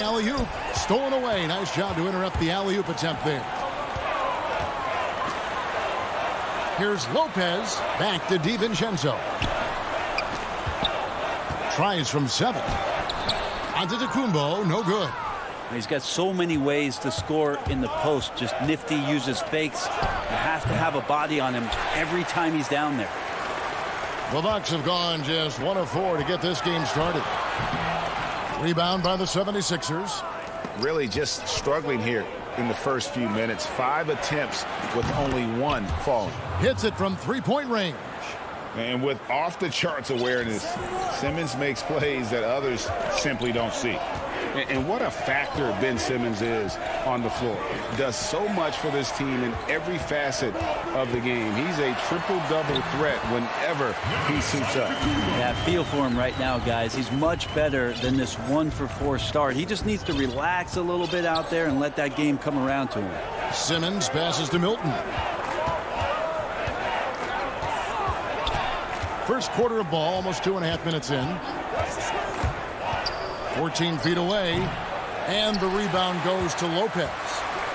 Alley-oop stolen away. Nice job to interrupt the alley-oop attempt there. Here's Lopez. Back to DiVincenzo. Tries from 7. Antetokounmpo, no good. He's got so many ways to score in the post. Just nifty, uses fakes. You have to have a body on him every time he's down there. The Bucks have gone just 1 of 4 to get this game started. Rebound by the 76ers. Really just struggling here in the first few minutes. 5 attempts with only 1 falling. Hits it from 3-point range. And with off-the-charts awareness, Simmons makes plays that others simply don't see. And what a factor Ben Simmons is on the floor. Does so much for this team in every facet of the game. He's a triple-double threat whenever he suits up. Yeah, feel for him right now, guys. He's much better than this 1-for-4 start. He just needs to relax a little bit out there and let that game come around to him. Simmons passes to Milton. First quarter of ball, almost 2.5 minutes in. 14 feet away, and the rebound goes to Lopez.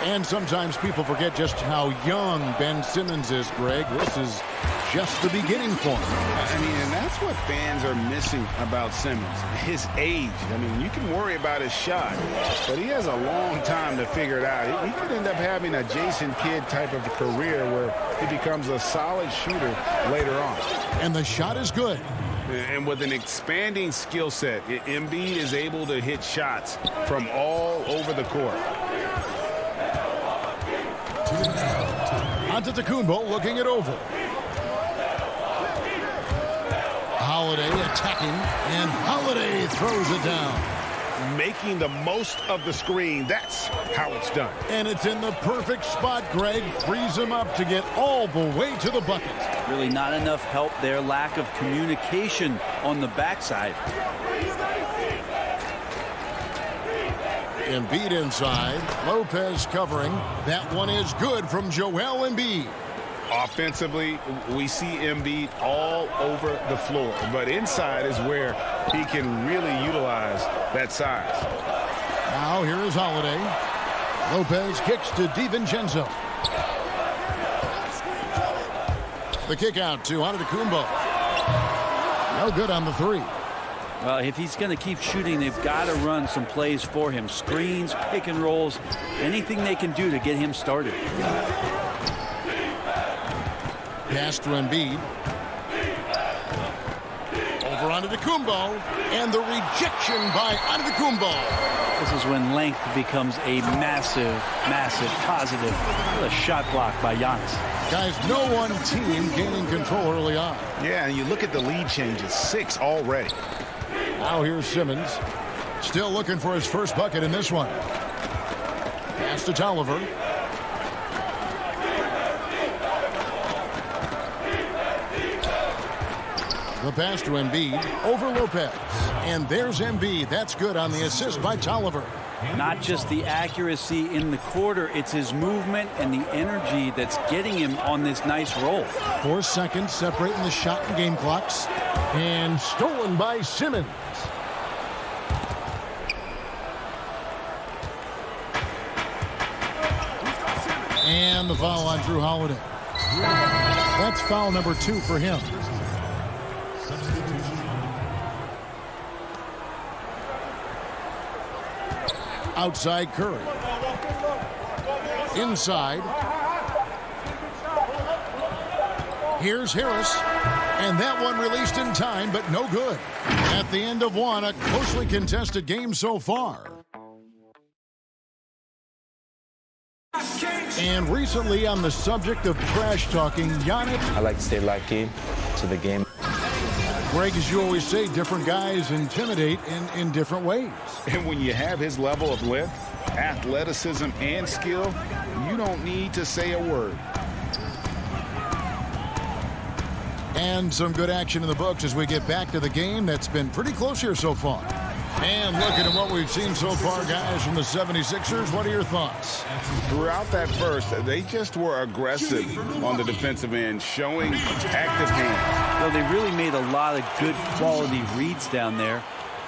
And sometimes people forget just how young Ben Simmons is, Greg. This is just the beginning for him. I mean, and that's what fans are missing about Simmons, his age. I mean, you can worry about his shot, but he has a long time to figure it out. He could end up having a Jason Kidd type of career where he becomes a solid shooter later on. And the shot is good. And with an expanding skill set, Embiid is able to hit shots from all over the court. Antetokounmpo looking it over. Holiday attacking, and Holiday throws it down. Making the most of the screen. That's how it's done. And it's in the perfect spot. Greg frees him up to get all the way to the bucket. Really not enough help there. Lack of communication on the backside. Embiid inside. Lopez covering. That one is good from Joel Embiid. Offensively, we see Embiid all over the floor, but inside is where he can really utilize that size. Now here is Holiday. Lopez kicks to DiVincenzo. The kick out to Antetokounmpo. No good on the 3. Well, if he's going to keep shooting, they've got to run some plays for him. Screens, pick and rolls, anything they can do to get him started. Pass to Embiid. Over Antetokounmpo, and the rejection by Antetokounmpo. This is when length becomes a massive, massive positive. What a shot block by Giannis. Guys, no one team gaining control early on. Yeah, and you look at the lead changes, 6 already. Now here's Simmons. Still looking for his first bucket in this one. Pass to Tolliver. The pass to Embiid over Lopez. And there's Embiid. That's good on the assist by Tolliver. Not just the accuracy in the quarter, it's his movement and the energy that's getting him on this nice roll. 4 seconds separating the shot and game clocks. And stolen by Simmons. And the foul on Drew Holiday. That's foul number 2 for him. Outside Curry. Inside. Here's Harris. And that one released in time, but no good. At the end of one, a closely contested game so far. And recently, on the subject of trash talking, Giannis. I like to stay locked in to the game. Greg, as you always say, different guys intimidate in different ways. And when you have his level of lift, athleticism, and skill, you don't need to say a word. And some good action in the books as we get back to the game that's been pretty close here so far. And looking at what we've seen so far, guys, from the 76ers, what are your thoughts? Throughout that first, they just were aggressive on the defensive end, showing active hands. Well, they really made a lot of good quality reads down there.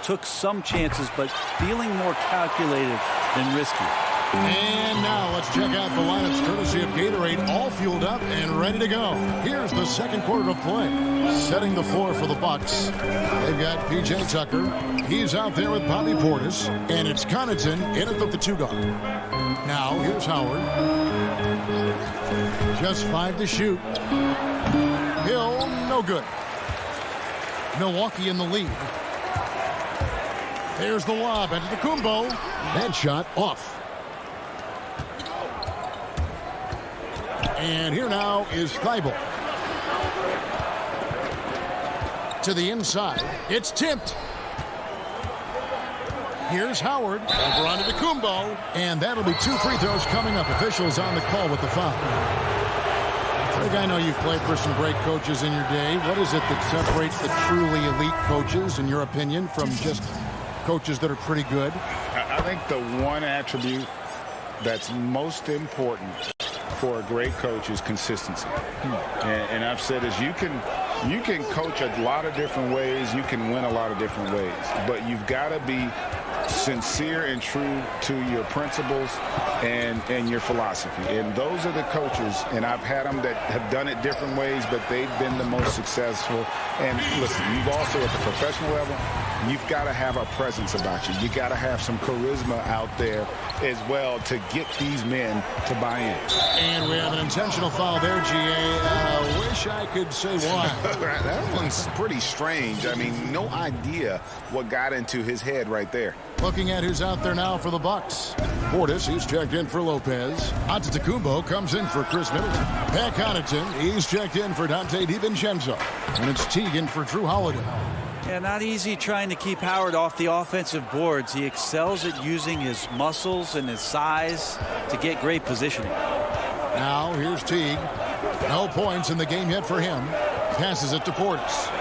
took some chances, but feeling more calculated than risky. And now let's check out the lineups courtesy of Gatorade, all fueled up and ready to go. Here's the second quarter of play. Setting the floor for the Bucks. They've got P.J. Tucker. He's out there with Bobby Portis. And it's Connaughton in at the 2 guard. Now here's Howard. Just 5 to shoot. Hill, no good. Milwaukee in the lead. There's the lob into the Kumbo. That shot off. And here now is Thibault. To the inside. It's tipped. Here's Howard. Over onto the Kumbo. And that'll be 2 free throws coming up. Officials on the call with the foul. Greg, I know you've played for some great coaches in your day. What is it that separates the truly elite coaches, in your opinion, from just coaches that are pretty good? I think the one attribute that's most important for a great coach is consistency. And I've said is you can coach a lot of different ways. You can win a lot of different ways. But you've got to be sincere and true to your principles and your philosophy. And those are the coaches, and I've had them that have done it different ways, but they've been the most successful. And listen, you've also at the professional level, you've got to have a presence about you. You got to have some charisma out there as well to get these men to buy in. And we have an intentional foul there, GA. Wish I could say why. That one's pretty strange. I mean, no idea what got into his head right there. Looking at who's out there now for the Bucks. Portis, he's checked in for Lopez. Antetokounmpo comes in for Chris Middleton. Pat Connaughton, he's checked in for Dante DiVincenzo. And it's Teagan for Drew Holiday. Yeah, not easy trying to keep Howard off the offensive boards. He excels at using his muscles and his size to get great positioning. Now here's Teague. No points in the game yet for him. Passes it to Portis.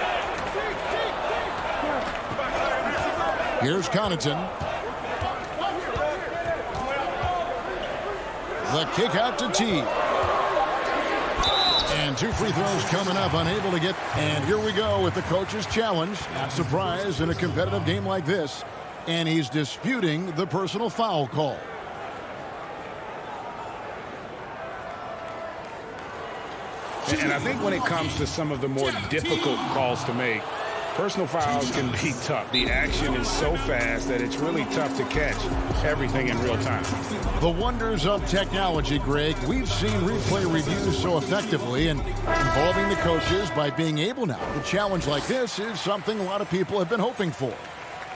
Here's Connaughton. The kick out to Teague. And 2 free throws coming up, unable to get. And here we go with the coach's challenge. Not surprised in a competitive game like this. And he's disputing the personal foul call. And I think when it comes to some of the more difficult calls to make, personal fouls can be tough. The action is so fast that it's really tough to catch everything in real time. The wonders of technology, Greg. We've seen replay reviews so effectively and involving the coaches by being able now. A challenge like this is something a lot of people have been hoping for.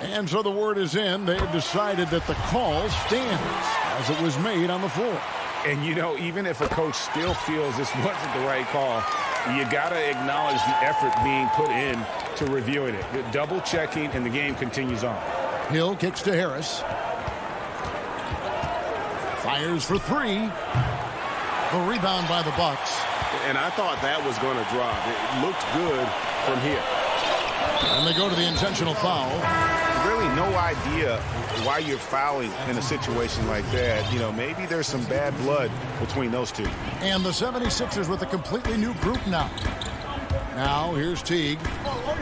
And so the word is in. They've decided that the call stands as it was made on the floor. And, you know, even if a coach still feels this wasn't the right call, you got to acknowledge the effort being put in to reviewing it. Double checking, and the game continues on. Hill kicks to Harris. Fires for 3. The rebound by the Bucks. And I thought that was going to drop. It looked good from here. And they go to the intentional foul. Really no idea why you're fouling in a situation like that. You know, maybe there's some bad blood between those two. And the 76ers with a completely new group now. Now here's Teague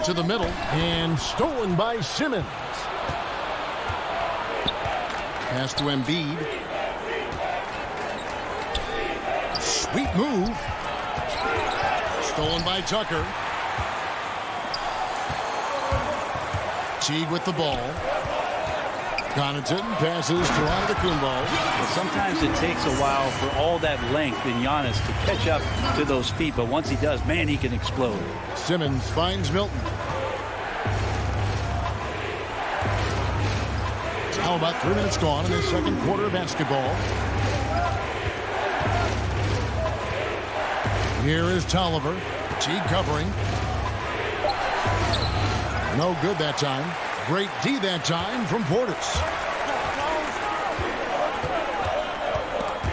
to the middle and stolen by Simmons. Pass to Embiid. Sweet move. Stolen by Tucker. Teague with the ball. Connaughton passes to Antetokounmpo. Sometimes it takes a while for all that length in Giannis to catch up to those feet, but once he does, man, he can explode. Simmons finds Milton. Now about 3 minutes gone in the second quarter of basketball. Here is Tolliver. Teague covering. No good that time. Great D that time from Portis.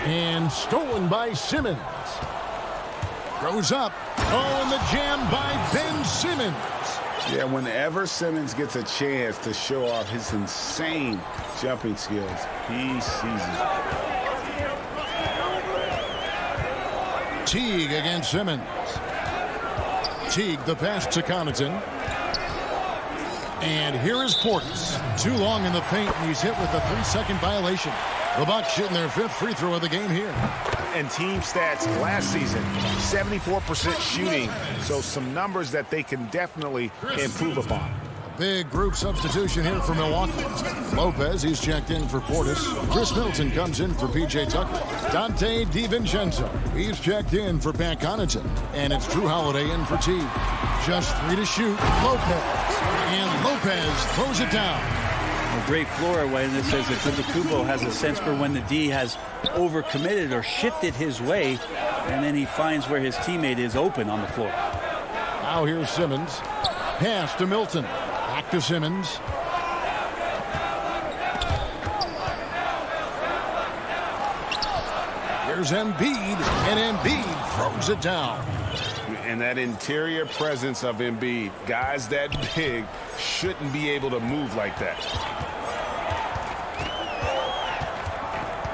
And stolen by Simmons. Goes up. Oh, and the jam by Ben Simmons. Yeah, whenever Simmons gets a chance to show off his insane jumping skills, he seizes it. Teague against Simmons. Teague the pass to Connaughton. And here is Portis. Too long in the paint, and he's hit with a 3-second violation. The Bucks shooting their 5th free throw of the game here. And team stats last season, 74% shooting. So some numbers that they can definitely improve upon. Big group substitution here for Milwaukee. Lopez, he's checked in for Portis. Chris Middleton comes in for P.J. Tucker. Dante DiVincenzo, he's checked in for Pat Connaughton. And it's Drew Holiday in for T. Just 3 to shoot. Lopez. And Lopez throws it down. A great floor awareness says that Kubo has a sense for when the D has overcommitted or shifted his way, and then he finds where his teammate is open on the floor. Now here's Simmons. Pass to Milton. Back to Simmons. Here's Embiid, and Embiid throws it down. And that interior presence of Embiid, guys that big shouldn't be able to move like that.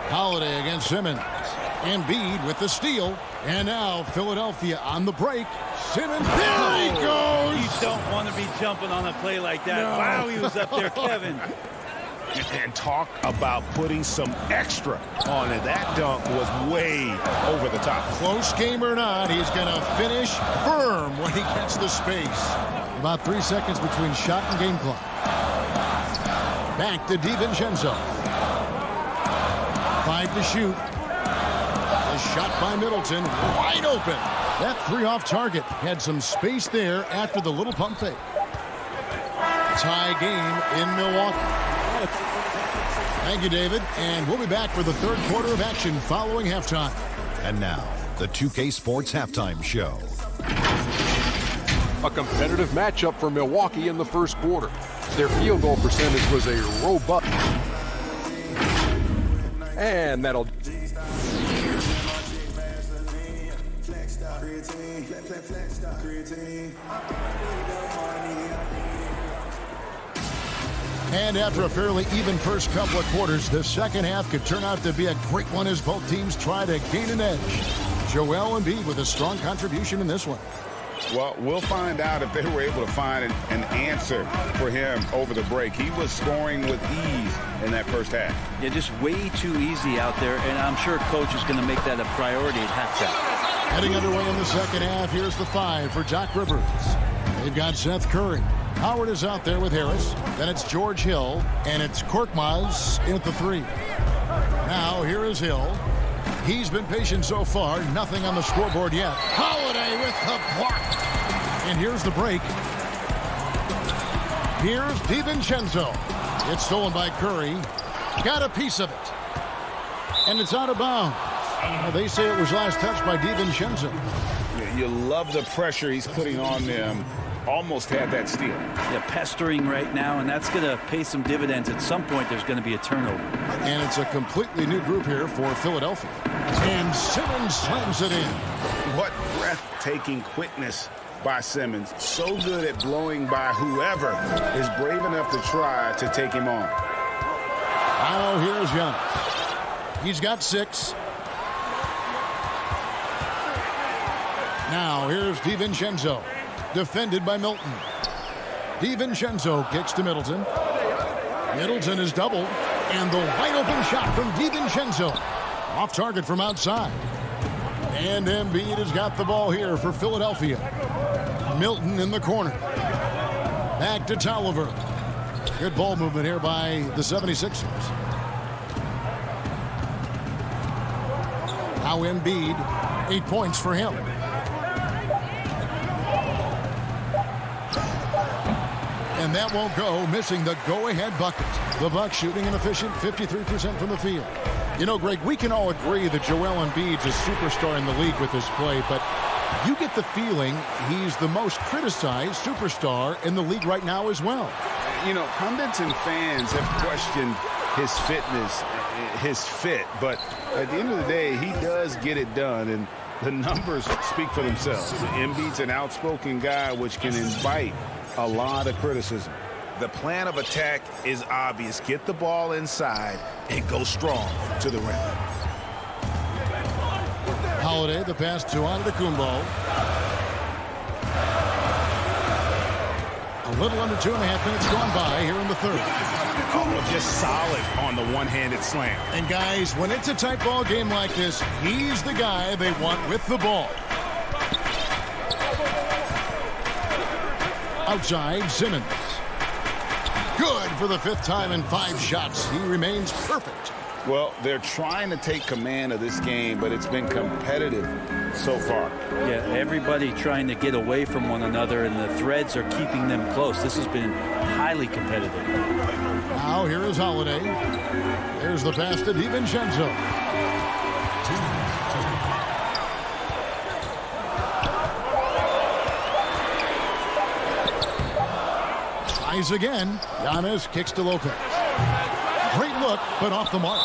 Holiday against Simmons. Embiid with the steal. And now Philadelphia on the break. Simmons, there he goes! You don't want to be jumping on a play like that. No. Wow, he was up there, Kevin. And talk about putting some extra on it. That dunk was way over the top. Close game or not, he's going to finish firm when he gets the space. About 3 seconds between shot and game clock. Back to DiVincenzo. 5 to shoot. A shot by Middleton, wide open. That 3 off target. Had some space there after the little pump fake. Tie game in Milwaukee. Thank you, David. And we'll be back for the 3rd quarter of action following halftime. And now, the 2K Sports Halftime Show. A competitive matchup for Milwaukee in the first quarter. Their field goal percentage was a robust. And that'll... And after a fairly even first couple of quarters, the second half could turn out to be a great one as both teams try to gain an edge. Joel Embiid with a strong contribution in this one. Well, we'll find out if they were able to find an answer for him over the break. He was scoring with ease in that first half. Yeah, just way too easy out there, and I'm sure coach is going to make that a priority at halftime. Heading underway in the second half, here's the 5 for Doc Rivers. They've got Seth Curry. Howard is out there with Harris. Then it's George Hill, and it's Korkmaz in at the 3. Now here is Hill. He's been patient so far. Nothing on the scoreboard yet. Holiday with the block. And here's the break. Here's DiVincenzo. It's stolen by Curry. Got a piece of it. And it's out of bounds. Well, they say it was last touched by DiVincenzo. You love the pressure he's putting on them. Almost had that steal. Yeah, pestering right now, and that's going to pay some dividends. At some point, there's going to be a turnover. And it's a completely new group here for Philadelphia. And Simmons slams it in. What breathtaking quickness by Simmons. So good at blowing by whoever is brave enough to try to take him on. Now here's Giannis. He's got 6. Now here's DiVincenzo. Defended by Milton. DiVincenzo kicks to Middleton. Middleton is doubled. And the wide open shot from DiVincenzo. Off target from outside. And Embiid has got the ball here for Philadelphia. Milton in the corner. Back to Tolliver. Good ball movement here by the 76ers. Now Embiid, 8 points for him. And that won't go, missing the go-ahead bucket. The Bucks shooting an efficient 53% from the field. You know, Greg, we can all agree that Joel Embiid's a superstar in the league with his play, but you get the feeling he's the most criticized superstar in the league right now as well. You know, pundits and fans have questioned his fitness, his fit, but at the end of the day, he does get it done, and the numbers speak for themselves. Embiid's an outspoken guy, which can invite a lot of criticism. The plan of attack is obvious. Get the ball inside and go strong to the rim. Holiday, the pass to Antetokounmpo. A little under 2.5 minutes gone by here in the third. Oh, just solid on the one-handed slam. And guys, when it's a tight ball game like this, he's the guy they want with the ball. Outside, Simmons. Good for the 5th time in 5 shots. He remains perfect. Well, they're trying to take command of this game, but it's been competitive so far. Yeah, everybody trying to get away from one another, and the threads are keeping them close. This has been highly competitive. Now here is Holiday. There's the pass to DiVincenzo. Tries again. Giannis kicks to Lopez. Great look, but off the mark.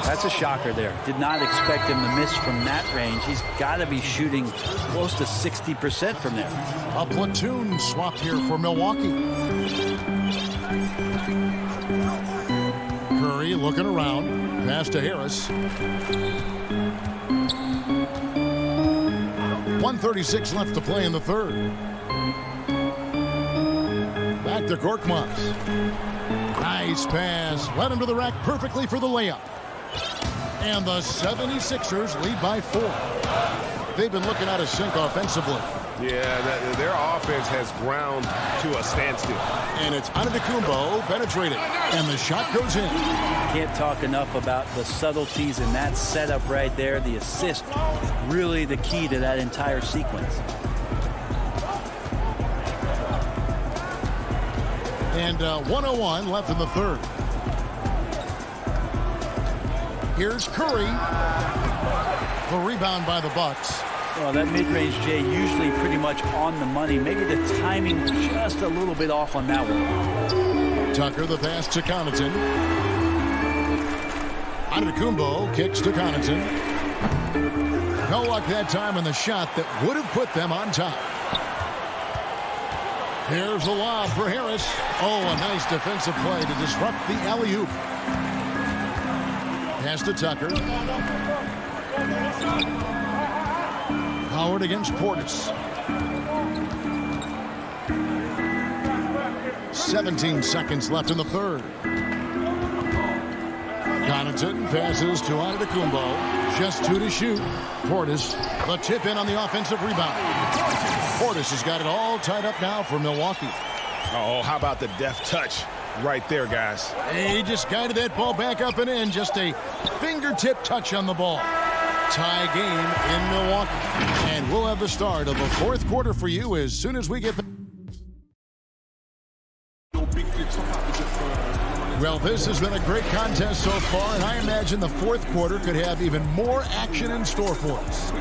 That's a shocker there. Did not expect him to miss from that range. He's got to be shooting close to 60% from there. A platoon swap here for Milwaukee. Curry looking around. Pass to Harris. 1:36 left to play in the third. Back to Korkmaz. Nice pass. Led him to the rack perfectly for the layup. And the 76ers lead by 4. They've been looking out of sync offensively. Yeah, their offense has ground to a standstill. And it's Antetokounmpo penetrating. And the shot goes in. Can't talk enough about the subtleties in that setup right there. The assist, really the key to that entire sequence. And 1:01 left in the third. Here's Curry. The rebound by the Bucks. Well, that mid-range, Jay, usually pretty much on the money. Maybe the timing just a little bit off on that one. Tucker the pass to Connaughton. Antetokounmpo kicks to Connaughton. No luck that time on the shot that would have put them on top. Here's the lob for Harris. Oh, a nice defensive play to disrupt the alley-oop. Pass to Tucker. Howard against Portis. 17 seconds left in the third. Connaughton passes to Antetokounmpo. Just 2 to shoot. Portis, the tip in on the offensive rebound. Portis has got it all tied up now for Milwaukee. Oh, how about the deft touch right there, guys? He just guided that ball back up and in. Just a fingertip touch on the ball. Tie game in Milwaukee. And we'll have the start of the 4th quarter for you as soon as we get back. Well, this has been a great contest so far, and I imagine the 4th quarter could have even more action in store for us.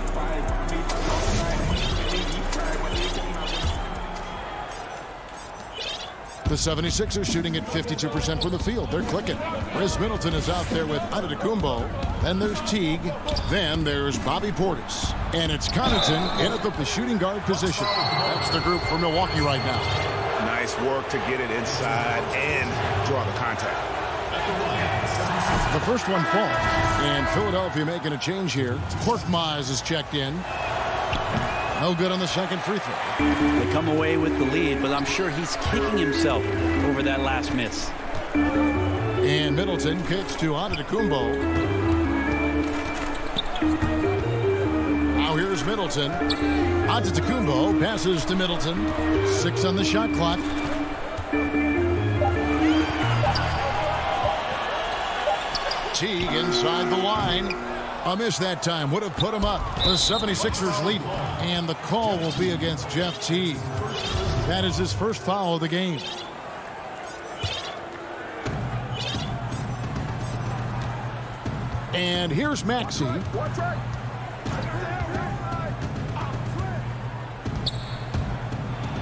The 76ers shooting at 52% from the field. They're clicking. Chris Middleton is out there with Antetokounmpo. Then there's Teague. Then there's Bobby Portis. And it's Connaughton in at the shooting guard position. That's the group for Milwaukee right now. Nice work to get it inside and draw the contact. The first one falls. And Philadelphia making a change here. Korkmaz is checked in. No good on the second free throw. They come away with the lead, but I'm sure he's kicking himself over that last miss. And Middleton kicks to Antetokounmpo. Now here's Middleton. Antetokounmpo passes to Middleton. 6 on the shot clock. Teague inside the line. A miss that time would have put him up. The 76ers lead. And the call will be against Jeff Teague. That is his first foul of the game. And here's Maxey.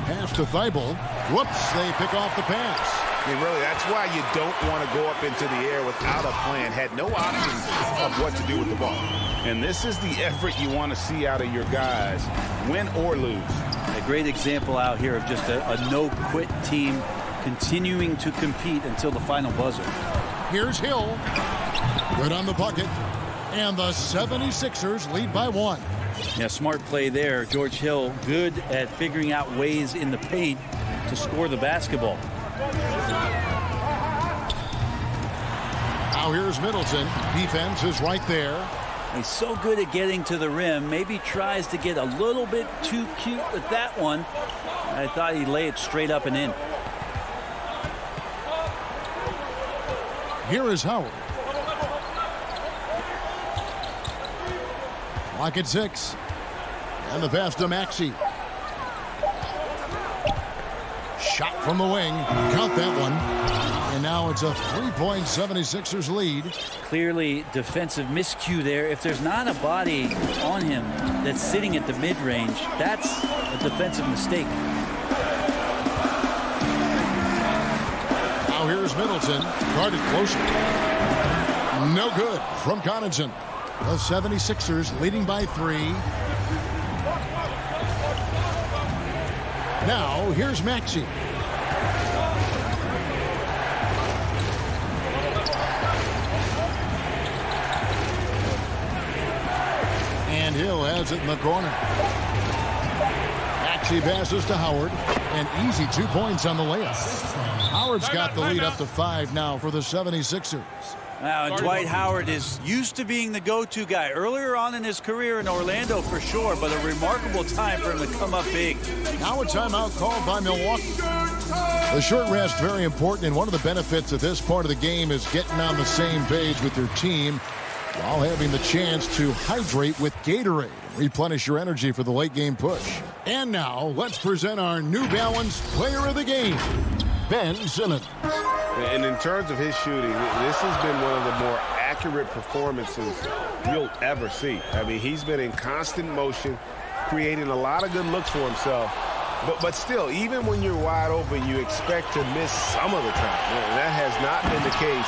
Pass to Thibault. Whoops, they pick off the pass. I mean, really, that's why you don't want to go up into the air without a plan. Had no options of what to do with the ball. And this is the effort you want to see out of your guys, win or lose. A great example out here of just a no-quit team continuing to compete until the final buzzer. Here's Hill. Good on the bucket. And the 76ers lead by 1. Yeah, smart play there. George Hill good at figuring out ways in the paint to score the basketball. Now here's Middleton. Defense is right there. He's so good at getting to the rim. Maybe tries to get a little bit too cute with that one. I thought he'd lay it straight up and in. Here is Howard. Clock at 6. And the pass to Maxey. Shot from the wing. Count that one. And now it's a 3-point 76ers lead. Clearly defensive miscue there. If there's not a body on him that's sitting at the mid-range, that's a defensive mistake. Now here's Middleton. Guarded closely. No good from Connaughton. The 76ers leading by 3. Now here's Maxey. And Hill has it in the corner. Maxey passes to Howard. And easy 2 points on the layup. Howard's got the lead up to 5 now for the 76ers. Now, Dwight Howard is used to being the go-to guy earlier on in his career in Orlando for sure, but a remarkable time for him to come up big. Now a timeout called by Milwaukee. The short rest very important, and one of the benefits of this part of the game is getting on the same page with your team while having the chance to hydrate with Gatorade. Replenish your energy for the late game push. And now let's present our New Balance Player of the Game, Ben Simmons. And in terms of his shooting, this has been one of the more accurate performances you'll ever see. I mean, he's been in constant motion, creating a lot of good looks for himself. But still, even when you're wide open, you expect to miss some of the time. And that has not been the case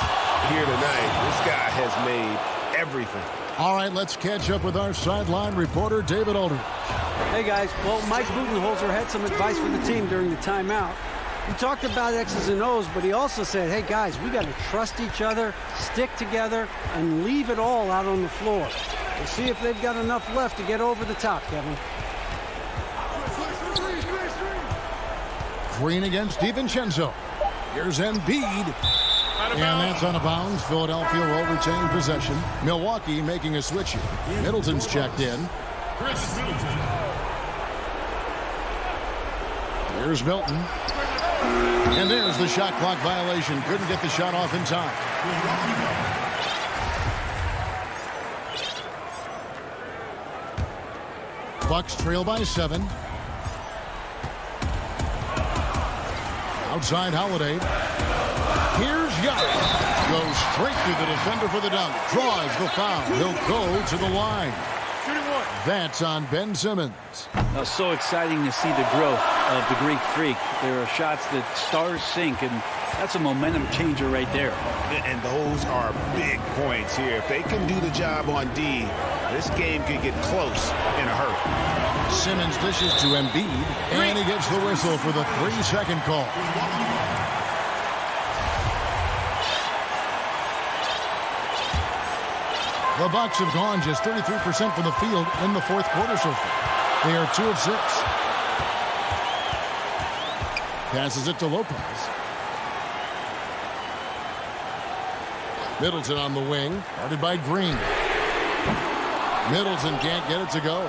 here tonight. This guy has made everything. All right, let's catch up with our sideline reporter, David Aldridge. Hey, guys. Well, Mike Budenholzer had some advice for the team during the timeout. He talked about X's and O's, but he also said, hey, guys, we got to trust each other, stick together, and leave it all out on the floor. We'll see if they've got enough left to get over the top, Kevin. Green against DiVincenzo. Here's Embiid. And that's out of bounds. Philadelphia will retain possession. Milwaukee making a switch here. Middleton's checked in. Here's Milton. And there's the shot clock violation. Couldn't get the shot off in time. Bucks trail by 7. Outside Holiday. Here's Giannis. Goes straight through the defender for the dunk. Draws the foul. He'll go to the line. That's on Ben Simmons. So exciting to see the growth of the Greek Freak. There are shots that stars sink, and that's a momentum changer right there. And those are big points here. If they can do the job on D, this game could get close in a hurry. Simmons dishes to Embiid, and he gets the whistle for the 3-second call. The Bucks have gone just 33% from the field in the fourth quarter so far. They are 2 of 6. Passes it to Lopez. Middleton on the wing, guarded by Green. Middleton can't get it to go.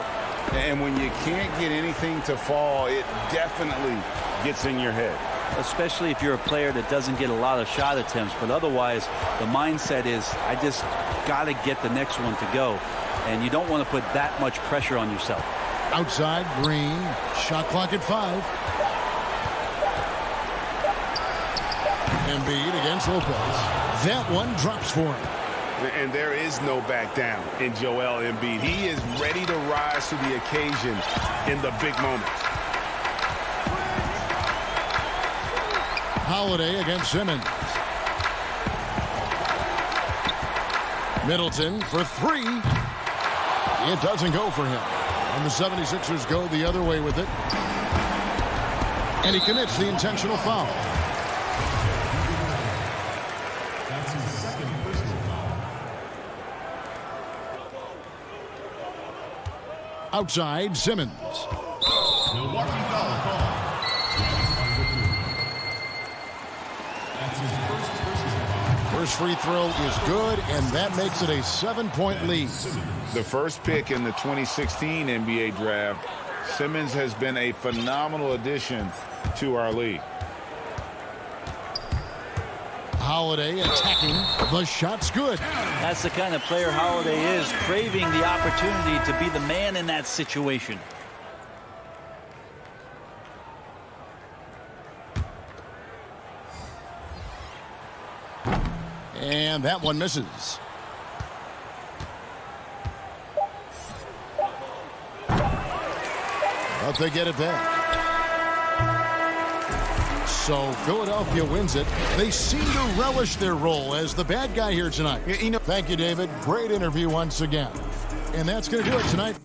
And when you can't get anything to fall, it definitely gets in your head. Especially if you're a player that doesn't get a lot of shot attempts, but otherwise the mindset is I just got to get the next one to go, and you don't want to put that much pressure on yourself. Outside Green, shot clock at 5. Embiid against Lopez. That one drops for him. And there is no back down in Joel Embiid. He is ready to rise to the occasion in the big moments. Holiday against Simmons. Middleton for 3. It doesn't go for him. And the 76ers go the other way with it. And he commits the intentional foul. That's his second personal foul. Outside Simmons. Milwaukee foul call. First free throw is good, and that makes it a 7-point lead. The first pick in the 2016 NBA draft, Simmons has been a phenomenal addition to our league. Holiday attacking. The shot's good. That's the kind of player Holiday is, craving the opportunity to be the man in that situation. And that one misses. But they get it back. So Philadelphia wins it. They seem to relish their role as the bad guy here tonight. Thank you, David. Great interview once again. And that's going to do it tonight.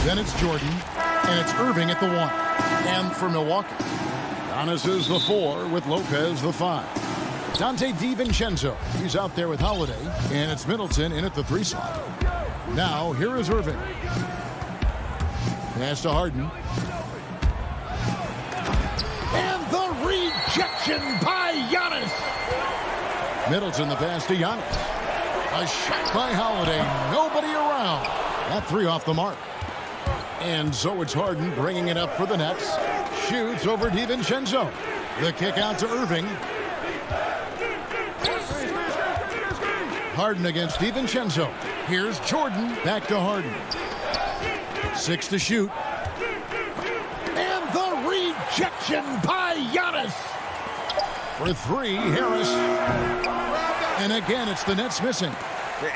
Then it's Jordan, and it's Irving at the 1. And for Milwaukee, Giannis is the 4 with Lopez the 5. Dante DiVincenzo, he's out there with Holiday, and it's Middleton in at the 3 slot. Now, here is Irving. Pass to Harden. And the rejection by Giannis. Middleton the pass to Giannis. A shot by Holiday. Nobody around. That 3 off the mark. And so it's Harden bringing it up for the Nets. Shoots over DiVincenzo. The kick out to Irving. Harden against DiVincenzo. Here's Jordan. Back to Harden. 6 to shoot. And the rejection by Giannis. For 3, Harris. And again, it's the Nets missing.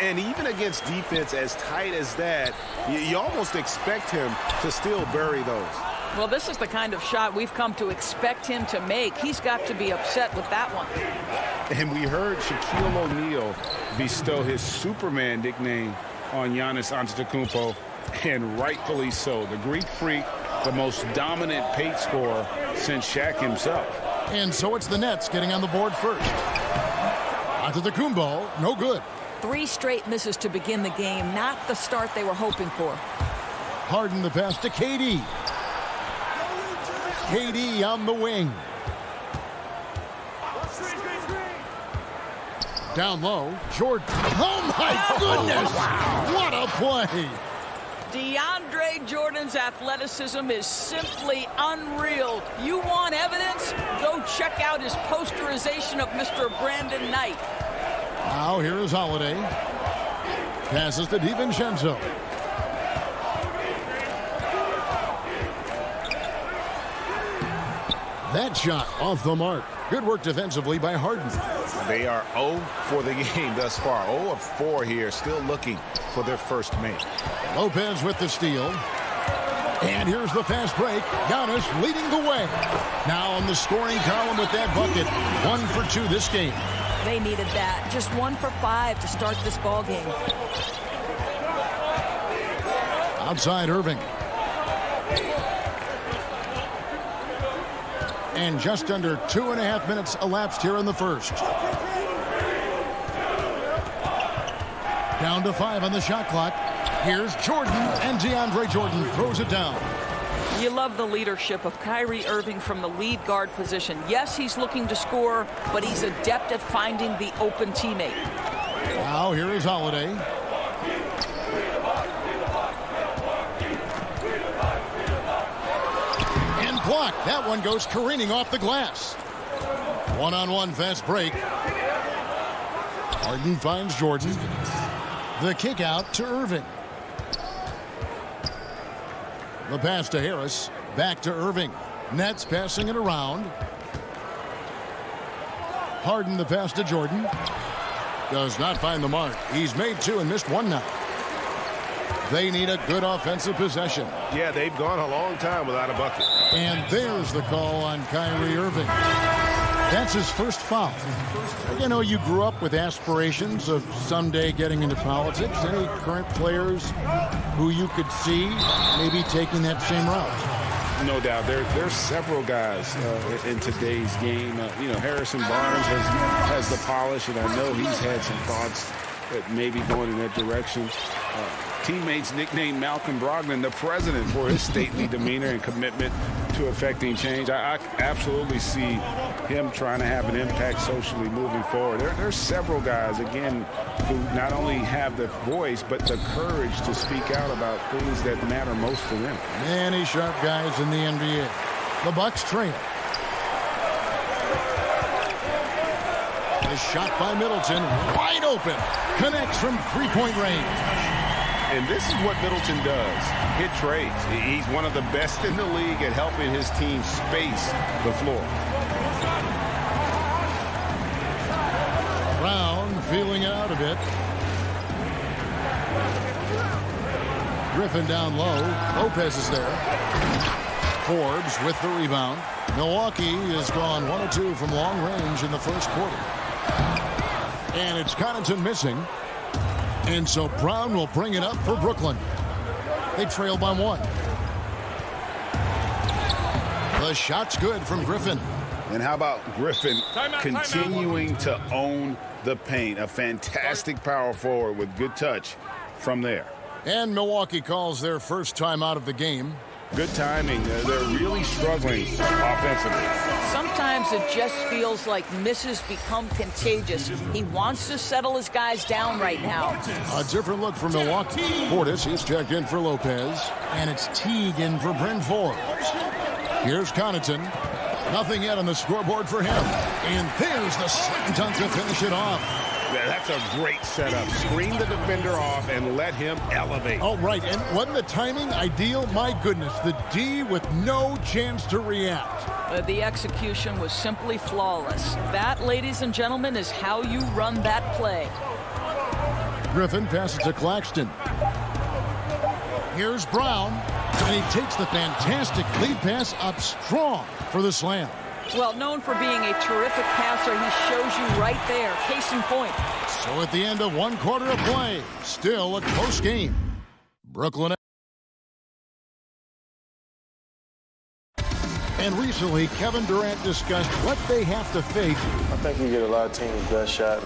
And even against defense as tight as that, you almost expect him to still bury those. Well, this is the kind of shot we've come to expect him to make. He's got to be upset with that one. And we heard Shaquille O'Neal bestow his Superman nickname on Giannis Antetokounmpo, and rightfully so. The Greek Freak, the most dominant paint scorer since Shaq himself. And so it's the Nets getting on the board first. Antetokounmpo, no good. 3 straight misses to begin the game, not the start they were hoping for. Harden the pass to KD. KD on the wing. Down low, Jordan. Oh, my goodness! What a play! DeAndre Jordan's athleticism is simply unreal. You want evidence? Go check out his posterization of Mr. Brandon Knight. Now here is Holiday. Passes to DiVincenzo. That shot off the mark. Good work defensively by Harden. They are 0 for the game thus far. 0 of 4 here, still looking for their first make. Lopez with the steal. And here's the fast break. Giannis leading the way. Now on the scoring column with that bucket. 1 for 2 this game. They needed that. Just 1 for 5 to start this ball game. Outside Irving. And just under 2.5 minutes elapsed here in the first. Down to 5 on the shot clock. Here's Jordan, and DeAndre Jordan throws it down. You love the leadership of Kyrie Irving from the lead guard position. Yes, he's looking to score, but he's adept at finding the open teammate. Now here is Holiday. And blocked. That one goes careening off the glass. One-on-one fast break. Harden finds Jordan. The kick out to Irving. The pass to Harris. Back to Irving. Nets passing it around. Harden the pass to Jordan. Does not find the mark. He's made 2 and missed 1 now. They need a good offensive possession. Yeah, they've gone a long time without a bucket. And there's the call on Kyrie Irving. That's his first foul. You know, you grew up with aspirations of someday getting into politics. Any current players who you could see maybe taking that same route? No doubt. There's several guys in today's game. Harrison Barnes has the polish, and I know he's had some thoughts that maybe going in that direction. Teammates nicknamed Malcolm Brogdon the president for his stately demeanor and commitment to affecting change. I absolutely see him trying to have an impact socially moving forward. There's several guys, again, who not only have the voice, but the courage to speak out about things that matter most to them. Many sharp guys in the NBA. The Bucks trail. A shot by Middleton, wide open. Connects from three-point range. And this is what Middleton does. Hit trades. He's one of the best in the league at helping his team space the floor. Brown feeling it out a bit. Griffin down low. Lopez is there. Forbes with the rebound. Milwaukee has gone 1 of 2 from long range in the first quarter. And it's Connaughton missing. And so Brown will bring it up for Brooklyn. They trail by 1. The shot's good from Griffin. And how about Griffin continuing to own the paint? A fantastic power forward with good touch from there. And Milwaukee calls their first time out of the game. Good timing. They're really struggling offensively. Sometimes it just feels like misses become contagious. He wants to settle his guys down right now. A different look for Milwaukee. Portis is checked in for Lopez. And it's Teague in for Bryn Forbes. Here's Connaughton. Nothing yet on the scoreboard for him. And there's the slam dunk to finish it off. Yeah, that's a great setup. Screen the defender off and let him elevate. Oh, right. And wasn't the timing ideal? My goodness. The D with no chance to react. The execution was simply flawless. That, ladies and gentlemen, is how you run that play. Griffin passes to Claxton. Here's Brown. And he takes the fantastic lead pass up strong for the slam. Well, known for being a terrific passer, he shows you right there. Case in point. So at the end of 1 quarter of play, still a close game. Brooklyn. And recently, Kevin Durant discussed what they have to face. I think we get a lot of teams' best shot.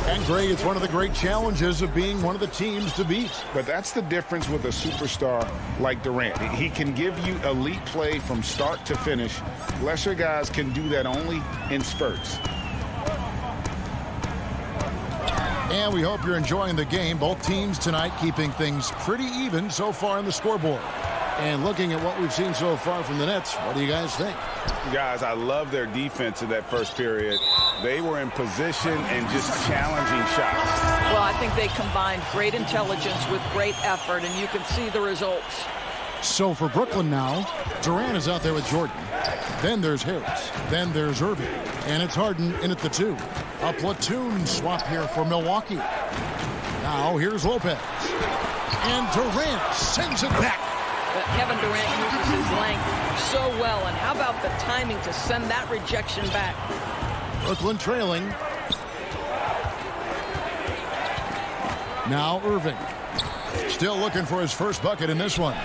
And Greg, it's one of the great challenges of being one of the teams to beat. But that's the difference with a superstar like Durant. He can give you elite play from start to finish. Lesser guys can do that only in spurts. And we hope you're enjoying the game. Both teams tonight keeping things pretty even so far in the scoreboard. And looking at what we've seen so far from the Nets, what do you guys think? Guys, I love their defense in that first period. They were in position and just challenging shots. Well, I think they combined great intelligence with great effort, and you can see the results. So for Brooklyn now, Durant is out there with Jordan. Then there's Harris. Then there's Irving. And it's Harden in at the 2. A platoon swap here for Milwaukee. Now here's Lopez. And Durant sends it back. But Kevin Durant uses his length so well. And how about the timing to send that rejection back? Brooklyn trailing. Now Irving. Still looking for his first bucket in this one.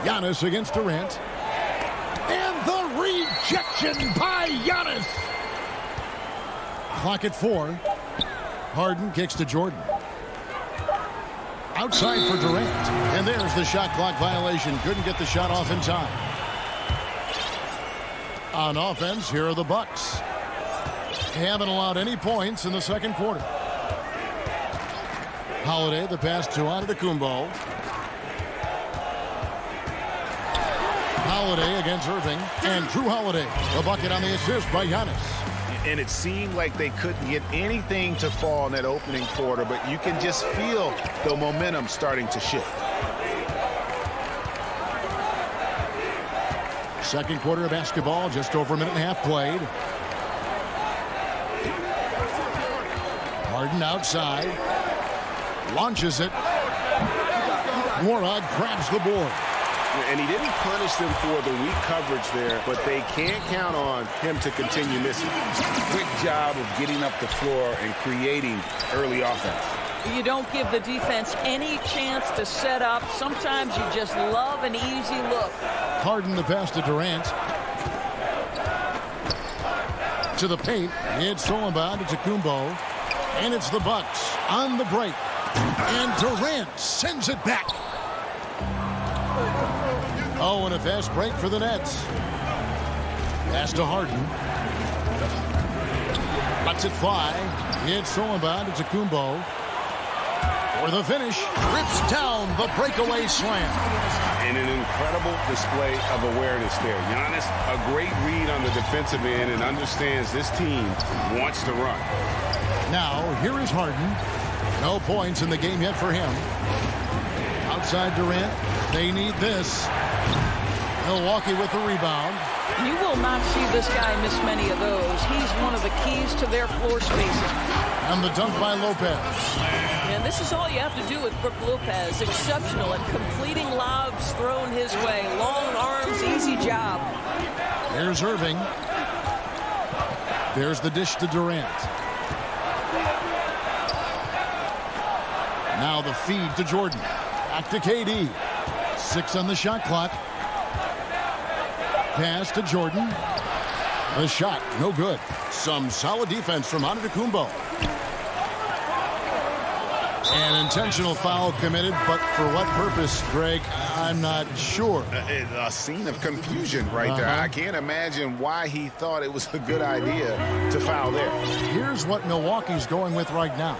Giannis against Durant. And the rejection by Giannis. Clock at 4. Harden kicks to Jordan. Outside for Durant. And there's the shot clock violation. Couldn't get the shot off in time. On offense, here are the Bucks. Haven't allowed any points in the second quarter. Holiday, the pass to Antetokounmpo. Holiday against Irving. And Drew Holiday, the bucket on the assist by Giannis. And it seemed like they couldn't get anything to fall in that opening quarter, but you can just feel the momentum starting to shift. Second quarter of basketball, just over a minute and a half played. Harden outside. Launches it. Morad grabs the board. And he didn't punish them for the weak coverage there, but they can't count on him to continue missing. Quick job of getting up the floor and creating early offense. You don't give the defense any chance to set up. Sometimes you just love an easy look. Harden the pass to Durant. To the paint. It's Solomon to Kumbo. And it's the Bucks on the break. And Durant sends it back. Oh, and a fast break for the Nets. Pass to Harden. Lets it fly. It's Solomon to Kumbo. For the finish. Rips down the breakaway slam. And an incredible display of awareness there. Giannis, a great read on the defensive end and understands this team wants to run. Now, here is Harden. No points in the game yet for him. Outside Durant. They need this. Milwaukee with the rebound. You will not see this guy miss many of those. He's one of the keys to their floor spacing. And the dunk by Lopez. And this is all you have to do with Brook Lopez. Exceptional at completing lobs thrown his way. Long arms, easy job. Here's Irving. There's the dish to Durant. Now the feed to Jordan. Back to KD. 6 on the shot clock. Pass to Jordan. The shot, no good. Some solid defense from Antetokounmpo. An intentional foul committed, but for what purpose, Greg? I'm not sure. A scene of confusion right there. I can't imagine why he thought it was a good idea to foul there. Here's what Milwaukee's going with right now.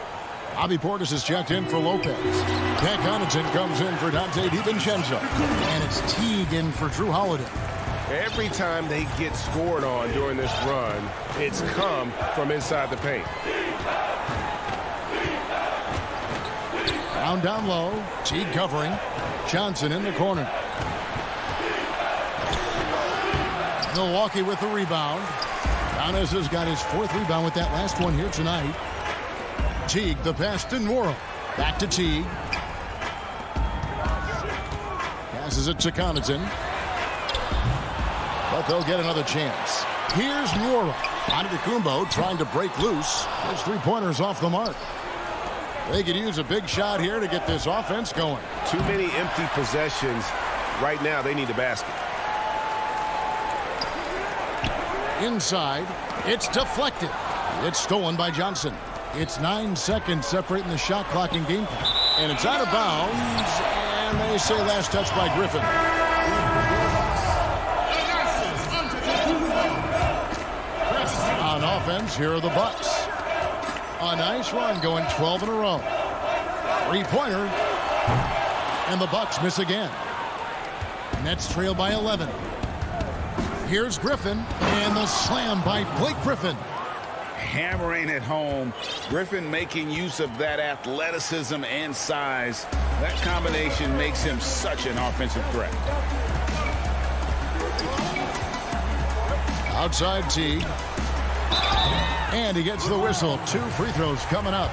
Bobby Portis is checked in for Lopez. Pat Connaughton comes in for Dante DiVincenzo. And it's Teague in for Drew Holiday. Every time they get scored on during this run, it's come from inside the paint. Down low. Teague covering. Johnson in the corner. Milwaukee with the rebound. Giannis has got his 4th rebound with that last one here tonight. Teague, the pass to Nwora. Back to Teague. Passes it to Connaughton. But they'll get another chance. Here's Nwora. Antetokounmpo trying to break loose. His 3-pointers off the mark. They could use a big shot here to get this offense going. Too many empty possessions. Right now, they need a basket. Inside. It's deflected. It's stolen by Johnson. It's 9 seconds separating the shot clock and game clock. And it's out of bounds. And they say last touch by Griffin. On offense, here are the Bucks. A nice run, going 12 in a row. Three-pointer. And the Bucks miss again. Nets trail by 11. Here's Griffin, and the slam by Blake Griffin. Hammering it home. Griffin making use of that athleticism and size. That combination makes him such an offensive threat. Outside Teague. And he gets the whistle. 2 free throws coming up.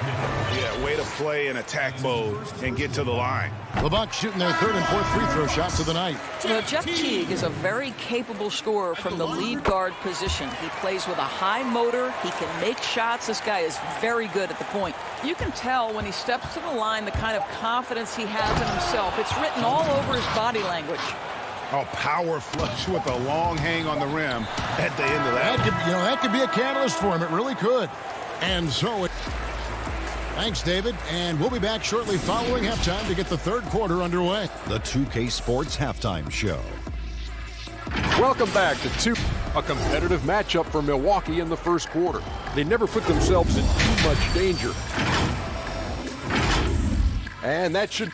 Yeah, way to play in attack mode and get to the line. The Bucks shooting their 3rd and 4th free throw shots of the night. You know, Jeff Teague is a very capable scorer from the lead guard position. He plays with a high motor. He can make shots. This guy is very good at the point. You can tell when he steps to the line the kind of confidence he has in himself. It's written all over his body language. A power flush with a long hang on the rim at the end of that. That could be a catalyst for him. It really could. And so thanks, David. And we'll be back shortly following halftime to get the 3rd quarter underway. The 2K Sports Halftime Show. Welcome back to a competitive matchup for Milwaukee in the 1st quarter. They never put themselves in too much danger. And that should...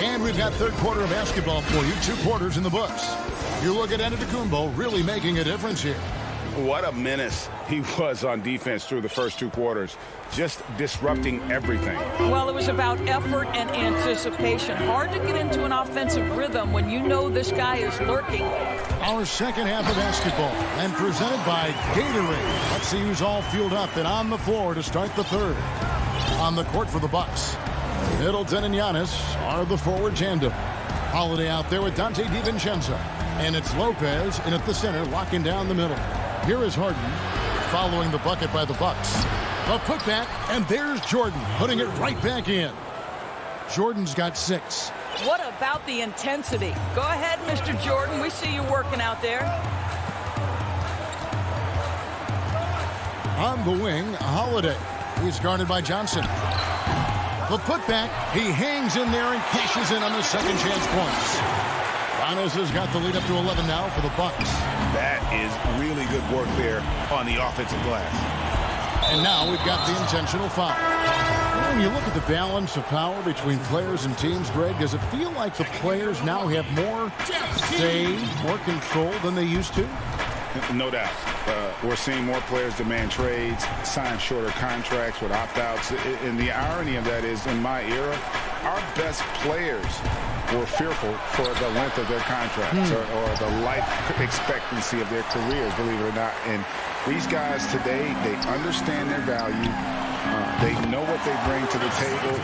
And we've got 3rd quarter of basketball for you. 2 quarters in the books. You look at Antetokounmpo really making a difference here. What a menace he was on defense through the first 2 quarters. Just disrupting everything. Well, it was about effort and anticipation. Hard to get into an offensive rhythm when you know this guy is lurking. Our 2nd half of basketball and presented by Gatorade. Let's see who's all fueled up and on the floor to start the 3rd. On the court for the Bucks, Middleton and Giannis are the forward tandem. Holiday out there with Dante DiVincenzo. And it's Lopez in at the center, locking down the middle. Here is Harden following the bucket by the Bucks. A putback, and there's Jordan putting it right back in. Jordan's got 6. What about the intensity? Go ahead, Mr. Jordan. We see you working out there. On the wing, Holiday. He's guarded by Johnson. The putback, he hangs in there and cashes in on the second chance points. Giannis has got the lead up to 11 now for the Bucks. That is really good work there on the offensive glass. And now we've got the intentional foul. When you look at the balance of power between players and teams, Greg, does it feel like the players now have more say, more control than they used to? No doubt. We're seeing more players demand trades, sign shorter contracts with opt-outs. And the irony of that is, in my era, our best players were fearful for the length of their contracts or the life expectancy of their careers, believe it or not. And these guys today, they understand their value. They know what they bring to the table,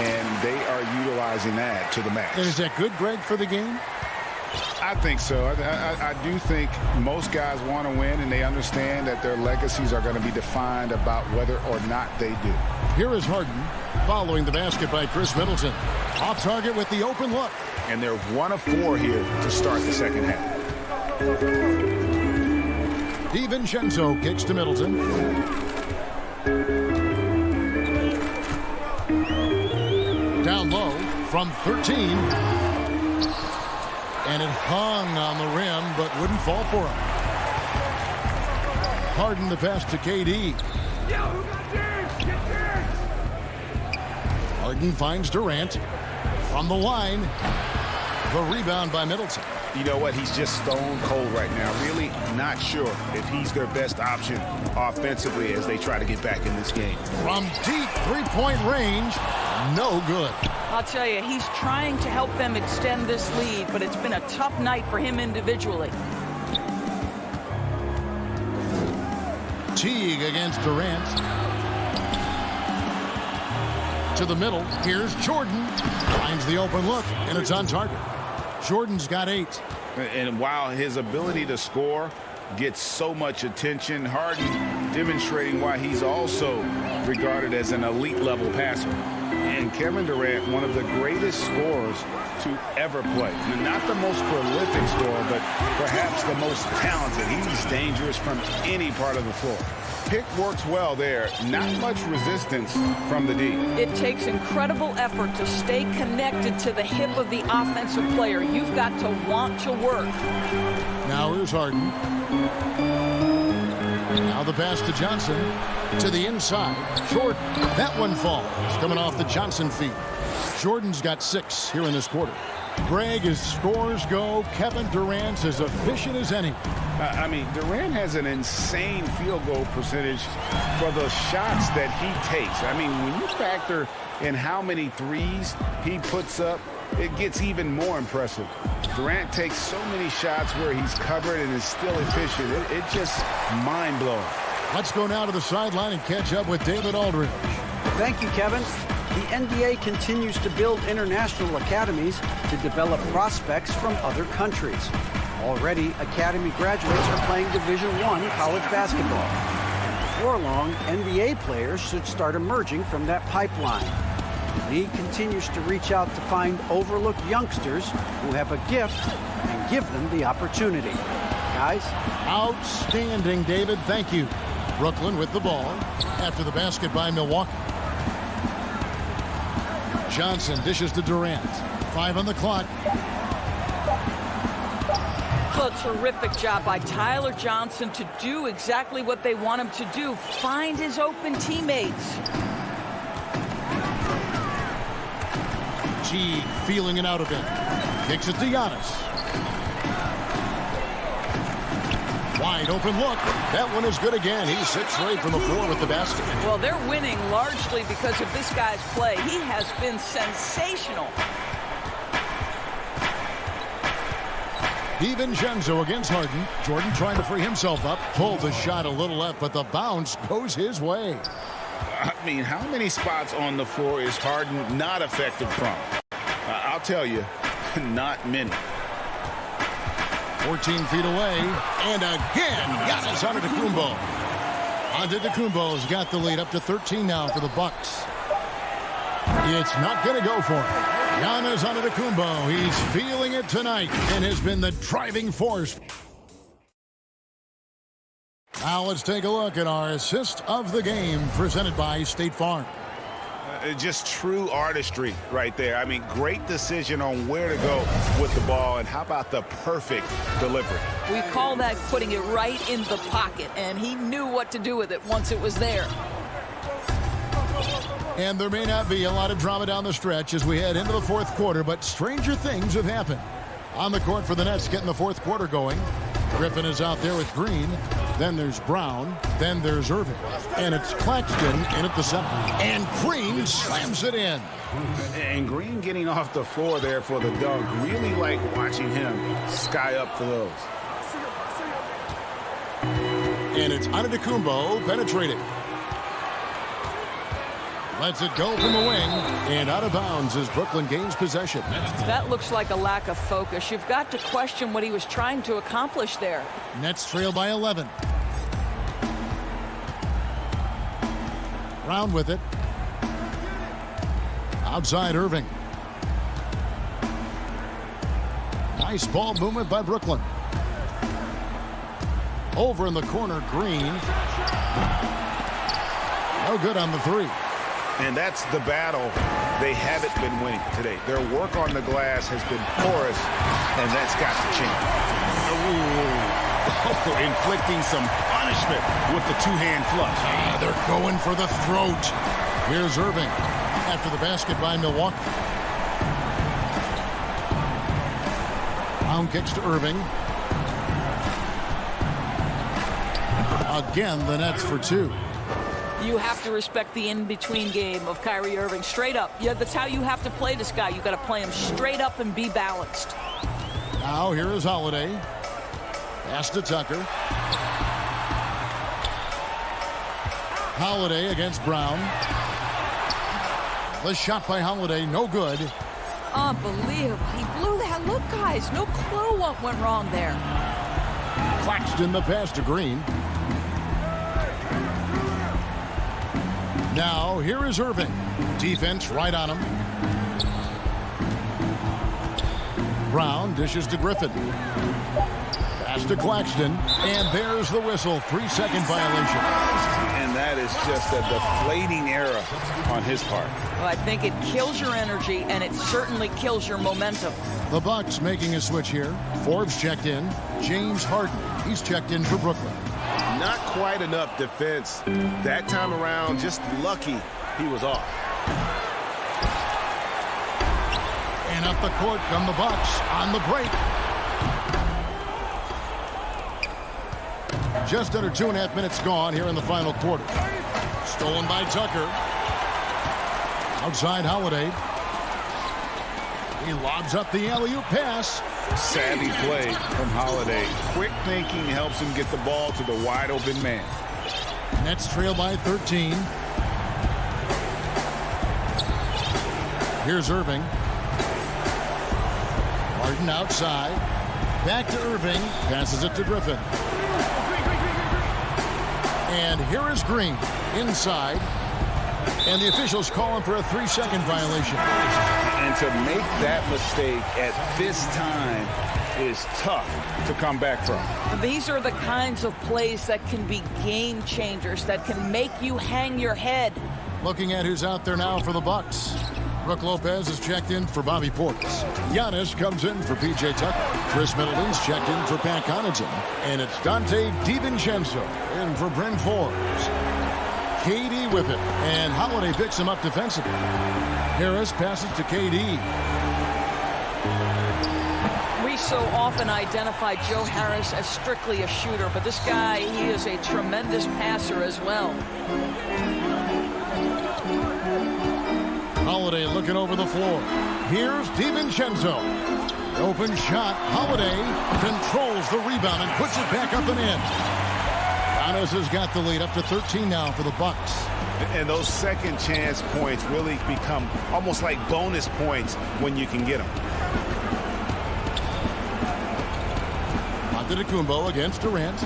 and they are utilizing that to the max. And is that good, Greg, for the game? I think so. I do think most guys want to win, and they understand that their legacies are going to be defined about whether or not they do. Here is Harden following the basket by Chris Middleton. Off target with the open look. And they're 1 of 4 here to start the second half. DiVincenzo kicks to Middleton. Down low from 13. And it hung on the rim, but wouldn't fall for him. Harden the pass to KD. Harden finds Durant. From the line, the rebound by Middleton. You know what? He's just stone cold right now. Really not sure if he's their best option offensively as they try to get back in this game. From deep three-point range, no good. I'll tell you, he's trying to help them extend this lead, but it's been a tough night for him individually. Teague against Durant. To the middle. Here's Jordan. Finds the open look, and it's on target. Jordan's got 8. And while his ability to score gets so much attention, Harden demonstrating why he's also regarded as an elite-level passer. And Kevin Durant, one of the greatest scorers to ever play. Not the most prolific scorer, but perhaps the most talented. He's dangerous from any part of the floor. pick works well there. Not much resistance from the D. It takes incredible effort to stay connected to the hip of the offensive player. You've got to want to work. Now here's Harden. Now the pass to Johnson. To the inside. Jordan. That one falls. Coming off the Johnson feet. Jordan's got 6 here in this quarter. Greg, as scores go, Kevin Durant's as efficient as any. I mean, Durant has an insane field goal percentage for the shots that he takes. I mean, when you factor in how many threes he puts up, it gets even more impressive. Durant takes so many shots where he's covered and is still efficient. It's just mind-blowing. Let's go now to the sideline and catch up with David Aldridge. Thank you, Kevin. The NBA continues to build international academies to develop prospects from other countries. Already, academy graduates are playing Division I college basketball. And before long, NBA players should start emerging from that pipeline. The league continues to reach out to find overlooked youngsters who have a gift and give them the opportunity. Guys? Outstanding, David. Thank you. Brooklyn with the ball after the basket by Milwaukee. Johnson dishes to Durant. 5 on the clock. A terrific job by Tyler Johnson to do exactly what they want him to do. Find his open teammates. G feeling it out a bit. Kicks it to Giannis. Wide open look. That one is good again. He's 6 straight from the floor with the basket. Well, they're winning largely because of this guy's play. He has been sensational. DiVincenzo against Harden. Jordan trying to free himself up. Pulled the shot a little left, but the bounce goes his way. I mean, how many spots on the floor is Harden not effective from? I'll tell you, not many. 14 feet away, and again, Giannis Antetokounmpo. Antetokounmpo's got the lead up to 13 now for the Bucks. It's not going to go for him. Giannis Antetokounmpo, he's feeling it tonight and has been the driving force. Now let's take a look at our assist of the game presented by State Farm. Just true artistry right there. I mean, great decision on where to go with the ball, and how about the perfect delivery? We call that putting it right in the pocket, and he knew what to do with it once it was there. And there may not be a lot of drama down the stretch as we head into the 4th quarter, but stranger things have happened. On the court for the Nets, getting the 4th quarter going. Griffin is out there with Green. Then there's Brown. Then there's Irving. And it's Claxton in at the center. And Green slams it in. And Green getting off the floor there for the dunk. Really like watching him sky up for those. And it's Antetokounmpo penetrating. Lets it go from the wing, and out of bounds as Brooklyn gains possession. That looks like a lack of focus. You've got to question what he was trying to accomplish there. Nets trail by 11. Brown with it. Outside Irving. Nice ball movement by Brooklyn. Over in the corner, Green. No good on the 3. And that's the battle they haven't been winning today. Their work on the glass has been porous, and that's got to change. Ooh. Inflicting some punishment with the 2-hand flush. They're going for the throat. Here's Irving after the basket by Milwaukee. Brown kicks to Irving. Again, the Nets for 2. You have to respect the in-between game of Kyrie Irving. Straight up. Yeah, that's how you have to play this guy. You got to play him straight up and be balanced. Now here is Holiday. Pass to Tucker. Holiday against Brown. The shot by Holiday, no good. Unbelievable. He blew that. Look, guys, no clue what went wrong there. Claxton the pass to Green. Now, here is Irving. Defense right on him. Brown dishes to Griffin. Pass to Claxton, and there's the whistle. 3-second violation. And that is just a deflating error on his part. Well, I think it kills your energy, and it certainly kills your momentum. The Bucks making a switch here. Forbes checked in. James Harden, he's checked in for Brooklyn. Not quite enough defense that time around. Just lucky he was off. And up the court come the Bucks on the break. Just under 2.5 minutes gone here in the final quarter. Stolen by Tucker. Outside Holiday. He lobs up the alley-oop pass. Savvy play from Holiday. Quick thinking helps him get the ball to the wide open man. Nets trail by 13. Here's Irving. Harden outside. Back to Irving. Passes it to Griffin. And here is Green inside. And the officials call him for a 3-second violation. And to make that mistake at this time is tough to come back from. These are the kinds of plays that can be game changers, that can make you hang your head. Looking at who's out there now for the Bucks. Brook Lopez is checked in for Bobby Portis. Giannis comes in for P.J. Tucker. Chris Middleton's checked in for Pat Connaughton. And it's Dante DiVincenzo in for Bryn Forbes. KD with it. And Holiday picks him up defensively. Harris passes to KD. We so often identify Joe Harris as strictly a shooter, but this guy, he is a tremendous passer as well. Holiday looking over the floor. Here's DiVincenzo. Open shot. Holiday controls the rebound and puts it back up and in. Giannis has got the lead up to 13 now for the Bucks. And those second chance points really become almost like bonus points when you can get them. Antetokounmpo against Durant.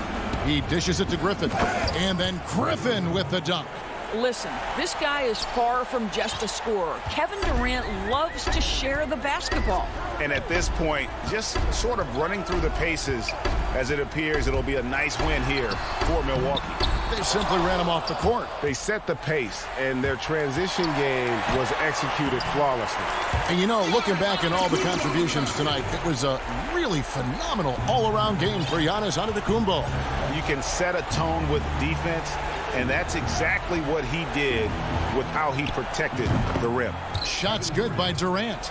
He dishes it to Griffin. And then Griffin with the dunk. Listen, this guy is far from just a scorer. Kevin Durant loves to share the basketball. And at this point, just sort of running through the paces, as it appears it'll be a nice win here for Milwaukee. They simply ran him off the court. They set the pace, and their transition game was executed flawlessly. And you know, looking back at all the contributions tonight, it was a really phenomenal all-around game for Giannis Antetokounmpo. You can set a tone with defense, and that's exactly what he did with how he protected the rim. Shots good by Durant.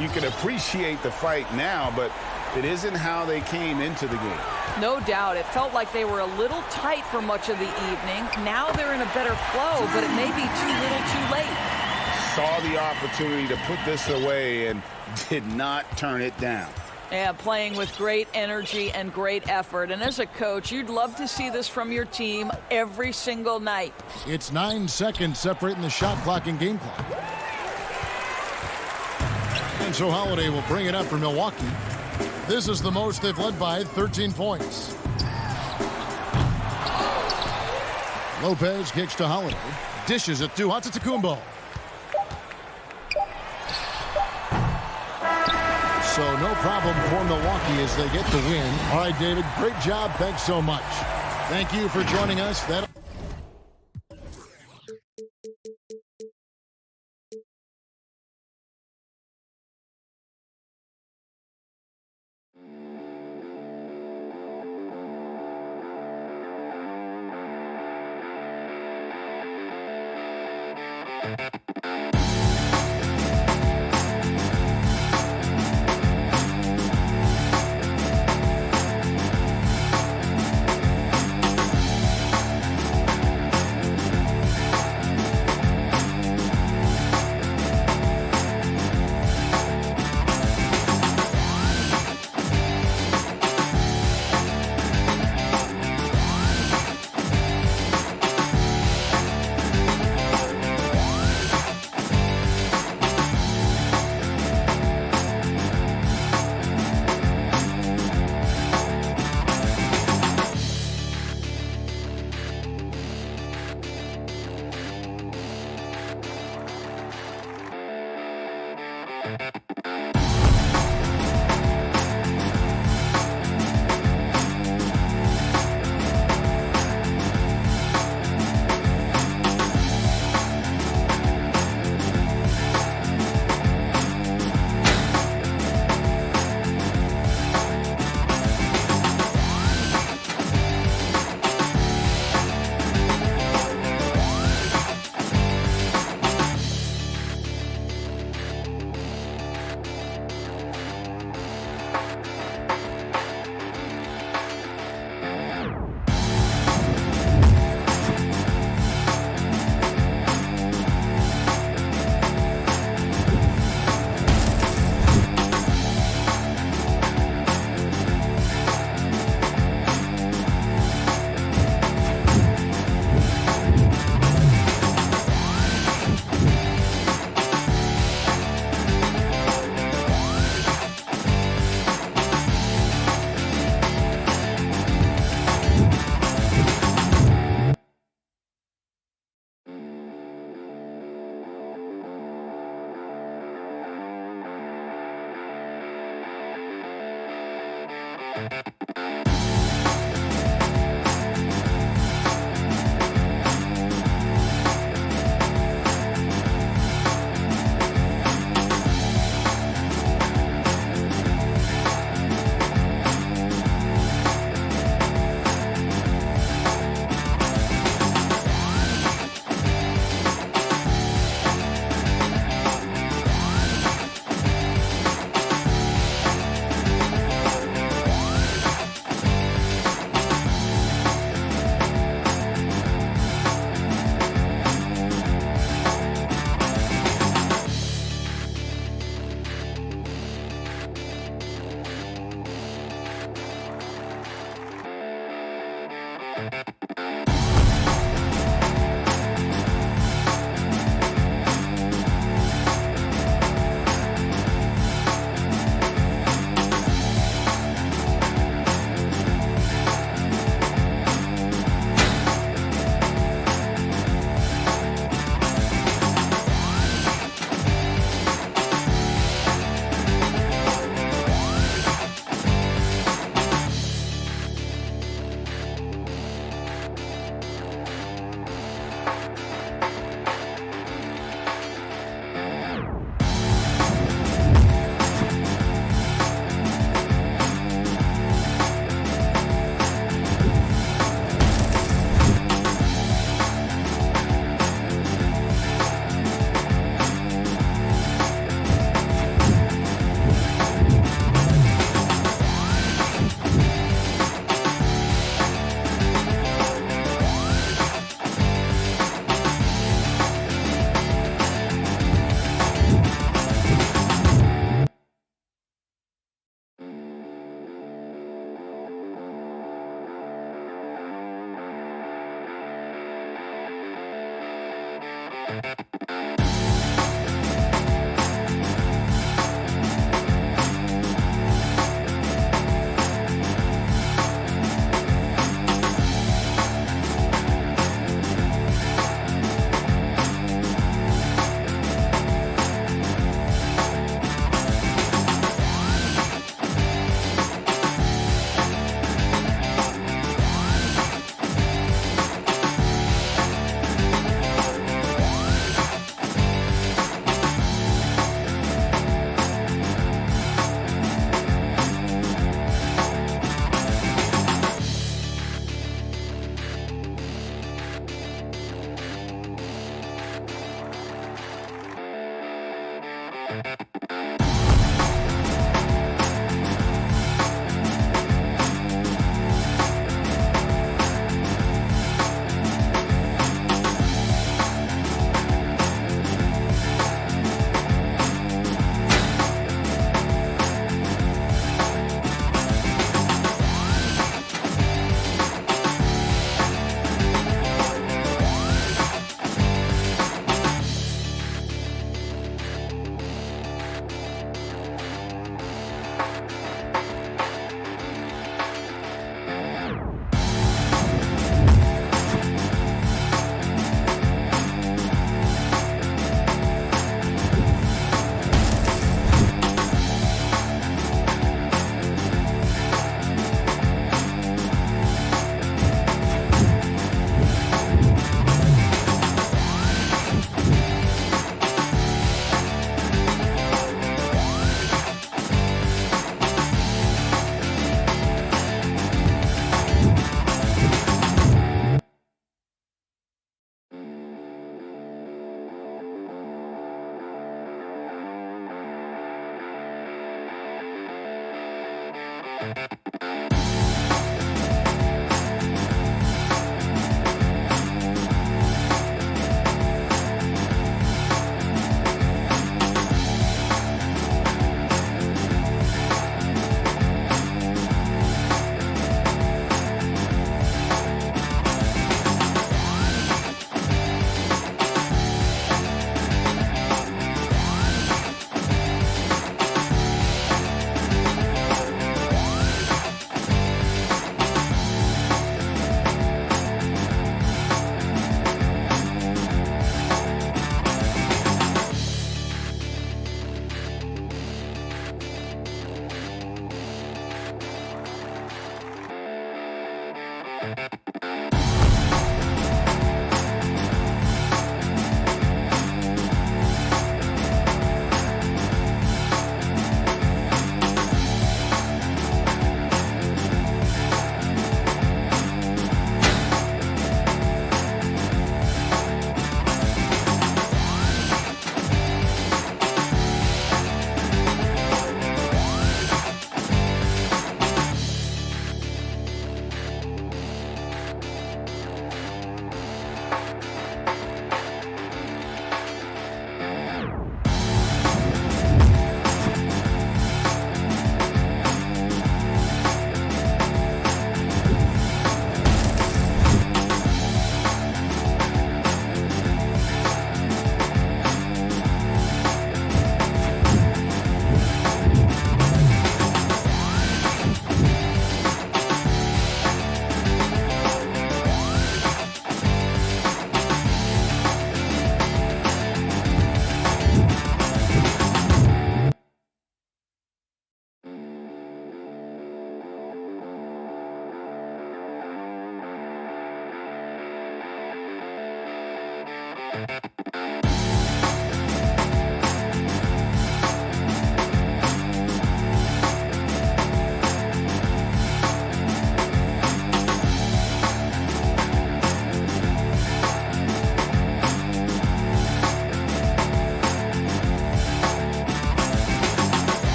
You can appreciate the fight now, but it isn't how they came into the game. No doubt. It felt like they were a little tight for much of the evening. Now they're in a better flow, but it may be too little too late. Saw the opportunity to put this away and did not turn it down. Yeah, playing with great energy and great effort. And as a coach, you'd love to see this from your team every single night. It's 9 seconds separating the shot clock and game clock. And so Holiday will bring it up for Milwaukee. This is the most they've led by 13 points. Lopez kicks to Holiday. Dishes it to Antetokounmpo. So no problem for Milwaukee as they get the win. All right, David, great job. Thanks so much. Thank you for joining us.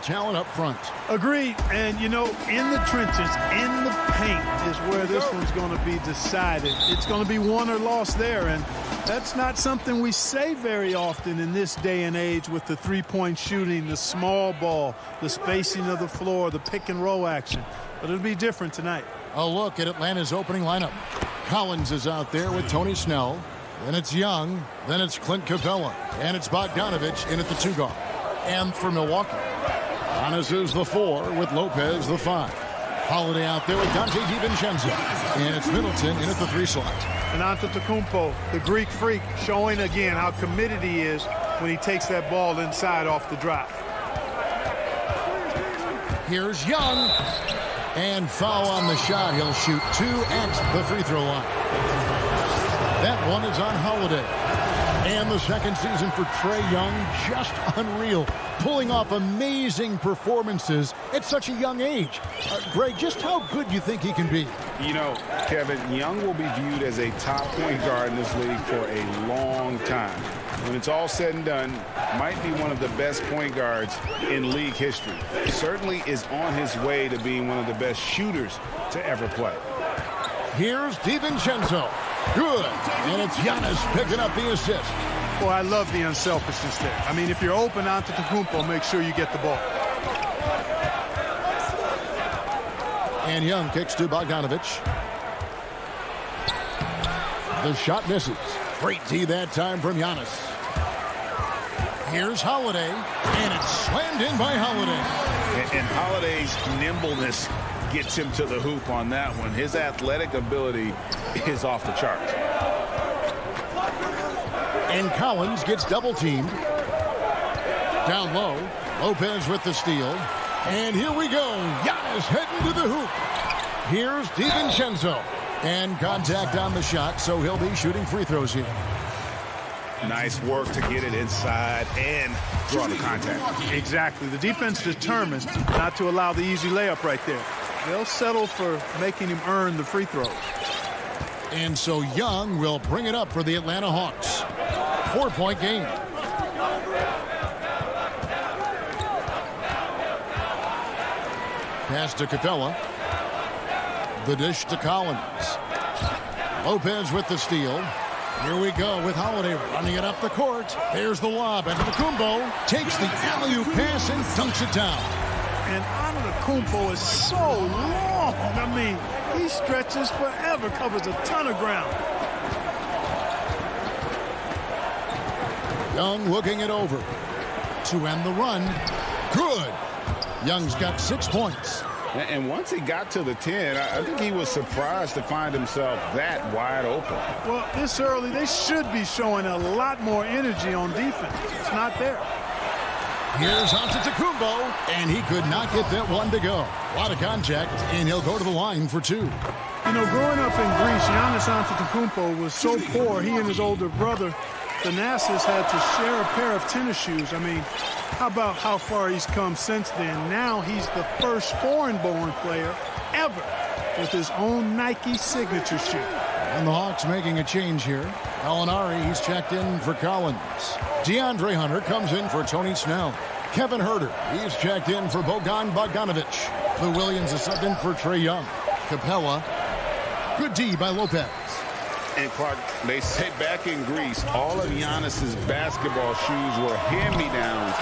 Talent up front. Agreed. And, you know, in the trenches, in the paint is where this one's going to be decided. It's going to be won or lost there. And that's not something we say very often in this day and age with the three-point shooting, the small ball, the spacing of the floor, the pick and roll action. But it'll be different tonight. A look at Atlanta's opening lineup. Collins is out there with Tony Snell. Then it's Young. Then it's Clint Capella. And it's Bogdanovich in at the 2 guard. And for Milwaukee, Giannis is the 4 with Lopez the 5. Holiday out there with Dante DiVincenzo. And it's Middleton in at the 3 slot. And Antetokounmpo, the Greek freak, showing again how committed he is when he takes that ball inside off the drive. Here's Young. And foul on the shot. He'll shoot 2 at the free throw line. That one is on Holiday. And the second season for Trae Young, just unreal. Pulling off amazing performances at such a young age. Greg, just how good do you think he can be? You know, Kevin, Young will be viewed as a top point guard in this league for a long time. When it's all said and done, might be one of the best point guards in league history. Certainly is on his way to being one of the best shooters to ever play. Here's DiVincenzo. Good. And it's Giannis picking up the assist. Boy, I love the unselfishness there. I mean, if you're open Antetokounmpo, make sure you get the ball. And Young kicks to Bogdanovich. The shot misses. Great D that time from Giannis. Here's Holiday. And it's slammed in by Holiday. And Holiday's nimbleness gets him to the hoop on that one. His athletic ability is off the charts. And Collins gets double teamed. Down low. Lopez with the steal. And here we go. Giannis heading to the hoop. Here's DiVincenzo. And contact on the shot, so he'll be shooting free throws here. Nice work to get it inside and draw the contact. Exactly. The defense determined not to allow the easy layup right there. They'll settle for making him earn the free throws. And so Young will bring it up for the Atlanta Hawks. 4-point game. Pass to Capella. The dish to Collins. Lopez with the steal. Here we go with Holiday running it up the court. There's the lob. And Antetokounmpo takes the alley-oop pass and dunks it down. And Antetokounmpo is so long. I mean, he stretches forever, covers a ton of ground. Young looking it over to end the run. Good. Young's got 6 points. And once he got to the 10, I think he was surprised to find himself that wide open. Well, this early, they should be showing a lot more energy on defense. It's not there. Here's Antetokounmpo, and he could not get that one to go. A lot of contact, and he'll go to the line for two. You know, growing up in Greece, Giannis Antetokounmpo was so poor, he and his older brother, Thanasis, had to share a pair of tennis shoes. I mean, how about how far he's come since then? Now he's the first foreign-born player ever with his own Nike signature shoe. And the Hawks making a change here. Gallinari, he's checked in for Collins. DeAndre Hunter comes in for Tony Snell. Kevin Huerter, he's checked in for Bogan Bogdanovic. Lou Williams is subbed in for Trae Young. Capella, good D by Lopez. And Clark, they say back in Greece, all of Giannis's basketball shoes were hand-me-downs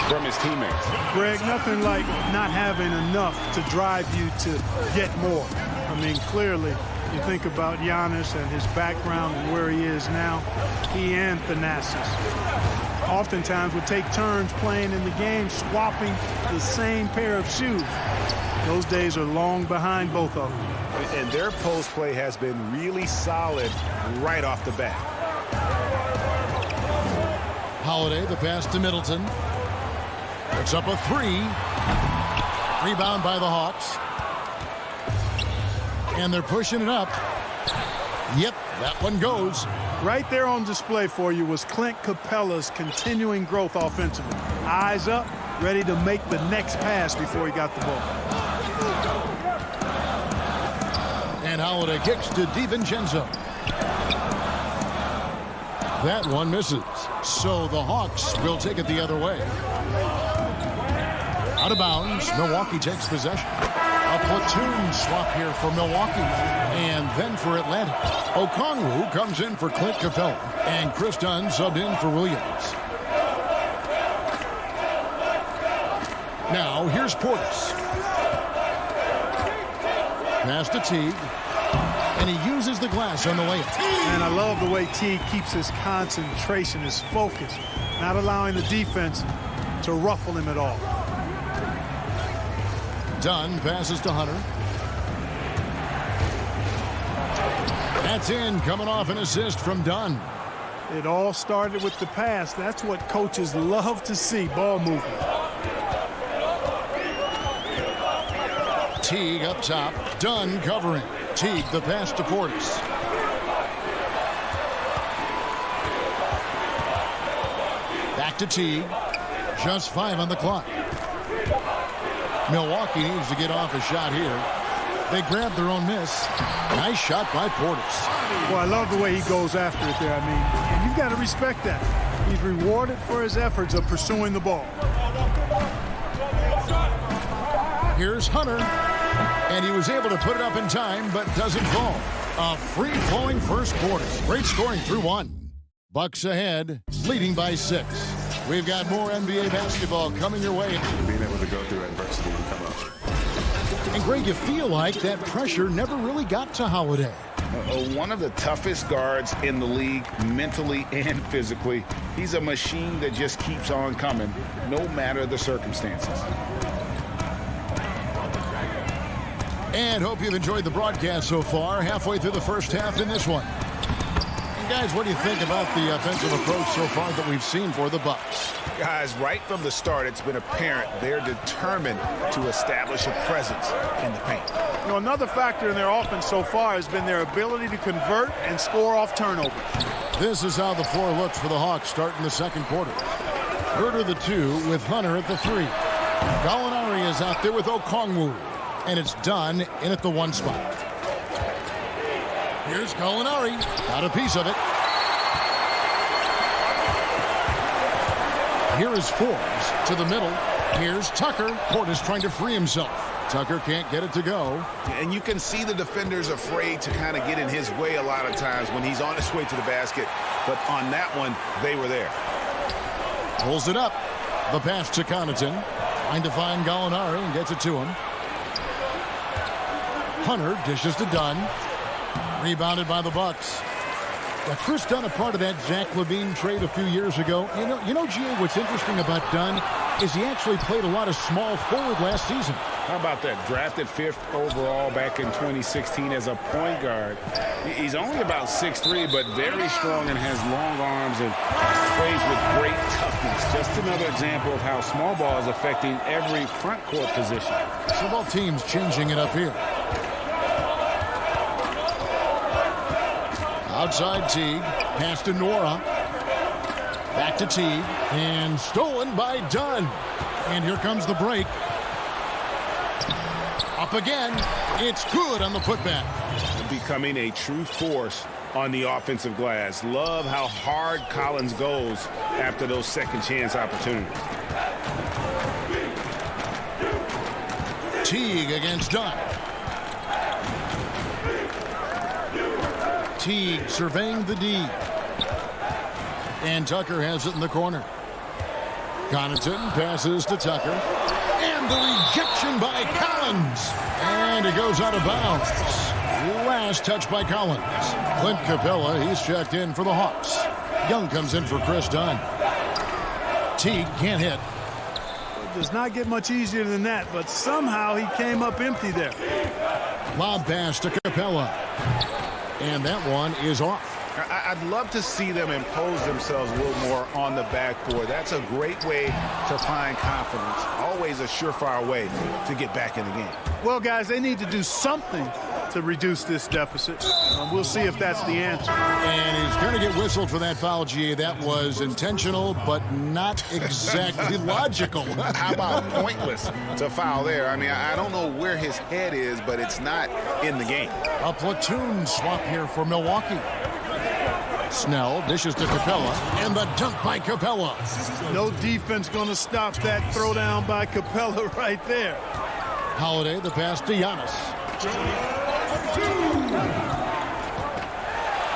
from his teammates. Greg, nothing like not having enough to drive you to get more. I mean, clearly, you think about Giannis and his background and where he is now, he and Thanasis oftentimes would take turns playing in the game, swapping the same pair of shoes. Those days are long behind both of them. And their post play has been really solid right off the bat. Holiday, the pass to Middleton. Puts up a three. Rebound by the Hawks. And they're pushing it up. Yep, that one goes. Right there on display for you was Clint Capella's continuing growth offensively. Eyes up, ready to make the next pass before he got the ball. And Holiday kicks to DiVincenzo. That one misses. So the Hawks will take it the other way. Out of bounds, Milwaukee takes possession. A platoon swap here for Milwaukee. And then for Atlanta. Okongwu comes in for Clint Capella. And Chris Dunn subbed in for Williams. Now here's Portis. Pass to Teague. And he uses the glass on the layup. And I love the way Teague keeps his concentration, his focus, not allowing the defense to ruffle him at all. Dunn passes to Hunter. That's in, coming off an assist from Dunn. It all started with the pass. That's what coaches love to see, ball movement. Teague up top. Dunn covering. Teague the pass to Portis. Back to Teague. Just 5 on the clock. Milwaukee needs to get off a shot here. They grab their own miss. Nice shot by Portis. Well, I love the way he goes after it there. I mean, you've got to respect that. He's rewarded for his efforts of pursuing the ball. Here's Hunter. And he was able to put it up in time, but doesn't fall. A free-flowing first quarter. Great scoring through 1. Bucks ahead, leading by 6. We've got more NBA basketball coming your way. Being able to go through adversity and come up. And Greg, you feel like that pressure never really got to Holiday. One of the toughest guards in the league, mentally and physically. He's a machine that just keeps on coming, no matter the circumstances. And hope you've enjoyed the broadcast so far. Halfway through the first half in this one. And guys, what do you think about the offensive approach so far that we've seen for the Bucks? Guys, right from the start, it's been apparent they're determined to establish a presence in the paint. You know, another factor in their offense so far has been their ability to convert and score off turnovers. This is how the floor looks for the Hawks starting the second quarter. Huerter the 2 with Hunter at the 3. Gallinari is out there with Okongwu. And it's done in at the 1 spot. Here's Gallinari. Got a piece of it. Here is Forbes to the middle. Here's Tucker. Portis trying to free himself. Tucker can't get it to go. And you can see the defenders afraid to kind of get in his way a lot of times when he's on his way to the basket. But on that one, they were there. Pulls it up. The pass to Connaughton. Trying to find Gallinari and gets it to him. Hunter dishes to Dunn. Rebounded by the Bucks. Now, Chris Dunn, a part of that Zach LaVine trade a few years ago. You know, GA, what's interesting about Dunn is he actually played a lot of small forward last season. How about that? Drafted 5th overall back in 2016 as a point guard. He's only about 6'3", but very strong and has long arms and plays with great toughness. Just another example of how small ball is affecting every front court position. So both teams changing it up here. Outside Teague. Pass to Nora. Back to Teague. And stolen by Dunn. And here comes the break. Up again. It's good on the putback. Becoming a true force on the offensive glass. Love how hard Collins goes after those second chance opportunities. Teague against Dunn. Teague surveying the D. And Tucker has it in the corner. Connaughton passes to Tucker. And the rejection by Collins. And it goes out of bounds. Last touch by Collins. Clint Capella, he's checked in for the Hawks. Young comes in for Chris Dunn. Teague can't hit. It does not get much easier than that, but somehow he came up empty there. Lob pass to Capella. And that one is off. I'd love to see them impose themselves a little more on the backboard. That's a great way to find confidence. Always a surefire way to get back in the game. Well, guys, they need to do something to reduce this deficit. We'll see if that's the answer. And he's going to get whistled for that foul, GA. That was intentional, but not exactly logical. How about pointless to foul there? I mean, I don't know where his head is, but it's not in the game. A platoon swap here for Milwaukee. Snell dishes to Capella, and the dunk by Capella. No defense going to stop that throwdown by Capella right there. Holiday, the pass to Giannis.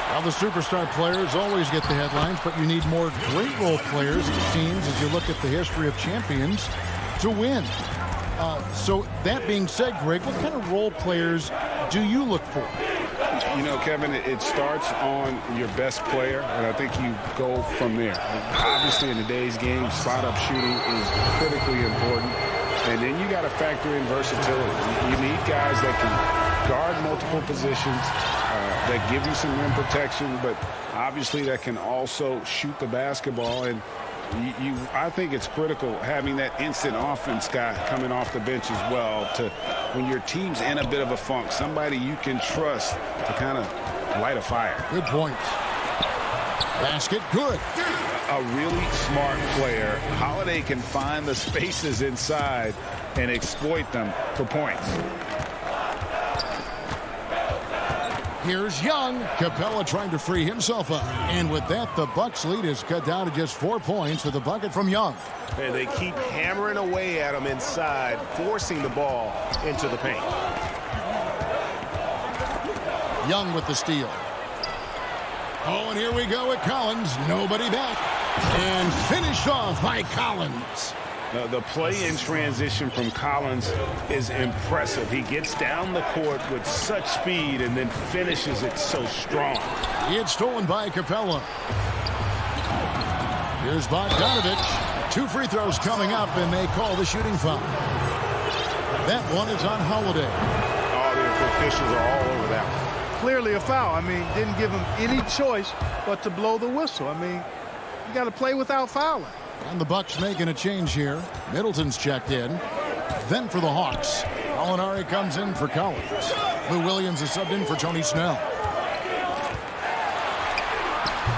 Now the superstar players always get the headlines, but you need more great role players, it seems, as you look at the history of champions, to win. So that being said, Greg, what kind of role players do you look for? You know, Kevin, it starts on your best player, and I think you go from there. Obviously, in today's game, spot-up shooting is critically important. And then you got to factor in versatility. You need guys that can guard multiple positions, that give you some rim protection, but obviously that can also shoot the basketball. And I think it's critical having that instant offense guy coming off the bench as well to when your team's in a bit of a funk, somebody you can trust to kind of light a fire. Good point. Basket, good. A really smart player. Holiday can find the spaces inside and exploit them for points. Here's Young. Capella trying to free himself up. And with that, the Bucks lead is cut down to just 4 points with a bucket from Young. And they keep hammering away at him inside, forcing the ball into the paint. Young with the steal. Oh, and here we go with Collins. Nobody back. And finished off by Collins. The play in transition from Collins is impressive. He gets down the court with such speed and then finishes it so strong. It's stolen by Capella. Here's Bogdanovich. 2 free throws coming up, and they call the shooting foul. That one is on Holiday. All the officials are all over that one. Clearly a foul. I mean, didn't give him any choice but to blow the whistle. I mean, you got to play without fouling. And the Bucks making a change here. Middleton's checked in. Then for the Hawks, Molinari comes in for Collins. Lou Williams is subbed in for Tony Snell.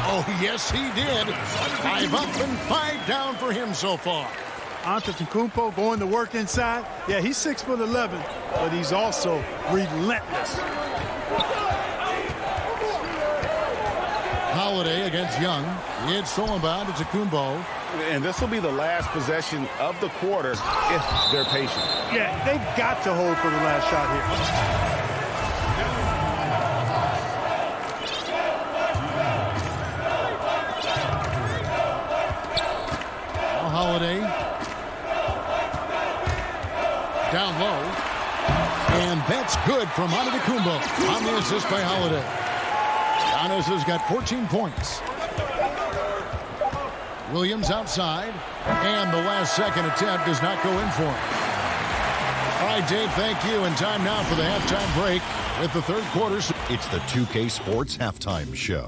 Oh, yes, he did. 5 up and 5 down for him so far. Antetokounmpo going to work inside. Yeah, he's 6'11", but he's also relentless. Holiday against Young. It's stolen by Antetokounmpo. And this will be the last possession of the quarter if they're patient. Yeah, they've got to hold for the last shot here. Now Holiday. Down low. And that's good from Antetokounmpo on the assist by Holiday. Giannis has got 14 points. Williams outside, and the last second attempt does not go in for him. All right, Dave, thank you. And time now for the halftime break with the third quarter. It's the 2K Sports Halftime Show.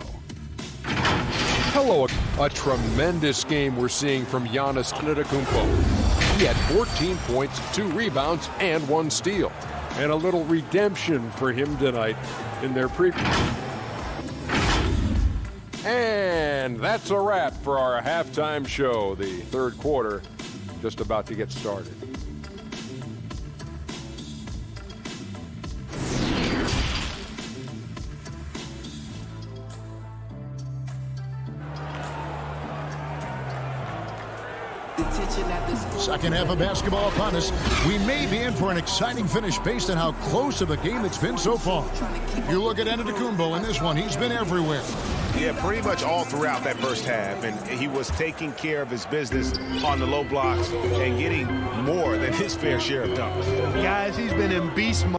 Hello, a tremendous game we're seeing from Giannis Antetokounmpo. He had 14 points, 2 rebounds, and 1 steal. And a little redemption for him tonight in their And that's a wrap for our halftime show. The third quarter just about to get started. Second half of basketball upon us. We may be in for an exciting finish based on how close of a game it's been so far. You look at Antetokounmpo in this one. He's been everywhere. Yeah, pretty much all throughout that first half. And he was taking care of his business on the low blocks and getting more than his fair share of dunks. Guys, he's been in beast mode.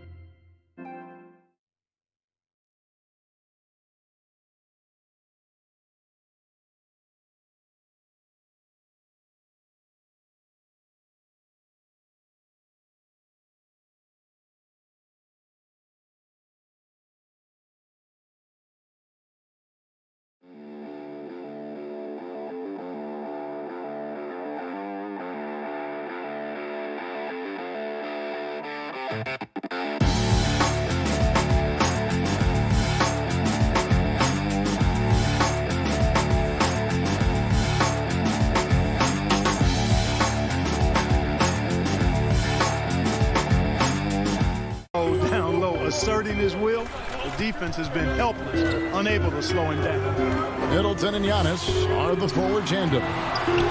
Down low, asserting his will. The defense has been helpless, unable to slow him down. Middleton and Giannis are the forward tandem.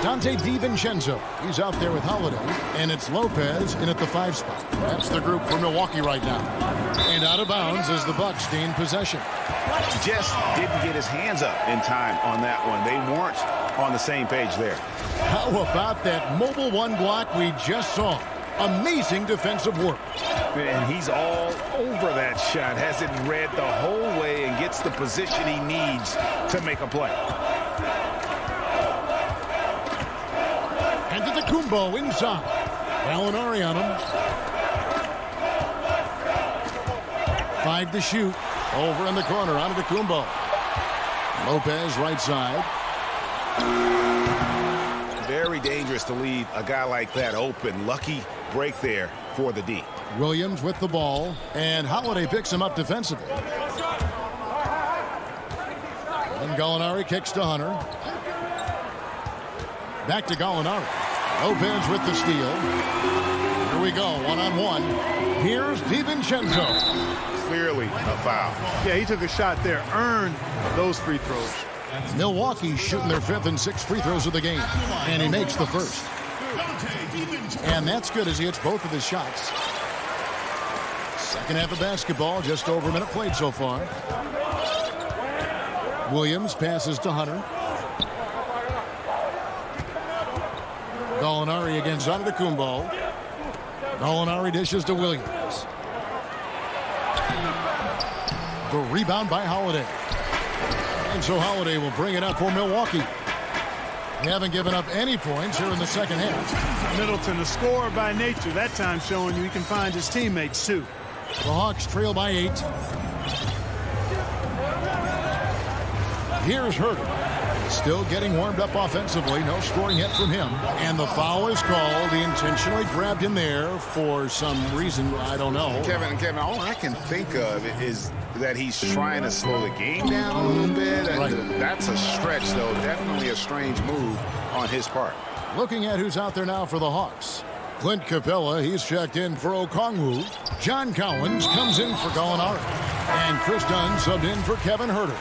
Dante DiVincenzo, he's out there with Holiday, and it's Lopez in at the 5 spot. That's the group for Milwaukee right now. And out of bounds as the Bucks gain possession. Just didn't get his hands up in time on that one. They weren't on the same page there. How about that mobile 1 block we just saw? Amazing defensive work. And he's all over that shot. Has it read the whole way and gets the position he needs to make a play. Antetokounmpo inside. Gallinari on him. 5 to shoot. Over in the corner. Antetokounmpo. Lopez right side. Very dangerous to leave a guy like that open. Lucky break there for the D. Williams with the ball, and Holiday picks him up defensively. And Gallinari kicks to Hunter. Back to Gallinari. Lopez with the steal. Here we go, one-on-one. Here's DiVincenzo. Clearly a foul. Yeah, he took a shot there, earned those free throws. Milwaukee's shooting their 5th and 6th free throws of the game, and he makes the first. And that's good as he hits both of his shots. Second half of basketball, just over a minute played so far. Williams passes to Hunter. Gallinari against Antetokounmpo. Gallinari dishes to Williams. The rebound by Holiday. And so Holiday will bring it up for Milwaukee. They haven't given up any points here in the second half. Middleton, a scorer by nature, that time showing you he can find his teammates too. The Hawks trail by 8. Here's Herter. Still getting warmed up offensively. No scoring yet from him. And the foul is called. He intentionally grabbed him there for some reason. I don't know. Kevin, all I can think of is that he's trying to slow the game down a little bit. Right. That's a stretch, though. Definitely a strange move on his part. Looking at who's out there now for the Hawks. Clint Capella, he's checked in for Okongwu. John Collins comes in for Gallinari. And Chris Dunn subbed in for Kevin Herter.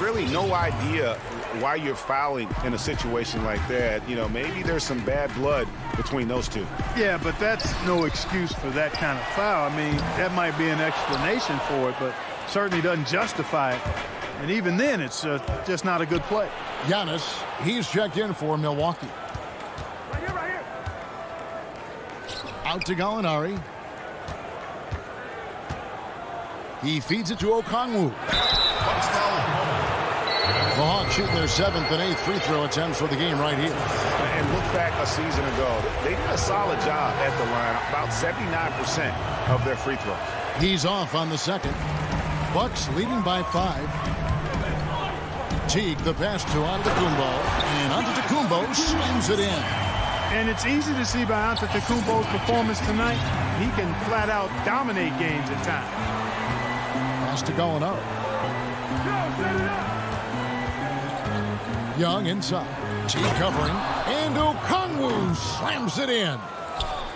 Really no idea why you're fouling in a situation like that. You know, maybe there's some bad blood between those two. Yeah, but that's no excuse for that kind of foul. I mean, that might be an explanation for it, but certainly doesn't justify it. And even then, it's just not a good play. Giannis, he's checked in for Milwaukee. Out to Gallinari. He feeds it to Okongwu. The Hawks shooting their 7th and 8th free throw attempts for the game right here. And look back a season ago. They did a solid job at the line. About 79% of their free throws. He's off on the second. Bucks leading by 5. Teague the pass to Antetokounmpo. And Antetokounmpo slams it in. And it's easy to see by Antetokounmpo's performance tonight. He can flat out dominate games at times. Pass to Gallinari. Young inside. Teague covering. And Okongwu slams it in.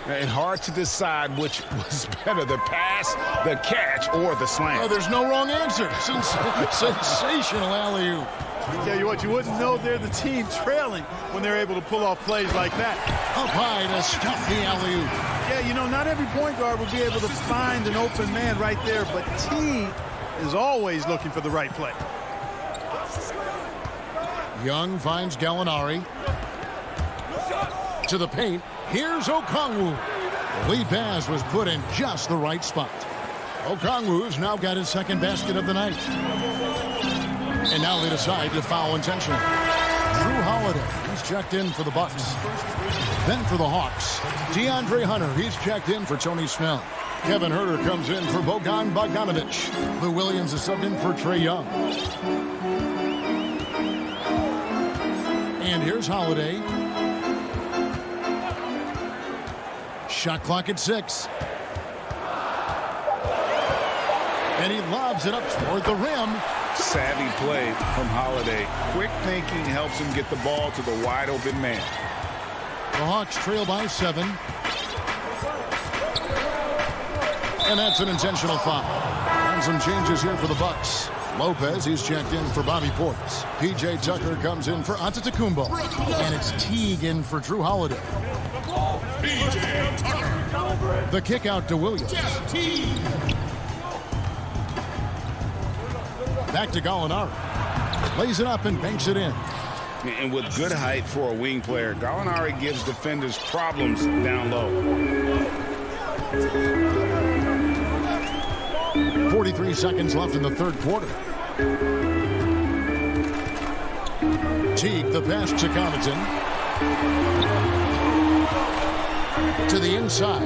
And hard to decide which was better, the pass, the catch, or the slam. Oh, there's no wrong answer. Sensational alley-oop. Tell you what, you wouldn't know they're the team trailing when they're able to pull off plays like that. Up high to stuff the alley-oop. Yeah, you know, not every point guard will be able to find an open man right there, but Teague is always looking for the right play. Young finds Gallinari. To the paint. Here's Okongwu. The lead pass was put in just the right spot. Okongwu's now got his second basket of the night. And now they decide to foul intentionally. Drew Holiday, he's checked in for the Bucks. Then for the Hawks, DeAndre Hunter, he's checked in for Tony Snell. Kevin Huerter comes in for Bogdan Bogdanovic. Lou Williams is subbed in for Trae Young. And here's Holiday. Shot clock at 6. And he lobs it up toward the rim. Savvy play from Holiday. Quick thinking helps him get the ball to the wide open man. The Hawks trail by 7. And that's an intentional foul. And some changes here for the Bucks. Lopez, he's checked in for Bobby Portis. P.J. Tucker comes in for Antetokounmpo. And it's Teague in for Drew Holiday. The kick out to Williams. Back to Gallinari. Lays it up and banks it in. And with good height for a wing player, Gallinari gives defenders problems down low. 43 seconds left in the third quarter. Teague, the pass to Connaughton. To the inside.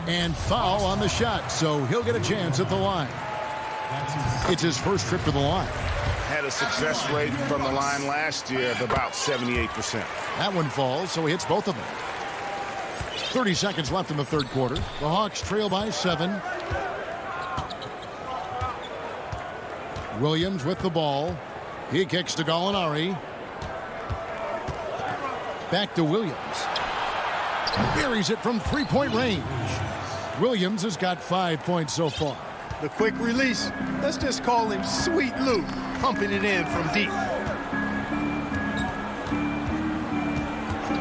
And foul on the shot, so he'll get a chance at the line. It's his first trip to the line. Had a success rate from the line last year of about 78%. That one falls, so he hits both of them. 30 seconds left in the third quarter. The Hawks trail by 7. Williams with the ball. He kicks to Gallinari. Back to Williams. Buries it from three-point range. Williams has got 5 points so far. The quick release. Let's just call him Sweet Lou, pumping it in from deep.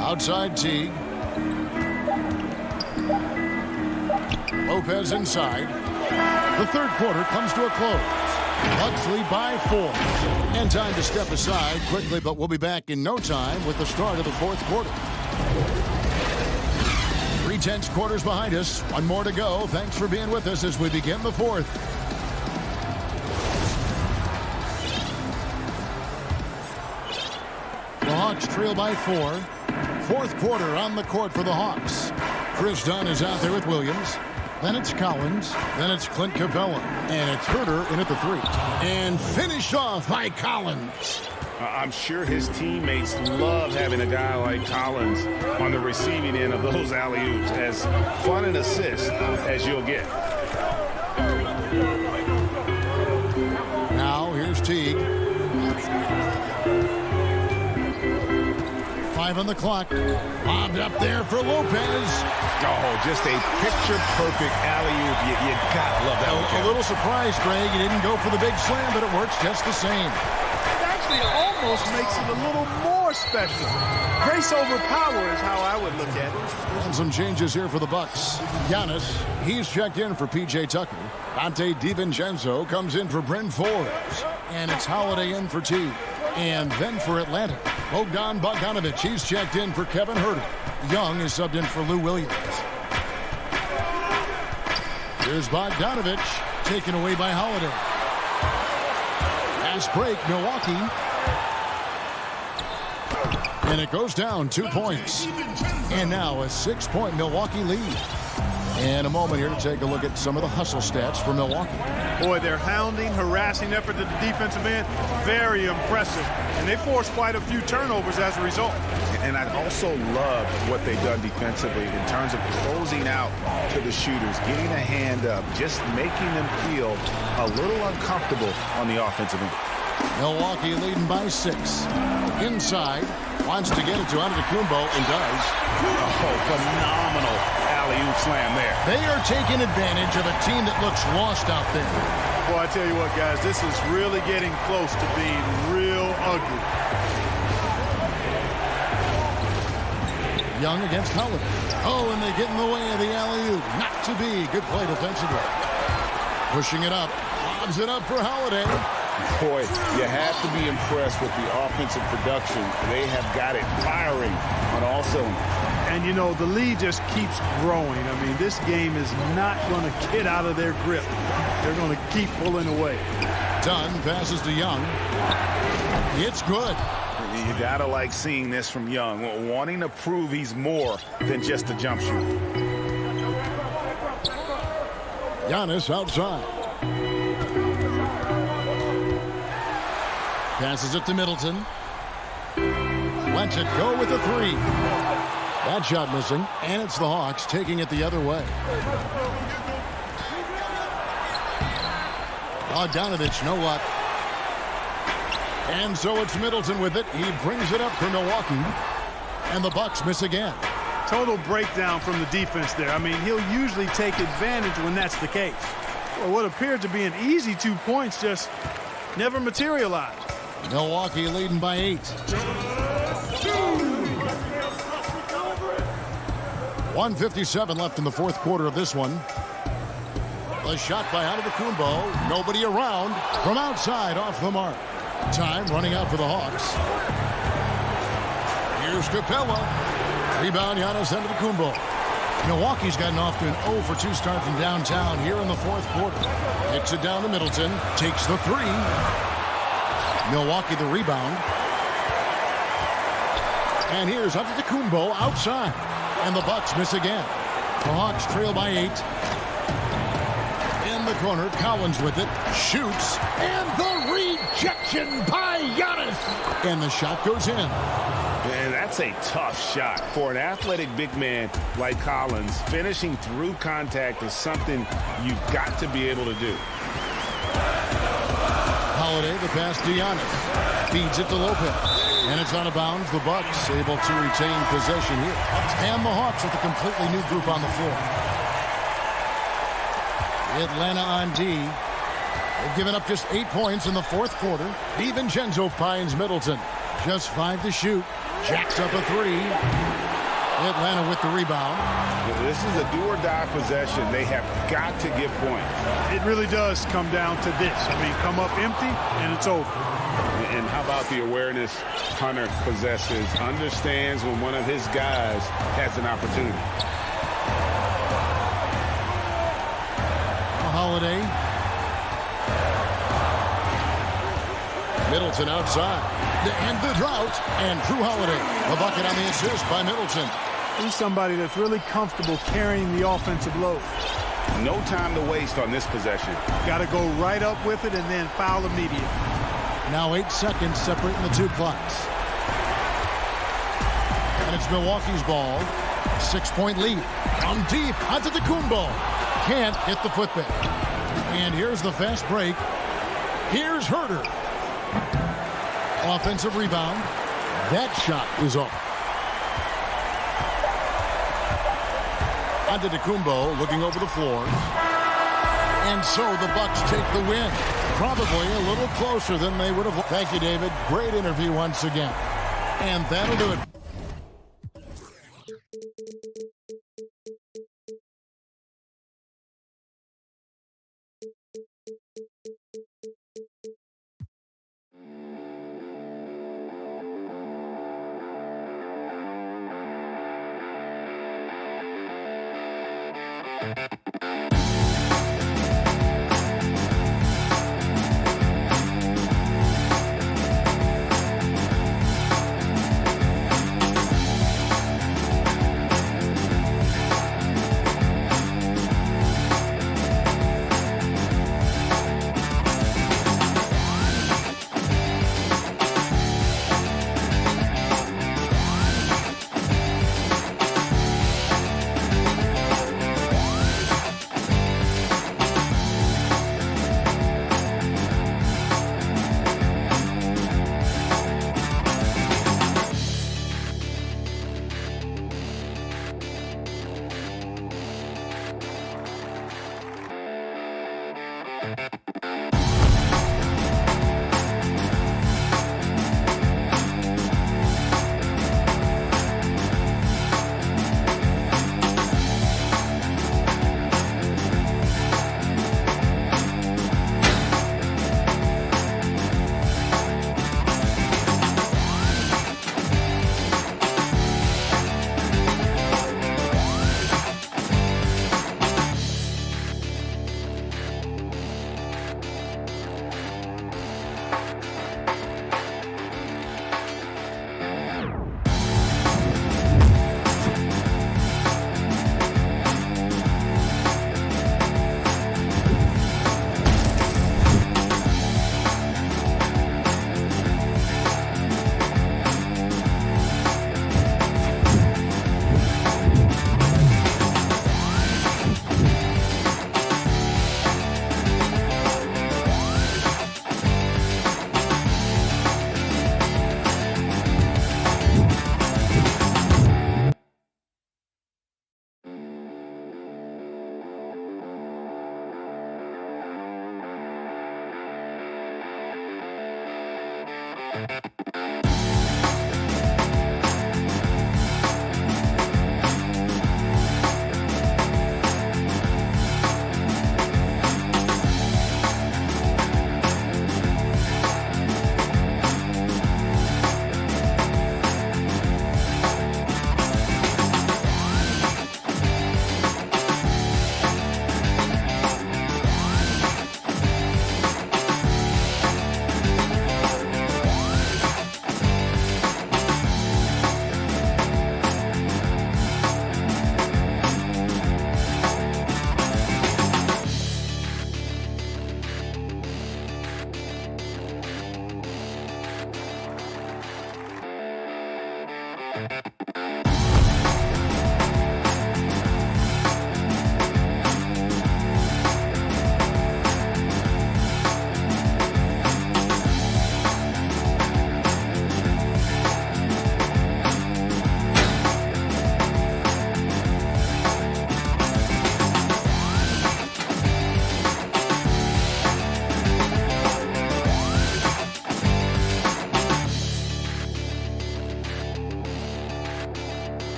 Outside Teague. Lopez inside. The third quarter comes to a close. Bucks lead by 4. And time to step aside quickly, but we'll be back in no time with the start of the fourth quarter. 3/10 quarters behind us. One more to go. Thanks for being with us as we begin the fourth. The Hawks trail by 4. Fourth quarter on the court for the Hawks. Chris Dunn is out there with Williams. Then it's Collins. Then it's Clint Capella. And it's Huerter in at the 3. And finished off by Collins. I'm sure his teammates love having a guy like Collins on the receiving end of those alley-oops. As fun an assist as you'll get. Now here's Teague. 5 on the clock. Bobbed up there for Lopez. Oh, just a picture-perfect alley-oop. You gotta love that one. A little surprised, Greg. He didn't go for the big slam, but it works just the same. It almost makes it a little more special. Grace over power is how I would look at it. And some changes here for the Bucks. Giannis, he's checked in for P.J. Tucker. Dante DiVincenzo comes in for Bryn Forbes. And it's Holiday in for Teague. And then for Atlanta, Bogdan Bogdanovic, he's checked in for Kevin Huerter. Young is subbed in for Lou Williams. Here's Bogdanovic. taken away by Holiday. Pass break, Milwaukee. And it goes down 2 points. And now a 6-point Milwaukee lead. And a moment here to take a look at some of the hustle stats for Milwaukee. Boy, their hounding, harassing effort to the defensive end, very impressive. And they forced quite a few turnovers as a result. And I also love what they've done defensively in terms of closing out to the shooters, getting a hand up, just making them feel a little uncomfortable on the offensive end. Milwaukee leading by 6. Inside, wants to get it to Antetokounmpo and does. Oh, phenomenal alley-oop slam there. They are taking advantage of a team that looks lost out there. Boy, I tell you what, guys, this is really getting close to being real ugly. Young against Holiday. Oh, and they get in the way of the alley-oop. Not to be. Good play defensively. Pushing it up. Lobs it up for Holiday. Boy, you have to be impressed with the offensive production. They have got it firing on all cylinders. And, you know, the lead just keeps growing. I mean, this game is not going to get out of their grip. They're going to keep pulling away. Dunn passes to Young. It's good. You got to like seeing this from Young, wanting to prove he's more than just a jump shooter. Giannis outside. Passes it to Middleton. Lets it go with a 3. That shot missing, and it's the Hawks taking it the other way. Bogdanovich, no luck. And so it's Middleton with it. He brings it up for Milwaukee. And the Bucks miss again. Total breakdown from the defense there. I mean, he'll usually take advantage when that's the case. Well, what appeared to be an easy 2 points just never materialized. Milwaukee leading by 8. 1:57 left in the fourth quarter of this one. A shot by Antetokounmpo. Nobody around. From outside, off the mark. Time running out for the Hawks. Here's Capella. Rebound, Giannis Antetokounmpo. Milwaukee's gotten off to an 0 for 2 start from downtown here in the fourth quarter. Kicks it down to Middleton. Takes the 3. Milwaukee the rebound. And here's Antetokounmpo outside. And the Bucks miss again. The Hawks trail by 8. In the corner, Collins with it. Shoots. And the rejection by Giannis. And the shot goes in. Man, that's a tough shot. For an athletic big man like Collins, finishing through contact is something you've got to be able to do. Holiday, the pass to Giannis. Feeds it to Lopez. And it's out of bounds. The Bucks able to retain possession here. And the Hawks with a completely new group on the floor. Atlanta on D. They've given up just 8 points in the fourth quarter. DiVincenzo finds Middleton. Just 5 to shoot. Jacks up a 3. Atlanta with the rebound. This is a do-or-die possession. They have got to get points. It really does come down to this. I mean, come up empty, and it's over. And how about the awareness Hunter possesses? Understands when one of his guys has an opportunity. Holiday. Middleton outside. To end the drought. And Drew Holiday. A bucket on the assist by Middleton. He's somebody that's really comfortable carrying the offensive load. No time to waste on this possession. Got to go right up with it and then foul immediately. Now 8 seconds separating the 2 clocks. And it's Milwaukee's ball. 6-point lead. From deep. Antetokounmpo. Can't get the putback. And here's the fast break. Here's Herter. Offensive rebound. That shot is off. Antetokounmpo looking over the floor. And so the Bucks take the win. Probably a little closer than they would have. Thank you, David. Great interview once again. And that'll do it.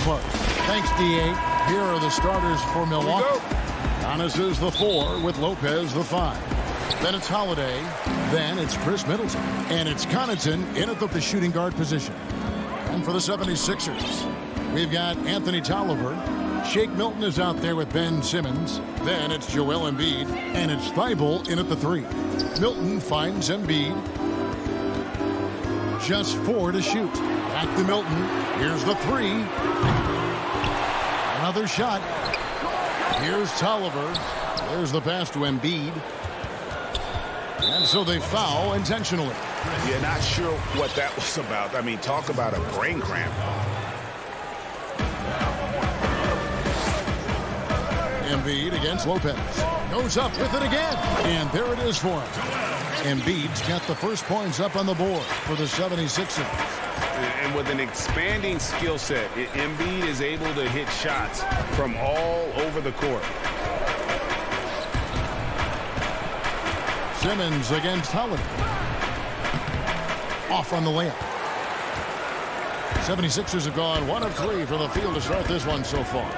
close. Thanks, D8. Here are the starters for Milwaukee. Giannis is the 4 with Lopez the 5. Then it's Holiday. Then it's Chris Middleton. And it's Connaughton in at the shooting guard position. And for the 76ers, we've got Anthony Tolliver. Shake Milton is out there with Ben Simmons. Then it's Joel Embiid. And it's Thibault in at the 3. Milton finds Embiid. Just 4 to shoot. Back to Milton. Here's the 3. Another shot. Here's Tolliver. There's the pass to Embiid. And so they foul intentionally. Yeah, not sure what that was about. I mean, talk about a brain cramp. Embiid against Lopez. Goes up with it again. And there it is for him. Embiid's got the first points up on the board for the 76ers. And with an expanding skill set, Embiid is able to hit shots from all over the court. Simmons against Holiday. Off on the layup. 76ers have gone 1 of 3 from the field to start this one so far.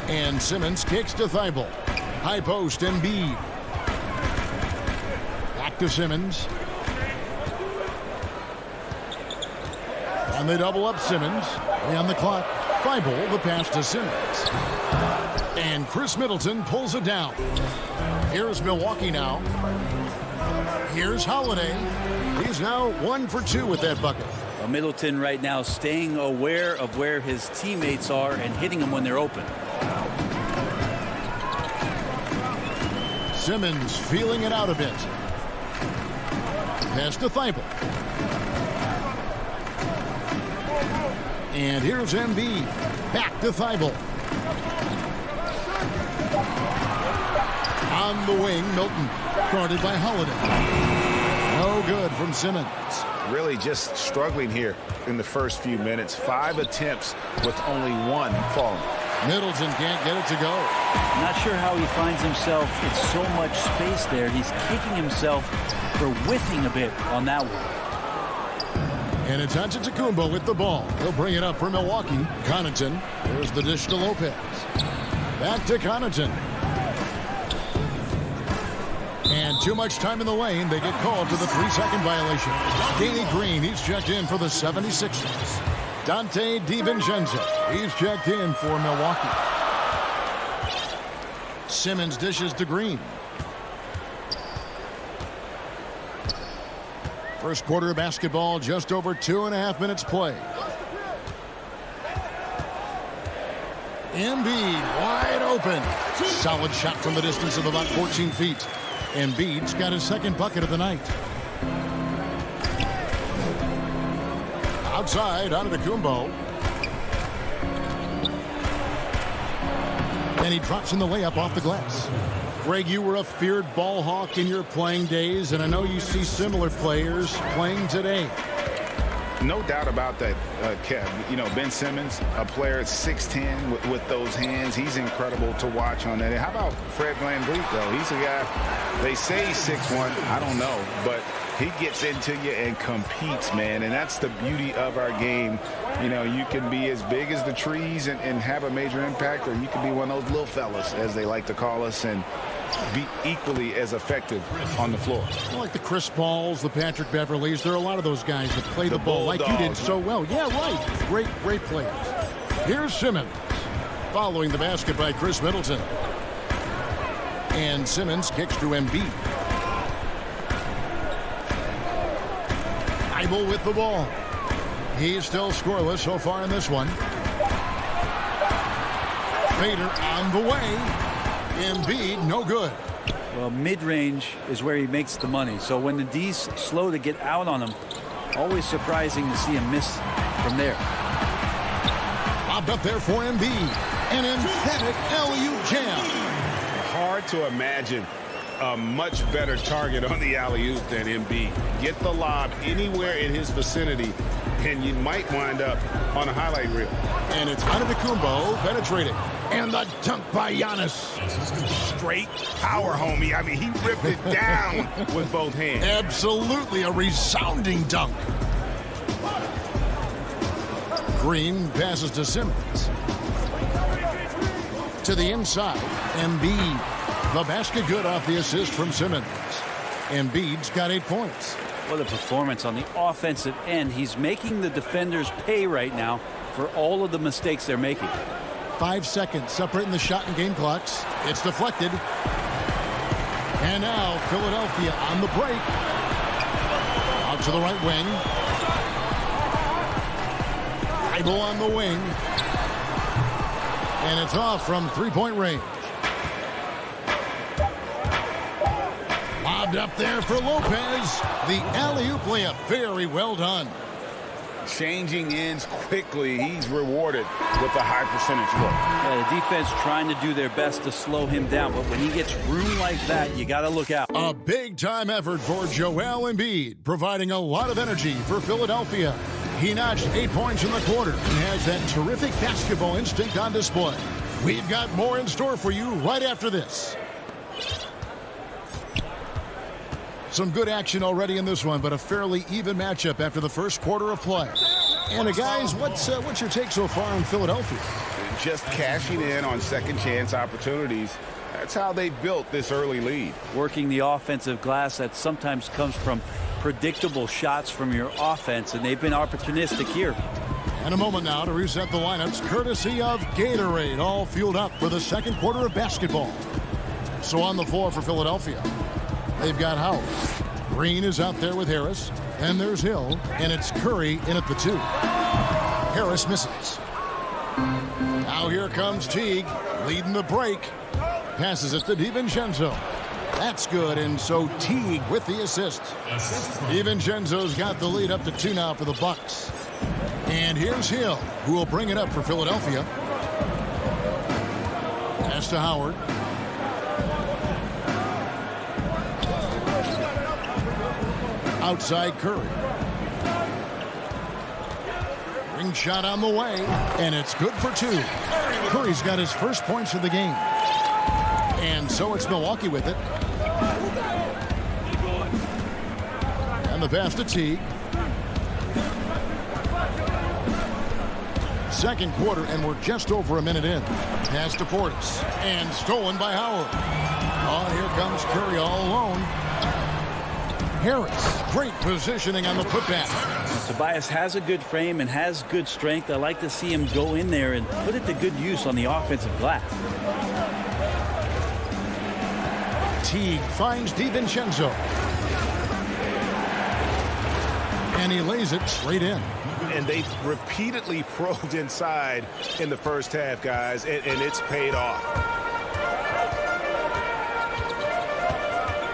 And Simmons kicks to Thibault. High post, Embiid. Back to Simmons. And they double up Simmons. On the clock. Thibault, the pass to Simmons. And Chris Middleton pulls it down. Here's Milwaukee now. Here's Holiday. He's now 1 for 2 with that bucket. Well, Middleton right now staying aware of where his teammates are and hitting them when they're open. Simmons feeling it out a bit. Pass to Thibault. And here's Embiid. Back to Thibault. On the wing, Milton. Guarded by Holiday. No good from Simmons. Really just struggling here in the first few minutes. 5 attempts with only 1 falling. Middleton can't get it to go. Not sure how he finds himself. It's so much space there. He's kicking himself for whiffing a bit on that one. And it's Antetokounmpo with the ball. He'll bring it up for Milwaukee. Connaughton. There's the dish to Lopez. Back to Connaughton. And too much time in the lane. They get called to the 3-second violation. Danny Green, he's checked in for the 76ers. Dante DiVincenzo, he's checked in for Milwaukee. Simmons dishes to Green. First quarter of basketball, just over 2.5 minutes play. Embiid wide open. Solid shot from the distance of about 14 feet. Embiid's got his second bucket of the night. Outside, Antetokounmpo. And he drops in the layup off the glass. Greg, you were a feared ball hawk in your playing days, and I know you see similar players playing today. No doubt about that, Kev. You know, Ben Simmons, a player at 6'10" with those hands. He's incredible to watch on that. And how about Fred VanVleet, though? He's a guy, they say he's 6'1". I don't know, but he gets into you and competes, man. And that's the beauty of our game. You know, you can be as big as the trees and have a major impact, or you can be one of those little fellas, as they like to call us, and be equally as effective on the floor. Like the Chris Pauls, the Patrick Beverleys, there are a lot of those guys that play the ball like you did so well. Yeah, right. Great players. Here's Simmons following the basket by Chris Middleton. And Simmons kicks to Embiid. Thibault with the ball. He's still scoreless so far in this one. Fader on the way. Embiid, no good. Well, mid-range is where he makes the money. So when the D's slow to get out on him, always surprising to see him miss from there. Bobbed up there for Embiid. An emphatic alley-oop jam. Hard to imagine a much better target on the alley-oop than Embiid. Get the lob anywhere in his vicinity, and you might wind up on a highlight reel. And it's Antetokounmpo penetrating. And the dunk by Giannis. Straight power, homie. I mean, he ripped it down with both hands. Absolutely a resounding dunk. Green passes to Simmons. To the inside, Embiid. The basket good off the assist from Simmons. Embiid's got 8 points. What a performance on the offensive end. He's making the defenders pay right now for all of the mistakes they're making. 5 seconds separating the shot and game clocks. It's deflected. And now Philadelphia on the break. Out to the right wing. Idle on the wing. And it's off from three-point range. Lobbed up there for Lopez. The alley-oop layup. Very well done. Changing ends quickly. He's rewarded with a high percentage look. The defense trying to do their best to slow him down, but when he gets room like that, you got to look out. A big-time effort for Joel Embiid, providing a lot of energy for Philadelphia. He notched 8 points in the quarter and has that terrific basketball instinct on display. We've got more in store for you right after this. Some good action already in this one, but a fairly even matchup after the first quarter of play. And guys, what's your take so far on Philadelphia? Just cashing in on second chance opportunities. That's how they built this early lead. Working the offensive glass that sometimes comes from predictable shots from your offense, and they've been opportunistic here. And a moment now to reset the lineups, courtesy of Gatorade, all fueled up for the second quarter of basketball. So on the floor for Philadelphia, they've got Howard. Green is out there with Harris. And there's Hill. And it's Curry in at the 2. Harris misses. Now here comes Teague leading the break. Passes it to DiVincenzo. That's good. And so Teague with the assist. DiVincenzo's got the lead up to 2 now for the Bucks. And here's Hill, who will bring it up for Philadelphia. Pass to Howard. Outside Curry. Ring shot on the way, and it's good for 2. Curry's got his first points of the game. And so it's Milwaukee with it. And the pass to Teague. Second quarter, and we're just over a minute in. Pass to Portis, and stolen by Howard. Oh, here comes Curry all alone. Harris, great positioning on the putback. Tobias has a good frame and has good strength. I like to see him go in there and put it to good use on the offensive glass. Teague finds DiVincenzo. And he lays it straight in. And they've repeatedly probed inside in the first half, guys, and it's paid off.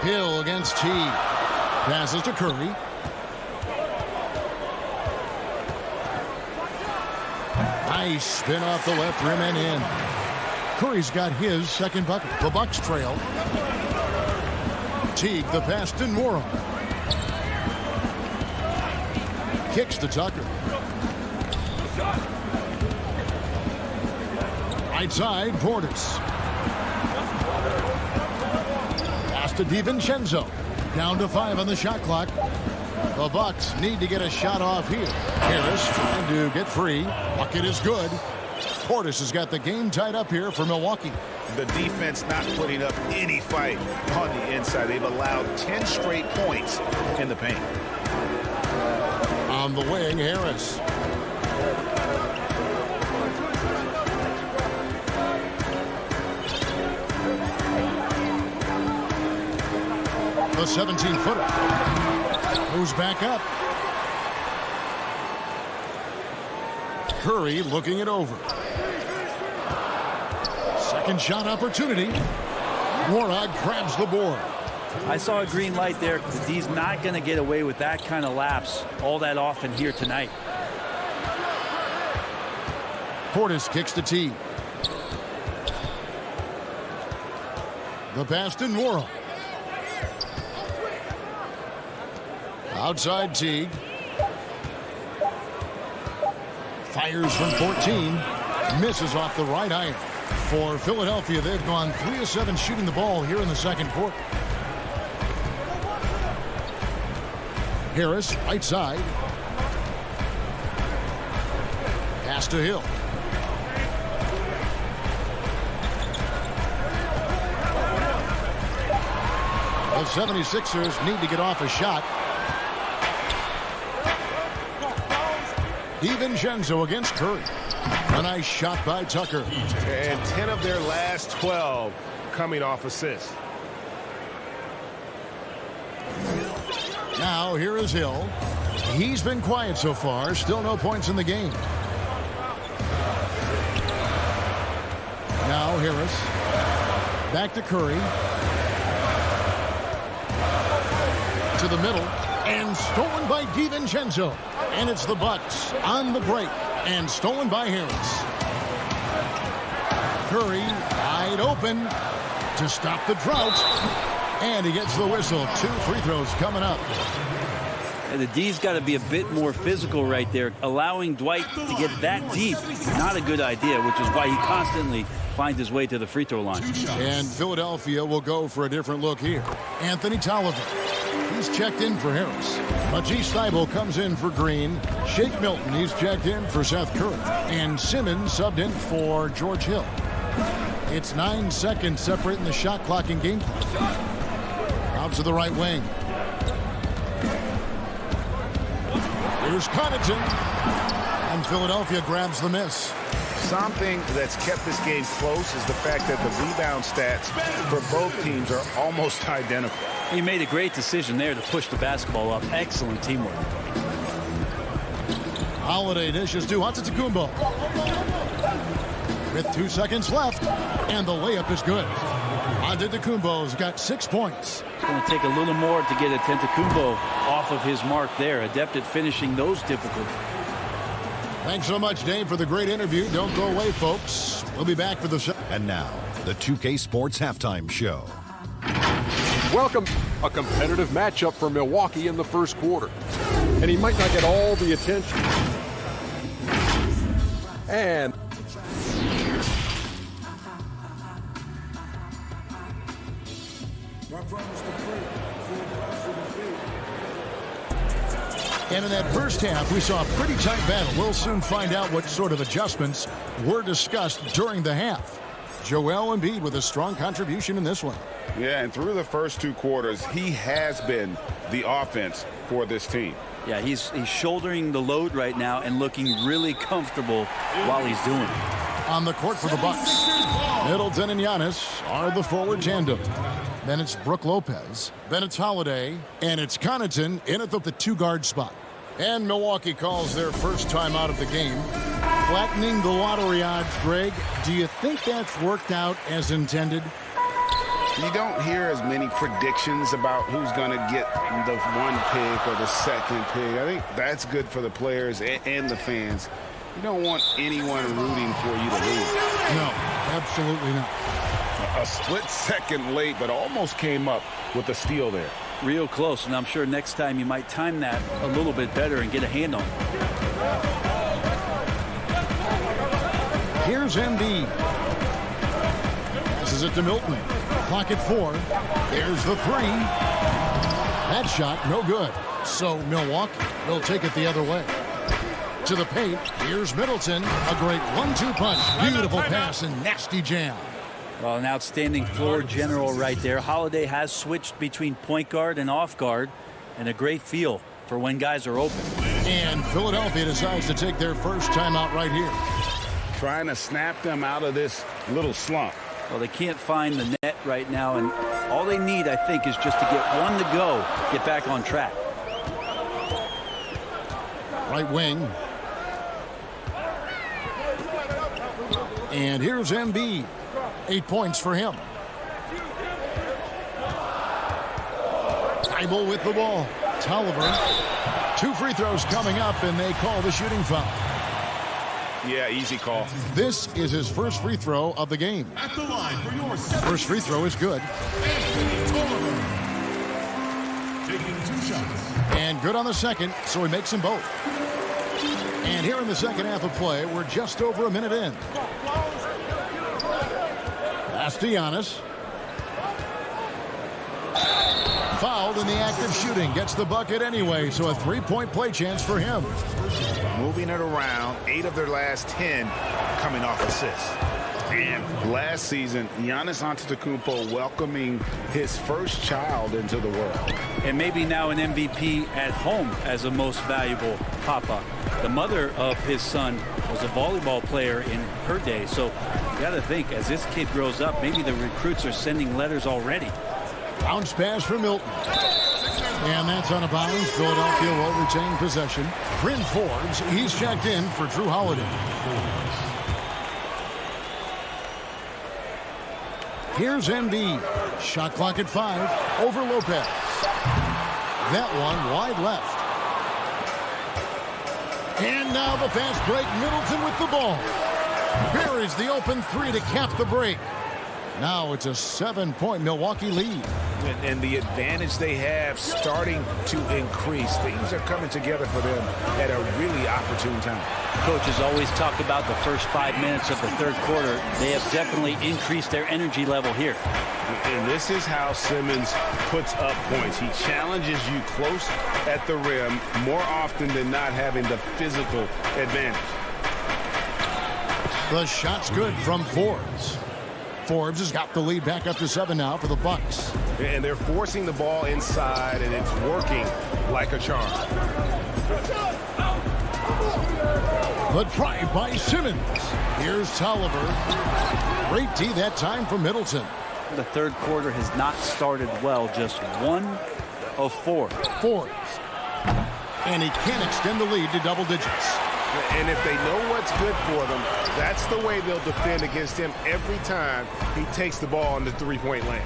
Hill against Teague. Passes to Curry. Nice spin off the left rim and in. Curry's got his second bucket. The Bucks trail. Teague, the pass to Nora. Kicks to Tucker. Right side, Portis. Pass to DiVincenzo. Down to 5 on the shot clock. The Bucks need to get a shot off here. Harris trying to get free. Bucket is good. Portis has got the game tied up here for Milwaukee. The defense not putting up any fight on the inside. They've allowed 10 straight points in the paint. On the wing, Harris. The 17-footer moves back up. Curry looking it over. Second shot opportunity. Warnock grabs the board. I saw a green light there. He's not going to get away with that kind of lapse all that often here tonight. Portis kicks to Teague. The pass to Nora. Outside Teague. Fires from 14. Misses off the right iron. For Philadelphia, they've gone 3 of 7 shooting the ball here in the second quarter. Harris, right side. Pass to Hill. The 76ers need to get off a shot. DiVincenzo against Curry. A nice shot by Tucker. And 10 of their last 12 coming off assists. Now here is Hill. He's been quiet so far. Still no points in the game. Now Harris. Back to Curry. To the middle. And stolen by DiVincenzo. And it's the Bucks on the break. And stolen by Harris. Curry wide open to stop the drought. And he gets the whistle. 2 free throws coming up. And the D's got to be a bit more physical right there. Allowing Dwight to get that deep, not a good idea, which is why he constantly finds his way to the free throw line. And Philadelphia will go for a different look here. Anthony Tolliver. He's checked in for Harris. Matisse Thybulle comes in for Green. Shake Milton, he's checked in for Seth Curry. And Simmons subbed in for George Hill. It's 9 seconds separating the shot clock and game clock. Out to the right wing. Here's Connaughton. And Philadelphia grabs the miss. Something that's kept this game close is the fact that the rebound stats for both teams are almost identical. He made a great decision there to push the basketball up. Excellent teamwork. Holiday dishes to Antetokounmpo. With 2 seconds left, and the layup is good. Antetokounmpo's got 6 points. It's going to take a little more to get Antetokounmpo off of his mark there. Adept at finishing those difficult. Thanks so much, Dave, for the great interview. Don't go away, folks. We'll be back for the... And now, the 2K Sports Halftime Show. Welcome. A competitive matchup for Milwaukee in the first quarter. And he might not get all the attention. And... And in that first half, we saw a pretty tight battle. We'll soon find out what sort of adjustments were discussed during the half. Joel Embiid with a strong contribution in this one. Yeah, and through the first 2 quarters, he has been the offense for this team. Yeah, he's shouldering the load right now and looking really comfortable while he's doing it. On the court for the Bucks, Middleton and Giannis are the forward tandem. Then it's Brook Lopez. Then it's Holiday. And it's Connaughton in at the 2-guard spot. And Milwaukee calls their first time out of the game. Flattening the lottery odds, Greg. Do you think that's worked out as intended? You don't hear as many predictions about who's going to get the 1 pick or the 2nd pick. I think that's good for the players and the fans. You don't want anyone rooting for you to lose. No, absolutely not. A split second late, but almost came up with a steal there. Real close, and I'm sure next time you might time that a little bit better and get a hand on it. Here's Embiid. Passes it to Milton. Clock at 4. There's the 3. That shot, no good. So Milwaukee will take it the other way. To the paint, here's Middleton. A great 1-2 punch. Beautiful pass and nasty jam. Well, an outstanding floor general right there. Holiday has switched between point guard and off guard, and a great feel for when guys are open. And Philadelphia decides to take their first timeout right here. Trying to snap them out of this little slump. Well, they can't find the net right now, and all they need, I think, is just to get one to go, get back on track. Right wing. And here's Embiid. 8 points for him. Thybulle with the ball. Tolliver. 2 free throws coming up, and they call the shooting foul. Yeah, easy call. This is his first free throw of the game. At the line for your First free throw is good. taking 2 shots. And good on the second, so he makes them both. And here in the second half of play, we're just over a minute in. Pass to Giannis. Fouled in the act of shooting. Gets the bucket anyway, so a 3-point play chance for him. moving it around, 8 of their last 10 coming off assists. And last season, Giannis Antetokounmpo welcoming his first child into the world. And maybe now an MVP at home as a most valuable papa. The mother of his son was a volleyball player in her day. So you got to think, as this kid grows up, maybe the recruits are sending letters already. Bounce pass for Milton. And that's on a bounce. Philadelphia will retain possession. Bryn Forbes, he's checked in for Drew Holiday. Here's Embiid. Shot clock at 5. Over Lopez. That one wide left. And now the fast break. Middleton with the ball. Buries the open 3 to cap the break. Now it's a 7-point Milwaukee lead. And the advantage they have starting to increase. Things are coming together for them at a really opportune time. Coaches always talk about the first 5 minutes of the third quarter. They have definitely increased their energy level here. And this is how Simmons puts up points. He challenges you close at the rim more often than not, having the physical advantage. The shot's good from Forbes. Forbes has got the lead back up to 7 now for the Bucks. And they're forcing the ball inside, and it's working like a charm. The drive by Simmons. Here's Tolliver. Great D that time from Middleton. The third quarter has not started well. Just 1 of 4. Forbes. And he can extend the lead to double digits. And if they know what's good for them, that's the way they'll defend against him every time he takes the ball in the three-point lane.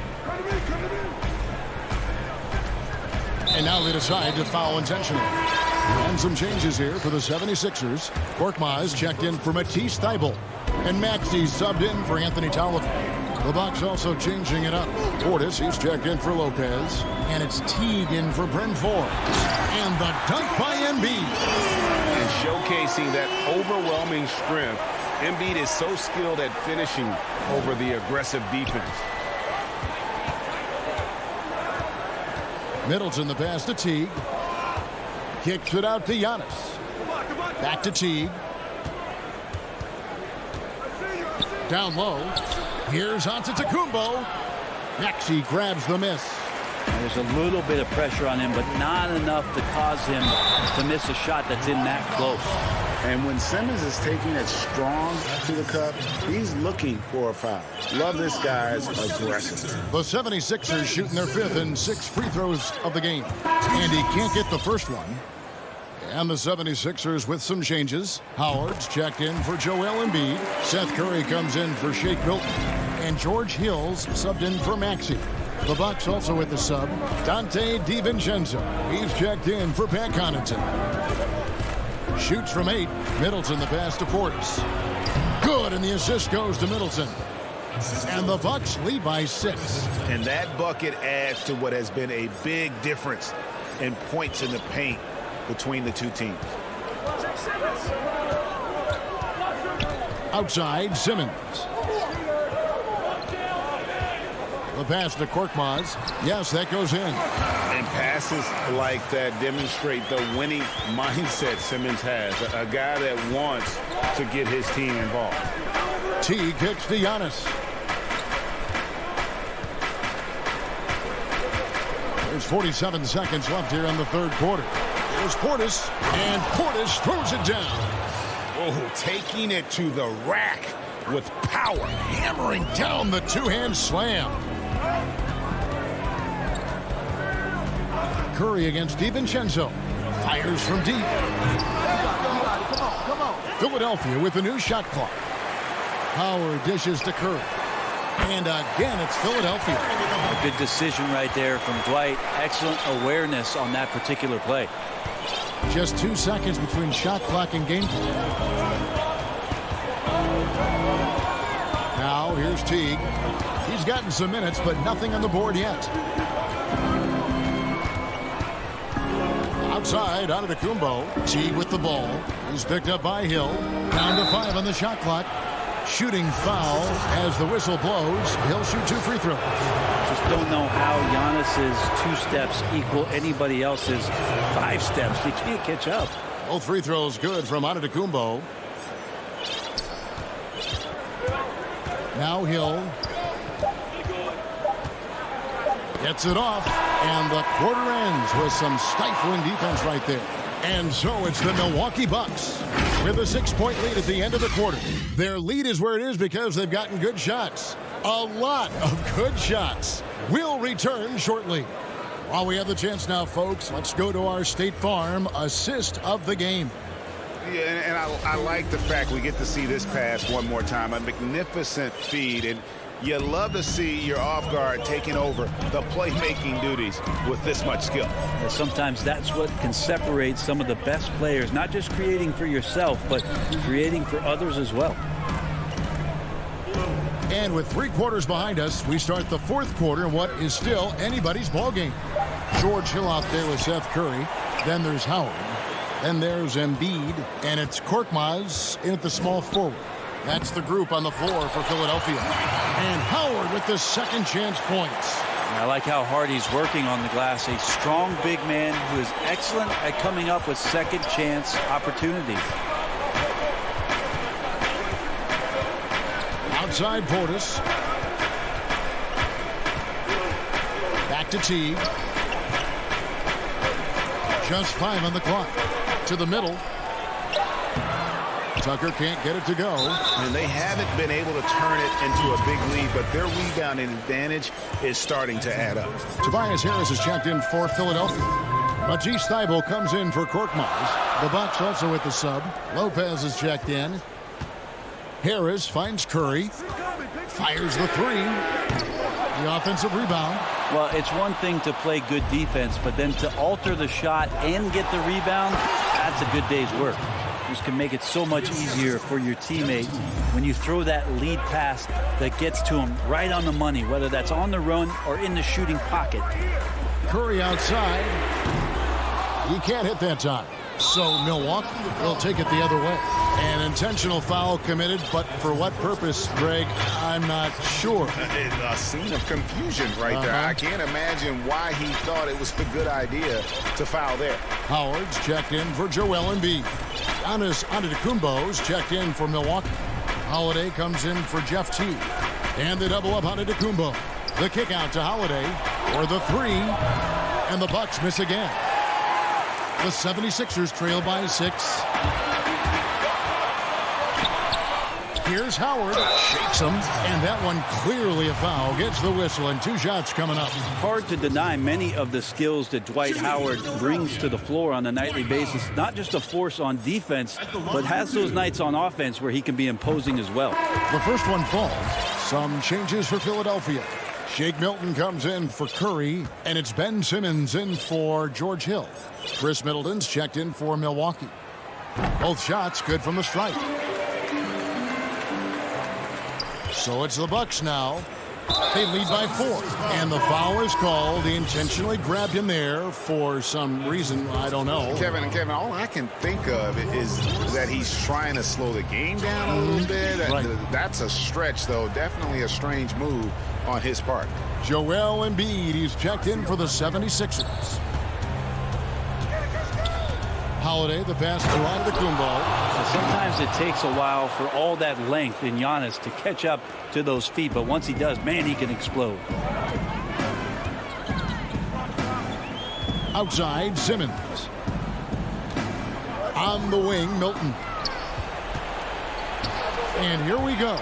And now they decide to foul intentionally. And some changes here for the 76ers. Korkmaz checked in for Matisse Thybulle. And Maxey subbed in for Anthony Tolliver. The Bucks also changing it up. Portis, he's checked in for Lopez. And it's Teague in for Bryn Forbes. And the dunk by Embiid. And showcasing that overwhelming strength. Embiid is so skilled at finishing over the aggressive defense. Middleton the pass to Teague. Kicks it out to Giannis. Back to Teague. Down low. Here's Antetokounmpo. Maxey grabs the miss. There's a little bit of pressure on him, but not enough to cause him to miss a shot that's in that close. And when Simmons is taking it strong to the cup, he's looking for a foul. Love this guy's aggressive. The 76ers shooting their 5th and 6th free throws of the game. And he can't get the first one. And the 76ers with some changes. Howard's checked in for Joel Embiid. Seth Curry comes in for Shake Milton. And George Hill's subbed in for Maxey. The Bucks also with the sub. Dante DiVincenzo. He's checked in for Pat Connaughton. Shoots from 8. Middleton the pass to Portis. Good, and the assist goes to Middleton. And the Bucks lead by 6. And that bucket adds to what has been a big difference in points in the paint between the two teams. Outside, Simmons. The pass to Korkmaz. Yes, that goes in. And passes like that demonstrate the winning mindset Simmons has. A guy that wants to get his team involved. T kicks to Giannis. There's 47 seconds left here in the third quarter. There's Portis, and Portis throws it down. Oh, taking it to the rack with power. Hammering down the two-hand slam. Curry against DiVincenzo. Fires from deep. Come on. Philadelphia with a new shot clock. Howard dishes to Curry. And again, it's Philadelphia. A good decision right there from Dwight. Excellent awareness on that particular play. Just 2 seconds between shot clock and game clock. Now, here's Teague. He's gotten some minutes, but nothing on the board yet. Outside, Antetokounmpo. Teague with the ball. He's picked up by Hill. Down to 5 on the shot clock. Shooting foul as the whistle blows. He'll shoot 2 free throws. Just don't know how Giannis's 2 steps equal anybody else's 5 steps. You can't catch up. Both free throws good from Antetokounmpo. Now Hill gets it off, and the quarter ends with some stifling defense right there. And so it's the Milwaukee Bucks with a 6-point lead at the end of the quarter. Their lead is where it is because they've gotten good shots. A lot of good shots. We'll return shortly. While we have the chance now, folks, let's go to our State Farm assist of the game. Yeah, and I like the fact we get to see this pass one more time. A magnificent feed, and you love to see your off guard taking over the playmaking duties with this much skill. And sometimes that's what can separate some of the best players, not just creating for yourself, but creating for others as well. And with 3 quarters behind us, we start the 4th quarter in what is still anybody's ball game. George Hill out there with Seth Curry. Then there's Howard. Then there's Embiid. And it's Korkmaz in at the small forward. That's the group on the floor for Philadelphia. And Howard with the second chance points. I like how hard he's working on the glass. A strong big man who is excellent at coming up with second chance opportunities. Outside Portis. Back to Teague. Just 5 on the clock. To the middle. Tucker can't get it to go. And they haven't been able to turn it into a big lead, but their rebounding advantage is starting to add up. Tobias Harris is checked in for Philadelphia. Matisse Thybulle comes in for Korkmaz. The Bucks also with the sub. Lopez is checked in. Harris finds Curry. Fires the 3. The offensive rebound. Well, it's one thing to play good defense, but then to alter the shot and get the rebound, that's a good day's work. This can make it so much easier for your teammate when you throw that lead pass that gets to him right on the money, whether that's on the run or in the shooting pocket. Curry outside. He can't hit that time. So Milwaukee will take it the other way. An intentional foul committed, but for what purpose, Greg, I'm not sure. A scene of confusion right there. I can't imagine why he thought it was a good idea to foul there. Howard's checked in for Joel Embiid. Giannis Antetokounmpo's checked in for Milwaukee. Holiday comes in for Jeff Teague. And the double up Antetokounmpo. The kick out to Holiday for the 3. And the Bucks miss again. The 76ers trail by 6. Here's Howard, shakes him, and that one clearly a foul. Gets the whistle, and 2 shots coming up. Hard to deny many of the skills that Dwight Howard brings to the floor on a nightly basis. Not just a force on defense, but has those nights on offense where he can be imposing as well. The first one falls. Some changes for Philadelphia. Shake Milton comes in for Curry, and it's Ben Simmons in for George Hill. Chris Middleton's checked in for Milwaukee. Both shots good from the stripe. So it's the Bucks now. They lead by 4. And the foul is called. He intentionally grabbed him there for some reason. I don't know. Kevin, all I can think of is that he's trying to slow the game down a little bit. Right. That's a stretch, though. Definitely a strange move on his part. Joel Embiid, he's checked in for the 76ers. Holiday, the pass to Antetokounmpo. Sometimes it takes a while for all that length in Giannis to catch up to those feet, but once he does, man, he can explode. Outside, Simmons. On the wing, Milton. And here we go.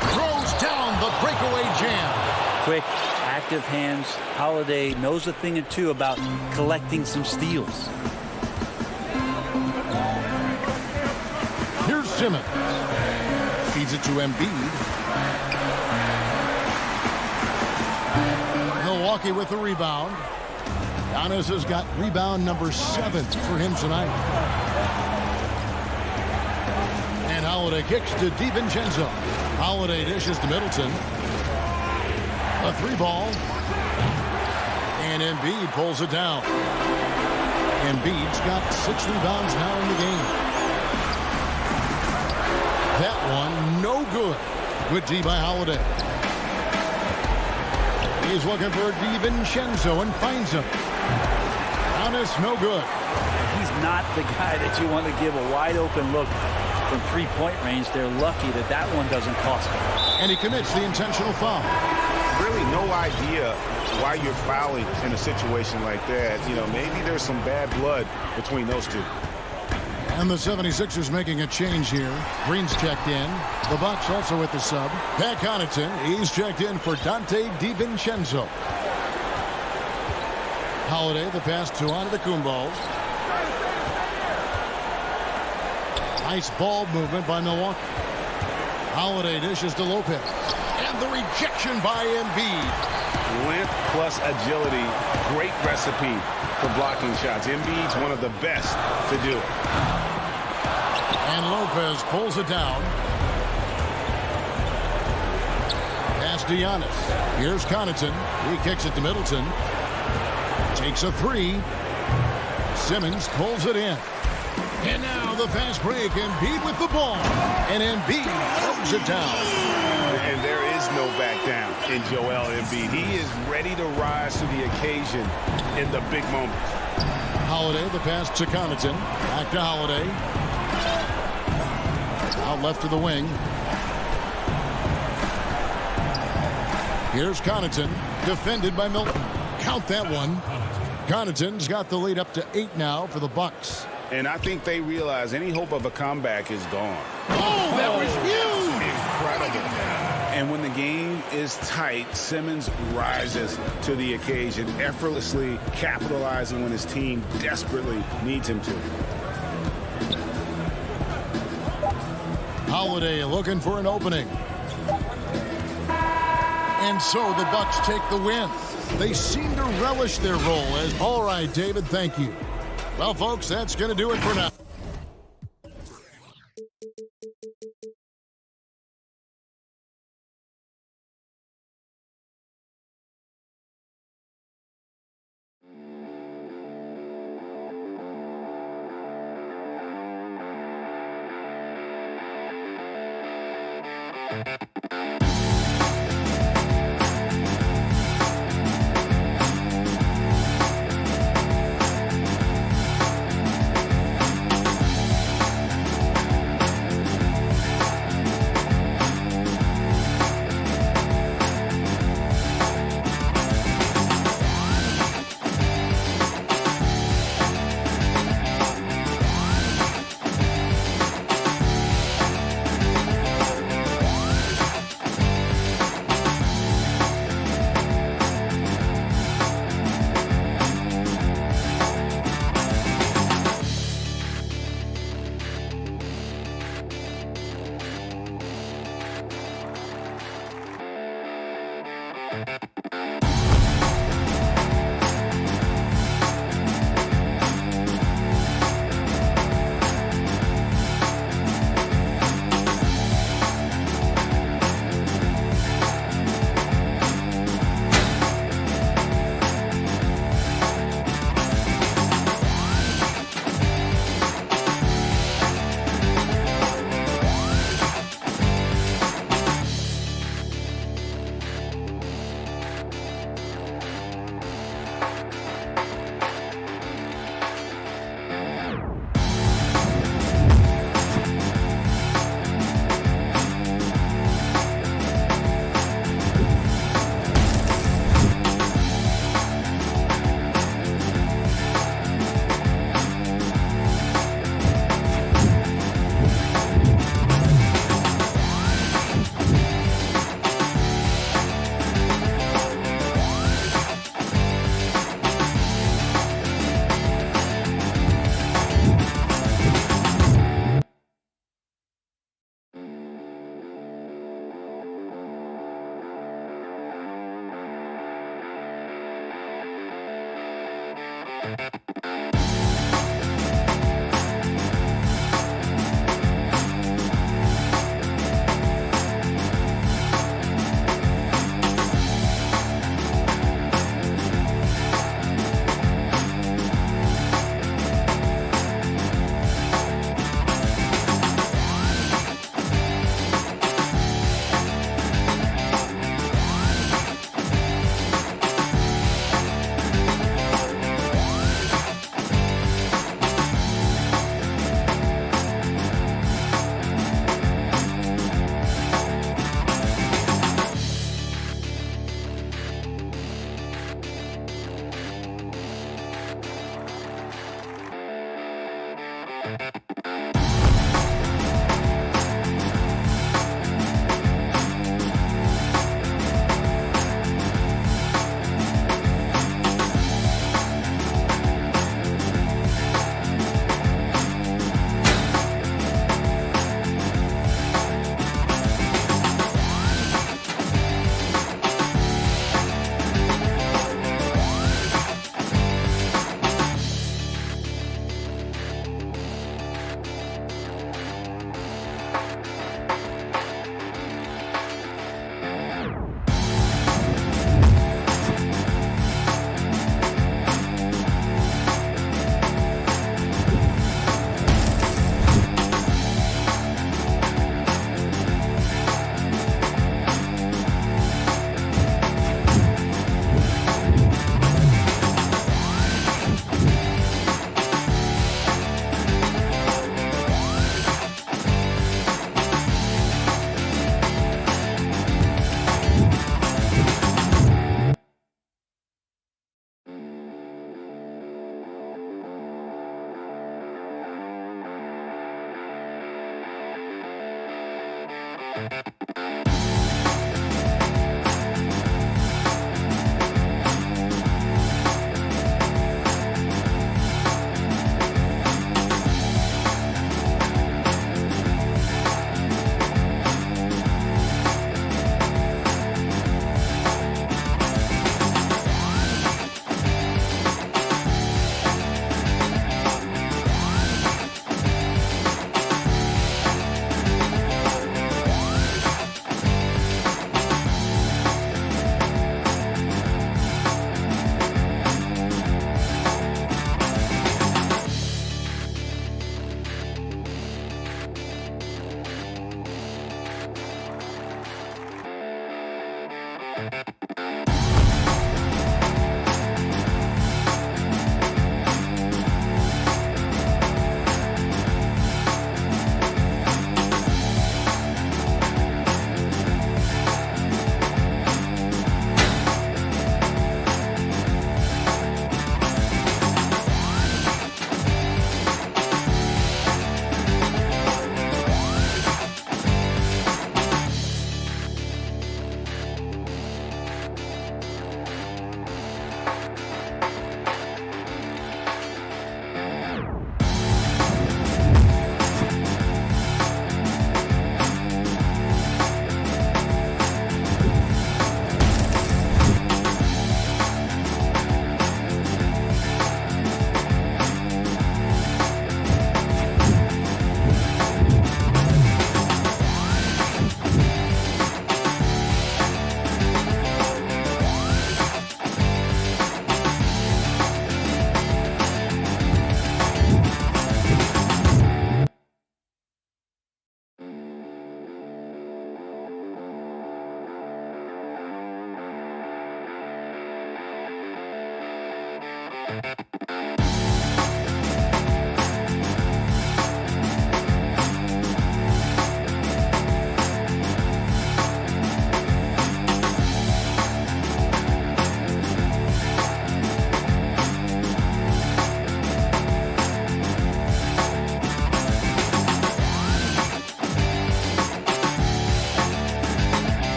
Throws down the breakaway jam. Quick, active hands. Holiday knows a thing or two about collecting some steals. Here's Simmons. Feeds it to Embiid. Milwaukee with the rebound. Giannis has got rebound number 7 for him tonight. And Holiday kicks to DiVincenzo. Holiday dishes to Middleton. A 3-ball. And Embiid pulls it down. Embiid's got 6 rebounds now in the game. That one, no good. Good D by Holiday. He's looking for DiVincenzo and finds him. Giannis, no good. He's not the guy that you want to give a wide open look from three-point range. They're lucky that that one doesn't cost them. And he commits the intentional foul. Really no idea why you're fouling in a situation like that. You know, maybe there's some bad blood between those two. And the 76ers making a change here. Green's checked in. The Bucks also with the sub. Pat Connaughton, he's checked in for Dante DiVincenzo. Holiday, the pass to Antetokounmpo. Nice ball movement by Milwaukee. Holiday dishes to Lopez. And the rejection by Embiid. Length plus agility, great recipe for blocking shots. Embiid's one of the best to do it. And Lopez pulls it down. Pass to Giannis. Here's Connaughton. He kicks it to Middleton. Takes a three. Simmons pulls it in. And now the fast break. Embiid with the ball. And Embiid throws it down. And there is no back down in Joel Embiid. He is ready to rise to the occasion in the big moments. Holiday, the pass to Connaughton. Back to Holiday. Out left to the wing. Here's Connaughton. Defended by Milton. Count that one. Connaughton's got the lead up to 8 now for the Bucks. And I think they realize any hope of a comeback is gone. Oh, that was huge! Incredible. And when the game is tight, Simmons rises to the occasion, effortlessly capitalizing when his team desperately needs him to. Holiday looking for an opening. And so the Bucks take the win. They seem to relish their role as, all right, David, thank you. Well, folks, that's going to do it for now.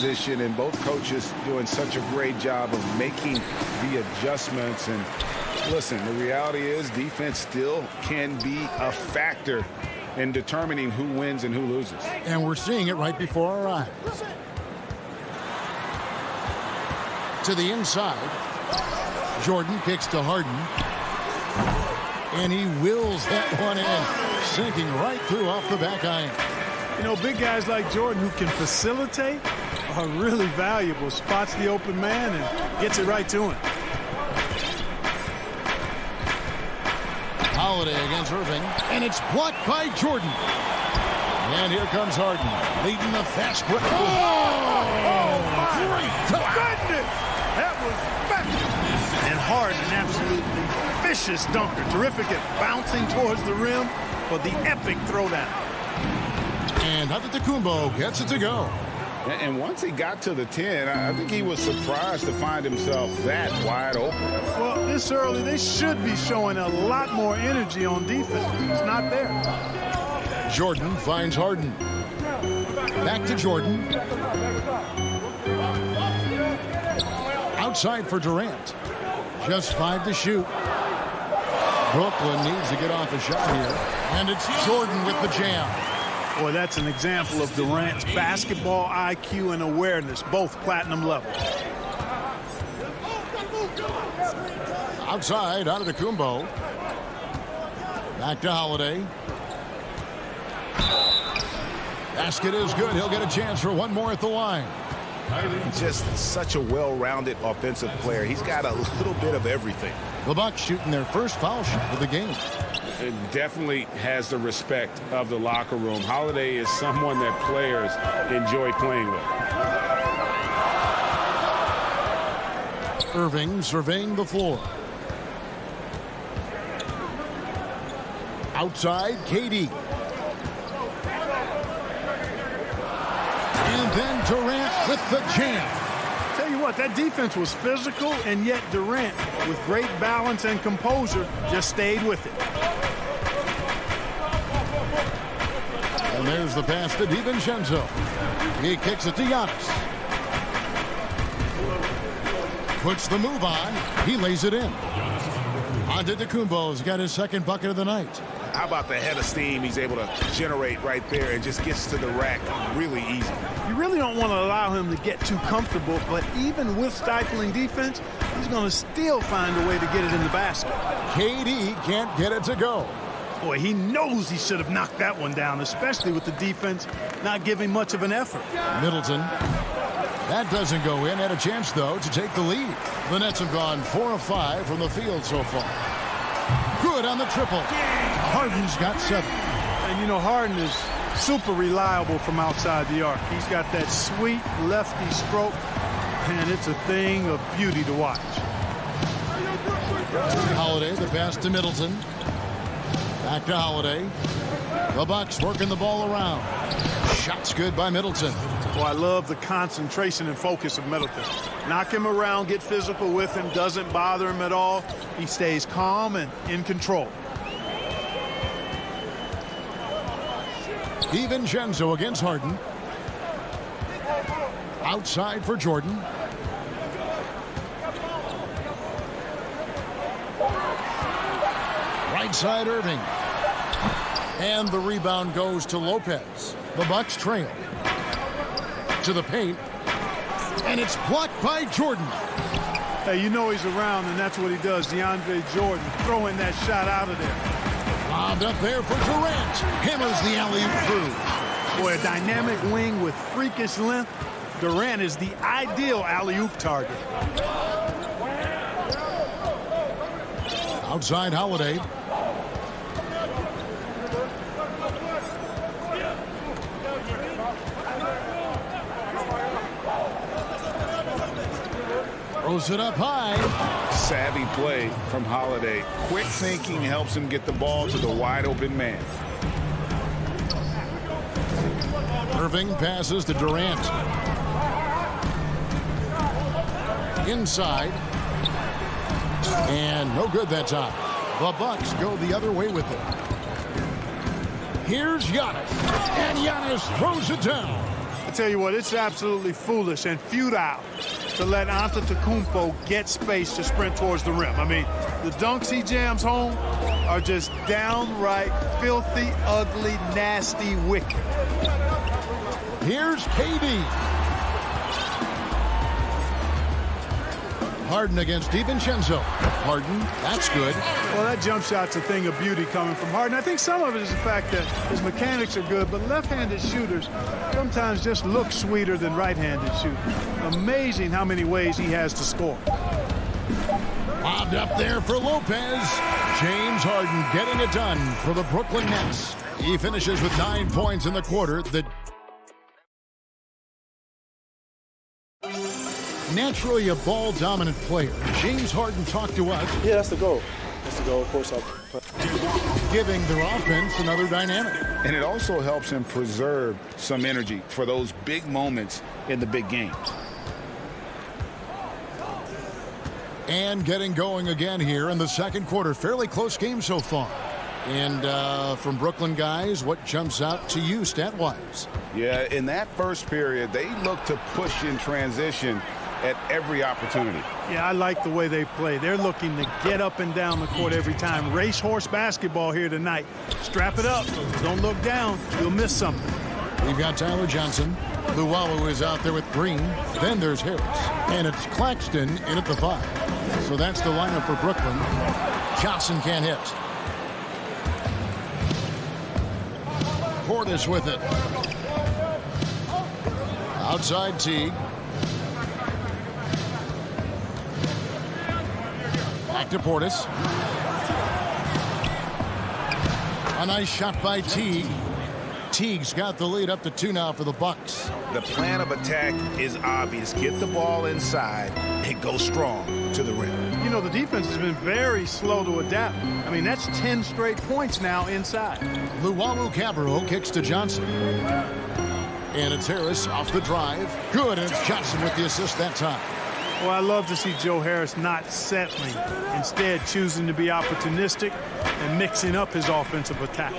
transition, and both coaches doing such a great job of making the adjustments. And listen, the reality is defense still can be a factor in determining who wins and who loses. And we're seeing it right before our eyes. To the inside. Jordan kicks to Harden. And he wills that one in, sinking right through off the back iron. You know, big guys like Jordan who can facilitate are really valuable. Spots the open man and gets it right to him. Holiday against Irving, and it's blocked by Jordan. And here comes Harden, leading the fast break. Great goodness! That was effective. And Harden, an absolutely vicious dunker. Terrific at bouncing towards the rim for the epic throwdown. And Antetokounmpo gets it to go. And once he got to the 10, I think he was surprised to find himself that wide open. Well, this early, they should be showing a lot more energy on defense. It's not there. Jordan finds Harden. Back to Jordan. Outside for Durant. Just 5 to shoot. Brooklyn needs to get off a shot here. And it's Jordan with the jam. Boy, that's an example of Durant's basketball IQ and awareness, both platinum level. Outside, Antetokounmpo. Back to Holiday. Basket is good. He'll get a chance for one more at the line. Just such a well-rounded offensive player. He's got a little bit of everything. The Bucks shooting their first foul shot of the game. It definitely has the respect of the locker room. Holiday is someone that players enjoy playing with. Irving surveying the floor. Outside, KD. And then Durant with the jam. Tell you what, that defense was physical, and yet Durant, with great balance and composure, just stayed with it. And there's the pass to DiVincenzo. He kicks it to Giannis. Puts the move on. He lays it in. Antetokounmpo's got his second bucket of the night. How about the head of steam he's able to generate right there and just gets to the rack really easy. You really don't want to allow him to get too comfortable, but even with stifling defense, he's going to still find a way to get it in the basket. KD can't get it to go. Boy, he knows he should have knocked that one down, especially with the defense not giving much of an effort. Middleton. That doesn't go in. Had a chance, though, to take the lead. The Nets have gone 4 of 5 from the field so far. Good on the triple. Harden's got 7. And, you know, Harden is super reliable from outside the arc. He's got that sweet lefty stroke, and it's a thing of beauty to watch. Holiday, the pass to Middleton. Back to Holiday. The Bucks working the ball around. Shot's good by Middleton. Well, I love the concentration and focus of Middleton. Knock him around, get physical with him, doesn't bother him at all. He stays calm and in control. DiVincenzo against Harden. Outside for Jordan. Right side Irving. And the rebound goes to Lopez. The Bucks trail. To the paint. And it's blocked by Jordan. Hey, you know he's around, and that's what he does. DeAndre Jordan throwing that shot out of there. Lobbed up there for Durant. Hammers the alley-oop through. Boy, a dynamic wing with freakish length. Durant is the ideal alley-oop target. Outside Holiday. Throws it up high. Savvy play from Holiday. Quick thinking helps him get the ball to the wide open man. Irving passes to Durant. Inside. And no good that time. The Bucks go the other way with it. Here's Giannis. And Giannis throws it down. I tell you what, it's absolutely foolish and futile to let Antetokounmpo get space to sprint towards the rim. I mean, the dunks he jams home are just downright filthy, ugly, nasty, wicked. Here's KD. Harden against DiVincenzo. Harden, that's good. Well, that jump shot's a thing of beauty coming from Harden. I think some of it is the fact that his mechanics are good, but left-handed shooters sometimes just look sweeter than right-handed shooters. Amazing how many ways he has to score. Lobbed up there for Lopez. James Harden getting it done for the Brooklyn Nets. He finishes with 9 points in the quarter. Naturally a ball-dominant player. James Harden talked to us. Yeah, that's the goal. That's the goal, of course. Giving their offense another dynamic. And it also helps him preserve some energy for those big moments in the big games. And getting going again here in the second quarter. Fairly close game so far. And from Brooklyn guys, what jumps out to you stat-wise? Yeah, in that first period, they look to push in transition at every opportunity. Yeah, I like the way they play. They're looking to get up and down the court every time. Racehorse basketball here tonight. Strap it up. Don't look down. You'll miss something. We've got Tyler Johnson. Luwawu is out there with Green. Then there's Harris. And it's Claxton in at the 5. So that's the lineup for Brooklyn. Johnson can't hit. Portis with it. Outside Teague. Back to Portis. A nice shot by Teague. Teague's got the lead up to 2 now for the Bucks. The plan of attack is obvious. Get the ball inside and go strong to the rim. You know, the defense has been very slow to adapt. I mean, that's 10 straight points now inside. Luwawu-Cabarrot kicks to Johnson. And it's Harris off the drive. Good, and it's Johnson with the assist that time. Well, I love to see Joe Harris not settling, instead choosing to be opportunistic and mixing up his offensive attack.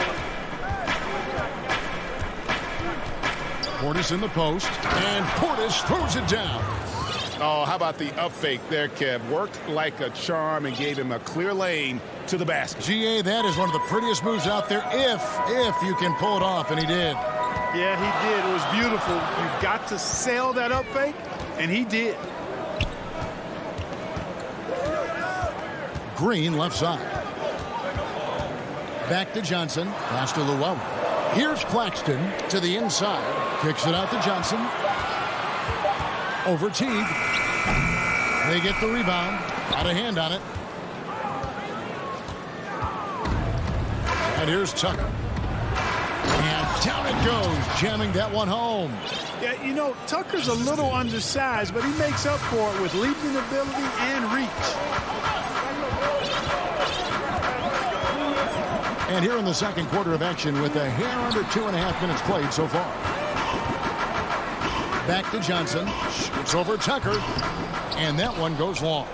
Portis in the post, and Portis throws it down. Oh, how about the up fake there, Kev? Worked like a charm and gave him a clear lane to the basket. GA, that is one of the prettiest moves out there, if you can pull it off, and he did. Yeah, he did. It was beautiful. You've got to sell that up fake, and he did. Green left side. Back to Johnson. Pass to Luwawu. Here's Claxton to the inside. Kicks it out to Johnson. Over Teague. They get the rebound. Got a hand on it. And here's Tucker. And down it goes, jamming that one home. Yeah, you know, Tucker's a little undersized, but he makes up for it with leaping ability and reach. And here in the second quarter of action with a hair under 2.5 minutes played so far. Back to Johnson. It's over Tucker. And that one goes long.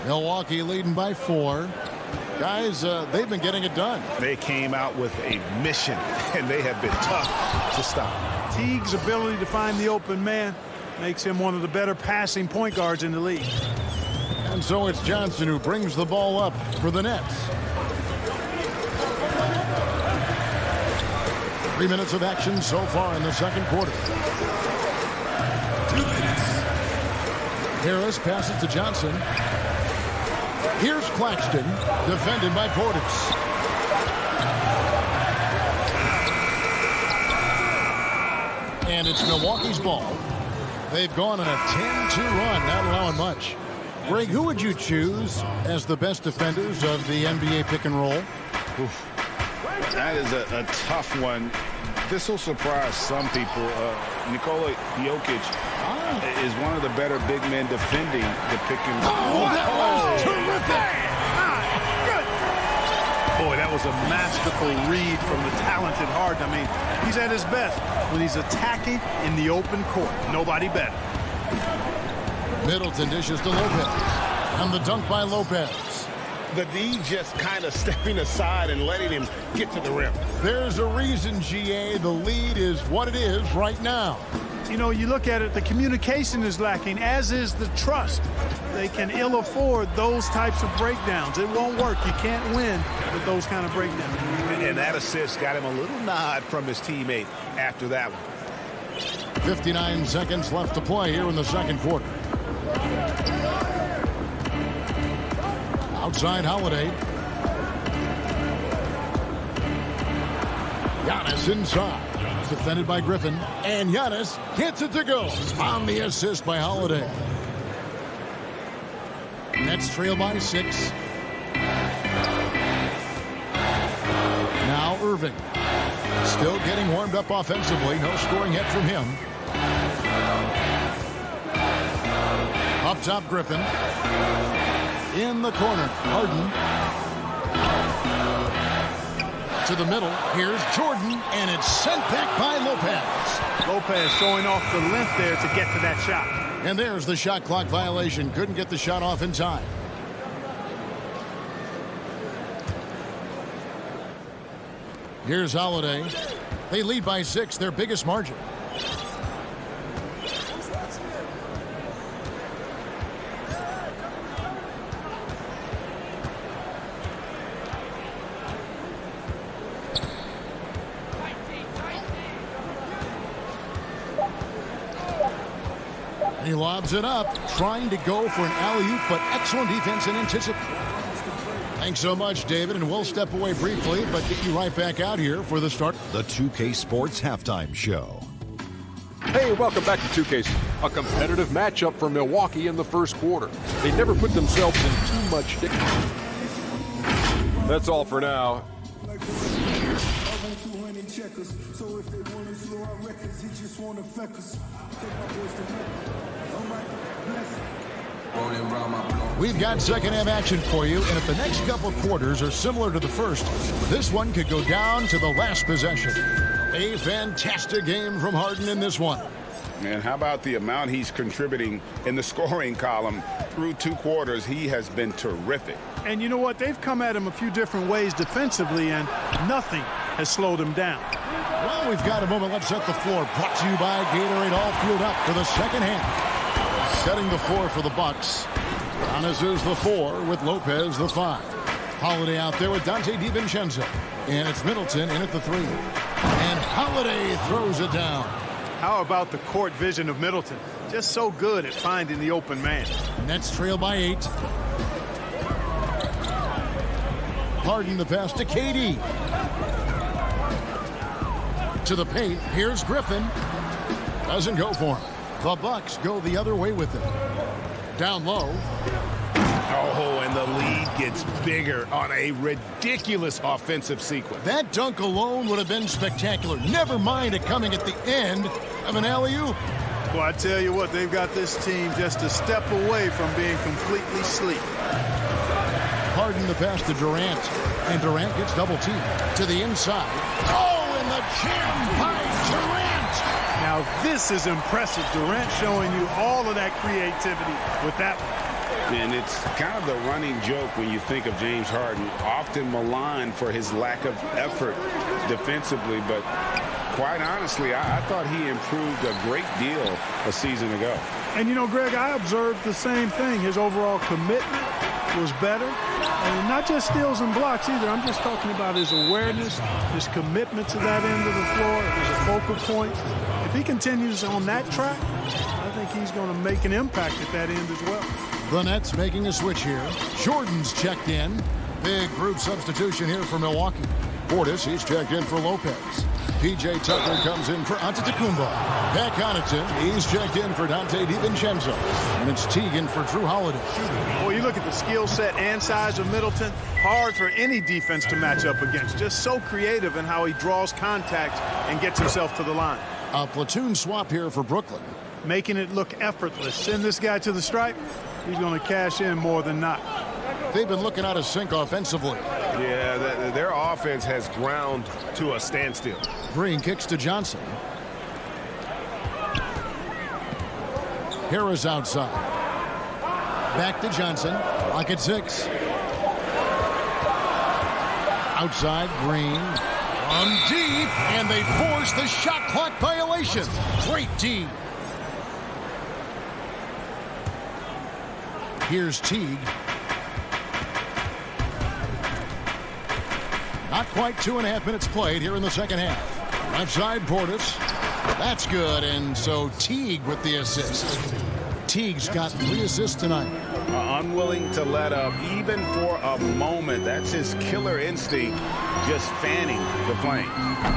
Milwaukee leading by 4. Guys, they've been getting it done. They came out with a mission, and they have been tough to stop. Teague's ability to find the open man makes him one of the better passing point guards in the league. And so it's Johnson who brings the ball up for the Nets. 3 minutes of action so far in the second quarter. 2 minutes. Harris passes to Johnson. Here's Claxton, defended by Portis. And it's Milwaukee's ball. They've gone on a 10-2 run, not allowing much. Greg, who would you choose as the best defenders of the NBA pick and roll? Oof. That is a tough one. This will surprise some people. Nikola Jokic is one of the better big men defending the pick and roll. Oh, that was terrific! Boy, that was a masterful read from the talented Harden. I mean, he's at his best when he's attacking in the open court. Nobody better. Middleton dishes to Lopez. And the dunk by Lopez. The D just kind of stepping aside and letting him get to the rim. There's a reason, GA, the lead is what it is right now. You know, you look at it, the communication is lacking, as is the trust. They can ill afford those types of breakdowns. It won't work. You can't win with those kind of breakdowns. And that assist got him a little nod from his teammate after that one. 59 seconds left to play here in the second quarter. Outside Holiday. Giannis inside. Defended by Griffin. And Giannis gets it to go on the assist by Holiday. Nets trail by 6. Now Irving. Still getting warmed up offensively. No scoring yet from him. Up top, Griffin. In the corner, Harden. To the middle. Here's Jordan, and it's sent back by Lopez. Lopez showing off the length there to get to that shot. And there's the shot clock violation. Couldn't get the shot off in time. Here's Holiday. They lead by 6, their biggest margin. He lobs it up, trying to go for an alley-oop, but excellent defense and anticipation. Thanks so much, David, and we'll step away briefly, but get you right back out here for the start. The 2K Sports Halftime Show. Hey, welcome back to 2K. A competitive matchup for Milwaukee in the first quarter. They never put themselves in too much. That's all for now. We've got second half action for you, and if the next couple of quarters are similar to the first, this one could go down to the last possession. A fantastic game from Harden in this one. And how about the amount he's contributing in the scoring column through 2 quarters? He has been terrific. And you know what? They've come at him a few different ways defensively, and nothing has slowed him down. Well, we've got a moment. Let's set the floor. Brought to you by Gatorade, all fueled up for the second half. Setting the floor for the Bucks. Giannis is the 4 with Lopez the 5. Holiday out there with Dante DiVincenzo. And it's Middleton in at the 3. And Holiday throws it down. How about the court vision of Middleton? Just so good at finding the open man. Nets trail by 8. Harden the pass to KD. To the paint. Here's Griffin. Doesn't go for him. The Bucks go the other way with it. Down low. Oh, and the lead gets bigger on a ridiculous offensive sequence. That dunk alone would have been spectacular. Never mind it coming at the end of an alley-oop. Well, I tell you what, they've got this team just a step away from being completely asleep. Harden the pass to Durant. And Durant gets double-teamed to the inside. Oh, and the jam by Durant. Now, this is impressive. Durant showing you all of that creativity with that one. And it's kind of the running joke when you think of James Harden, often maligned for his lack of effort defensively. But quite honestly, I thought he improved a great deal a season ago. And, you know, Greg, I observed the same thing. His overall commitment was better. And not just steals and blocks either. I'm just talking about his awareness, his commitment to that end of the floor as a focal point. If he continues on that track, I think he's going to make an impact at that end as well. The Nets making a switch here. Jordan's checked in. Big group substitution here for Milwaukee. Portis, he's checked in for Lopez. P.J. Tucker comes in for Antetokounmpo. Pat Connaughton, he's checked in for Dante DiVincenzo. And it's Teagan for Drew Holiday. Well, you look at the skill set and size of Middleton. Hard for any defense to match up against. Just so creative in how he draws contact and gets himself to the line. A platoon swap here for Brooklyn. Making it look effortless. Send this guy to the stripe. He's going to cash in more than not. They've been looking out of sync offensively. Yeah, their offense has ground to a standstill. Green kicks to Johnson. Harris outside. Back to Johnson. Lock at 6. Outside, Green. From deep, and they force the shot clock violation. Great D. Here's Teague. Not quite 2.5 minutes played here in the second half. Left side, Portis. That's good, and so Teague with the assist. Teague's got 3 assists tonight. Unwilling to let up even for a moment. That's his killer instinct, just fanning the flame.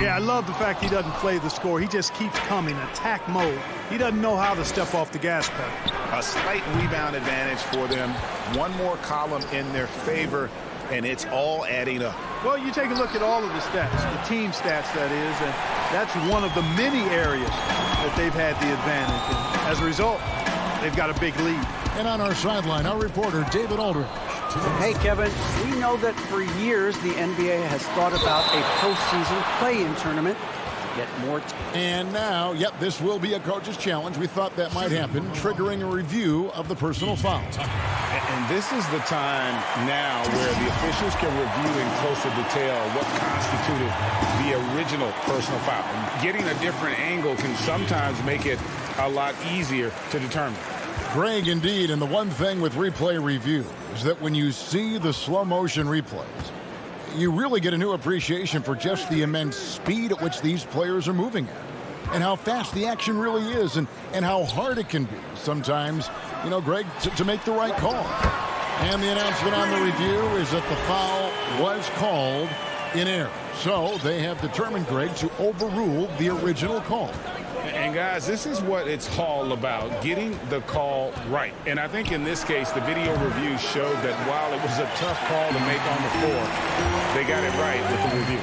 Yeah, I love the fact he doesn't play the score. He just keeps coming, attack mode. He doesn't know how to step off the gas pedal. A slight rebound advantage for them. One more column in their favor, and it's all adding up. Well, you take a look at all of the stats, the team stats, that is, and that's one of the many areas that they've had the advantage. And as a result, they've got a big lead. And on our sideline, our reporter, David Aldridge. Hey, Kevin, we know that for years the NBA has thought about a postseason play-in tournament to get more. And now, yep, this will be a coach's challenge. We thought that might happen, triggering a review of the personal foul. And this is the time now where the officials can review in closer detail what constituted the original personal foul. And getting a different angle can sometimes make it a lot easier to determine. Greg, indeed, and the one thing with replay review is that when you see the slow motion replays, you really get a new appreciation for just the immense speed at which these players are moving at, and how fast the action really is, and how hard it can be sometimes, you know, Greg, to make the right call. And the announcement on the review is that the foul was called in error. So they have determined, Greg, to overrule the original call. And guys, this is what it's all about, getting the call right. And I think in this case, the video review showed that while it was a tough call to make on the floor, they got it right with the review.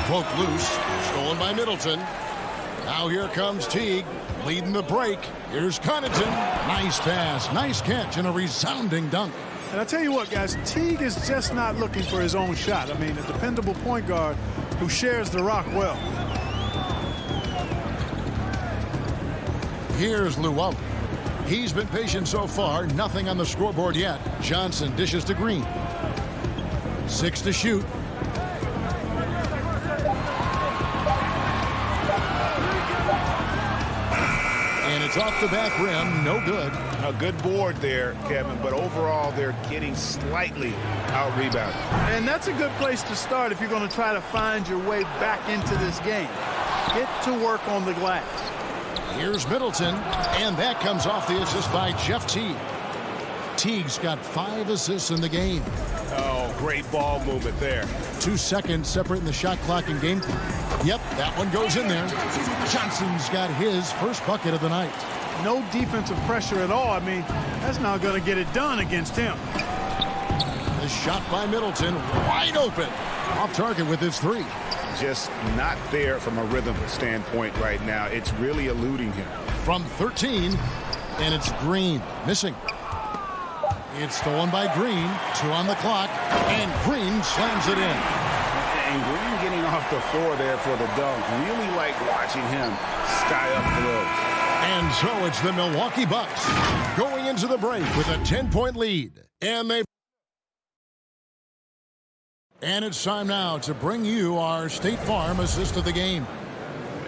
Poke loose, stolen by Middleton. Now here comes Teague, leading the break. Here's Connaughton. Nice pass, nice catch, and a resounding dunk. And I tell you what, guys, Teague is just not looking for his own shot. I mean, a dependable point guard who shares the rock well. Here's Luau. He's been patient so far. Nothing on the scoreboard yet. Johnson dishes to Green. 6 to shoot. And it's off the back rim. No good. A good board there, Kevin, but overall they're getting slightly out-rebounded. And that's a good place to start if you're going to try to find your way back into this game. Get to work on the glass. Here's Middleton, and that comes off the assist by Jeff Teague. Teague's got 5 assists in the game. Oh, great ball movement there. 2 seconds separating the shot clock and game clock. Yep, that one goes in there. Johnson's got his first bucket of the night. No defensive pressure at all. I mean, that's not going to get it done against him. The shot by Middleton, wide open. Off target with his 3. Just not there from a rhythm standpoint right now. It's really eluding him. From 13, and it's Green missing. It's stolen by Green. 2 on the clock, and Green slams it in. And Green getting off the floor there for the dunk. Really like watching him sky up the road. And so it's the Milwaukee Bucks going into the break with a 10-point lead. And it's time now to bring you our State Farm assist of the game.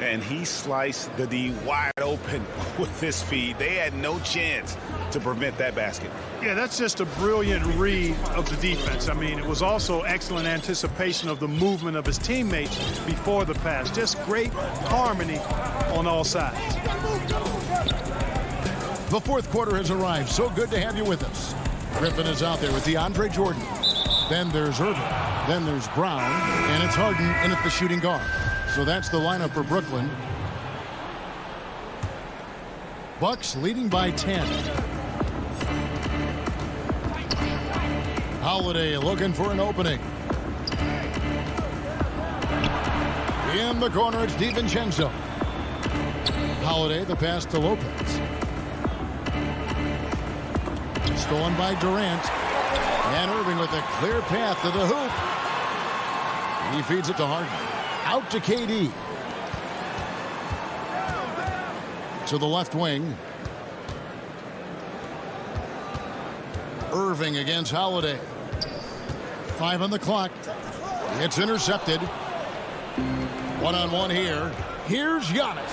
And he sliced the D wide open with this feed. They had no chance to prevent that basket. Yeah, that's just a brilliant read of the defense. I mean, it was also excellent anticipation of the movement of his teammates before the pass. Just great harmony on all sides. The fourth quarter has arrived. So good to have you with us. Griffin is out there with DeAndre Jordan. Then there's Irvin. Then there's Brown. And it's Harden in at the shooting guard. So that's the lineup for Brooklyn. Bucks leading by 10. Holiday looking for an opening. In the corner, it's DiVincenzo. Holiday, the pass to Lopez. Stolen by Durant. And Irving with a clear path to the hoop. He feeds it to Harden. Out to KD. To the left wing. Irving against Holiday. 5 on the clock. It's intercepted. 1-on-1 here. Here's Giannis.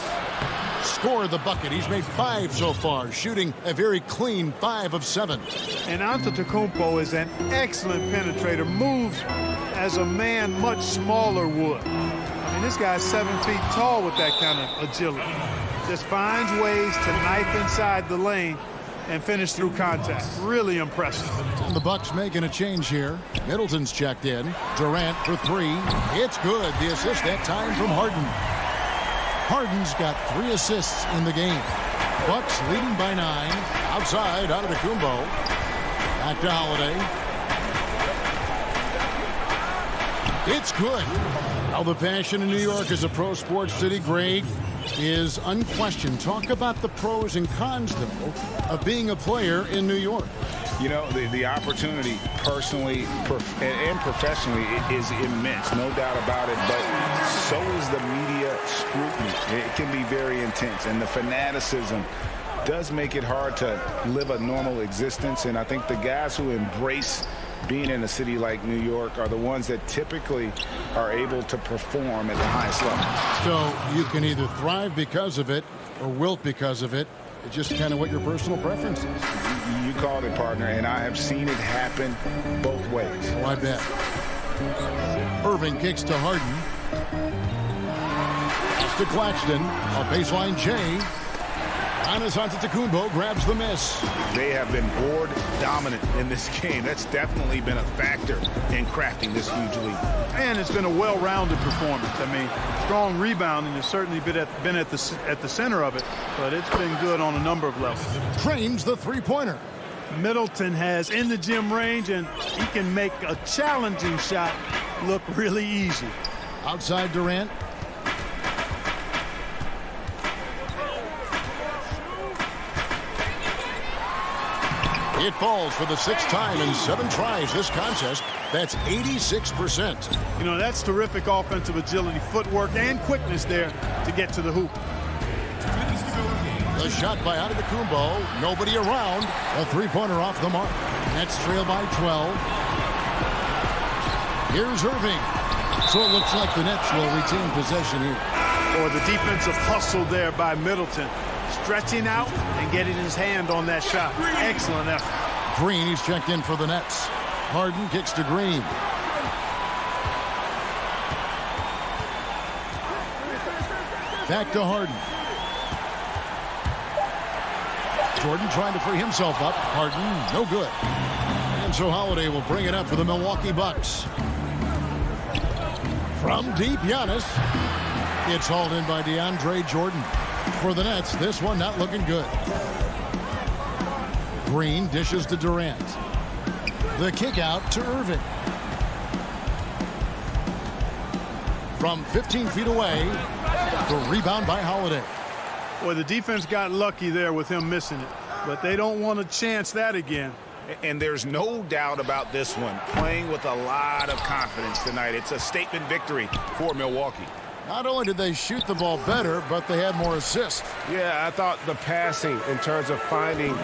Scored the bucket. He's made 5 so far, shooting a very clean 5 of 7. And Antetokounmpo is an excellent penetrator. Moves as a man much smaller would. I mean, this guy's 7 feet tall with that kind of agility. Just finds ways to knife inside the lane and finish through contact. Really impressive. And the Bucks making a change here. Middleton's checked in. Durant for three. It's good. The assist that time from Harden. Harden's got 3 assists in the game. Bucks leading by 9. Outside, Antetokounmpo. Back to Holiday. It's good. Now the passion in New York as a pro sports city, Greg, is unquestioned. Talk about the pros and cons, though, of being a player in New York. You know, the opportunity personally and professionally is immense, no doubt about it, but so is the media scrutiny. It can be very intense, and the fanaticism does make it hard to live a normal existence, and I think the guys who embrace being in a city like New York are the ones that typically are able to perform at the highest level. So you can either thrive because of it or wilt because of it. It's just kind of what your personal preference is. You called it, partner, and I have seen it happen both ways. Oh, I bet. Irving kicks to Harden. It's to Claxton. A baseline J. Giannis Antetokounmpo grabs the miss. They have been board dominant in this game. That's definitely been a factor in crafting this huge lead. And it's been a well-rounded performance. I mean, strong rebounding has certainly been at the center of it, but it's been good on a number of levels. Trains the three-pointer. Middleton has in the gym range, and he can make a challenging shot look really easy. Outside Durant. It falls for the 6th time in 7 tries this contest. That's 86%. You know, that's terrific offensive agility, footwork, and quickness there to get to the hoop. The shot by Antetokounmpo. Nobody around. A three-pointer off the mark. Nets trail by 12. Here's Irving. So it looks like the Nets will retain possession here. Or the defensive hustle there by Middleton. Stretching out and getting his hand on that shot. Excellent effort. Green, he's checked in for the Nets. Harden kicks to Green. Back to Harden. Jordan trying to free himself up. Harden, no good. And so Holiday will bring it up for the Milwaukee Bucks. From deep, Giannis. It's hauled in by DeAndre Jordan. For the Nets, this one not looking good. Green dishes to Durant. The kick out to Irving. From 15 feet away, the rebound by Holiday. Boy, the defense got lucky there with him missing it, but they don't want to chance that again. And there's no doubt about this one. Playing with a lot of confidence tonight. It's a statement victory for Milwaukee. Not only did they shoot the ball better, but they had more assists. Yeah, I thought the passing in terms of finding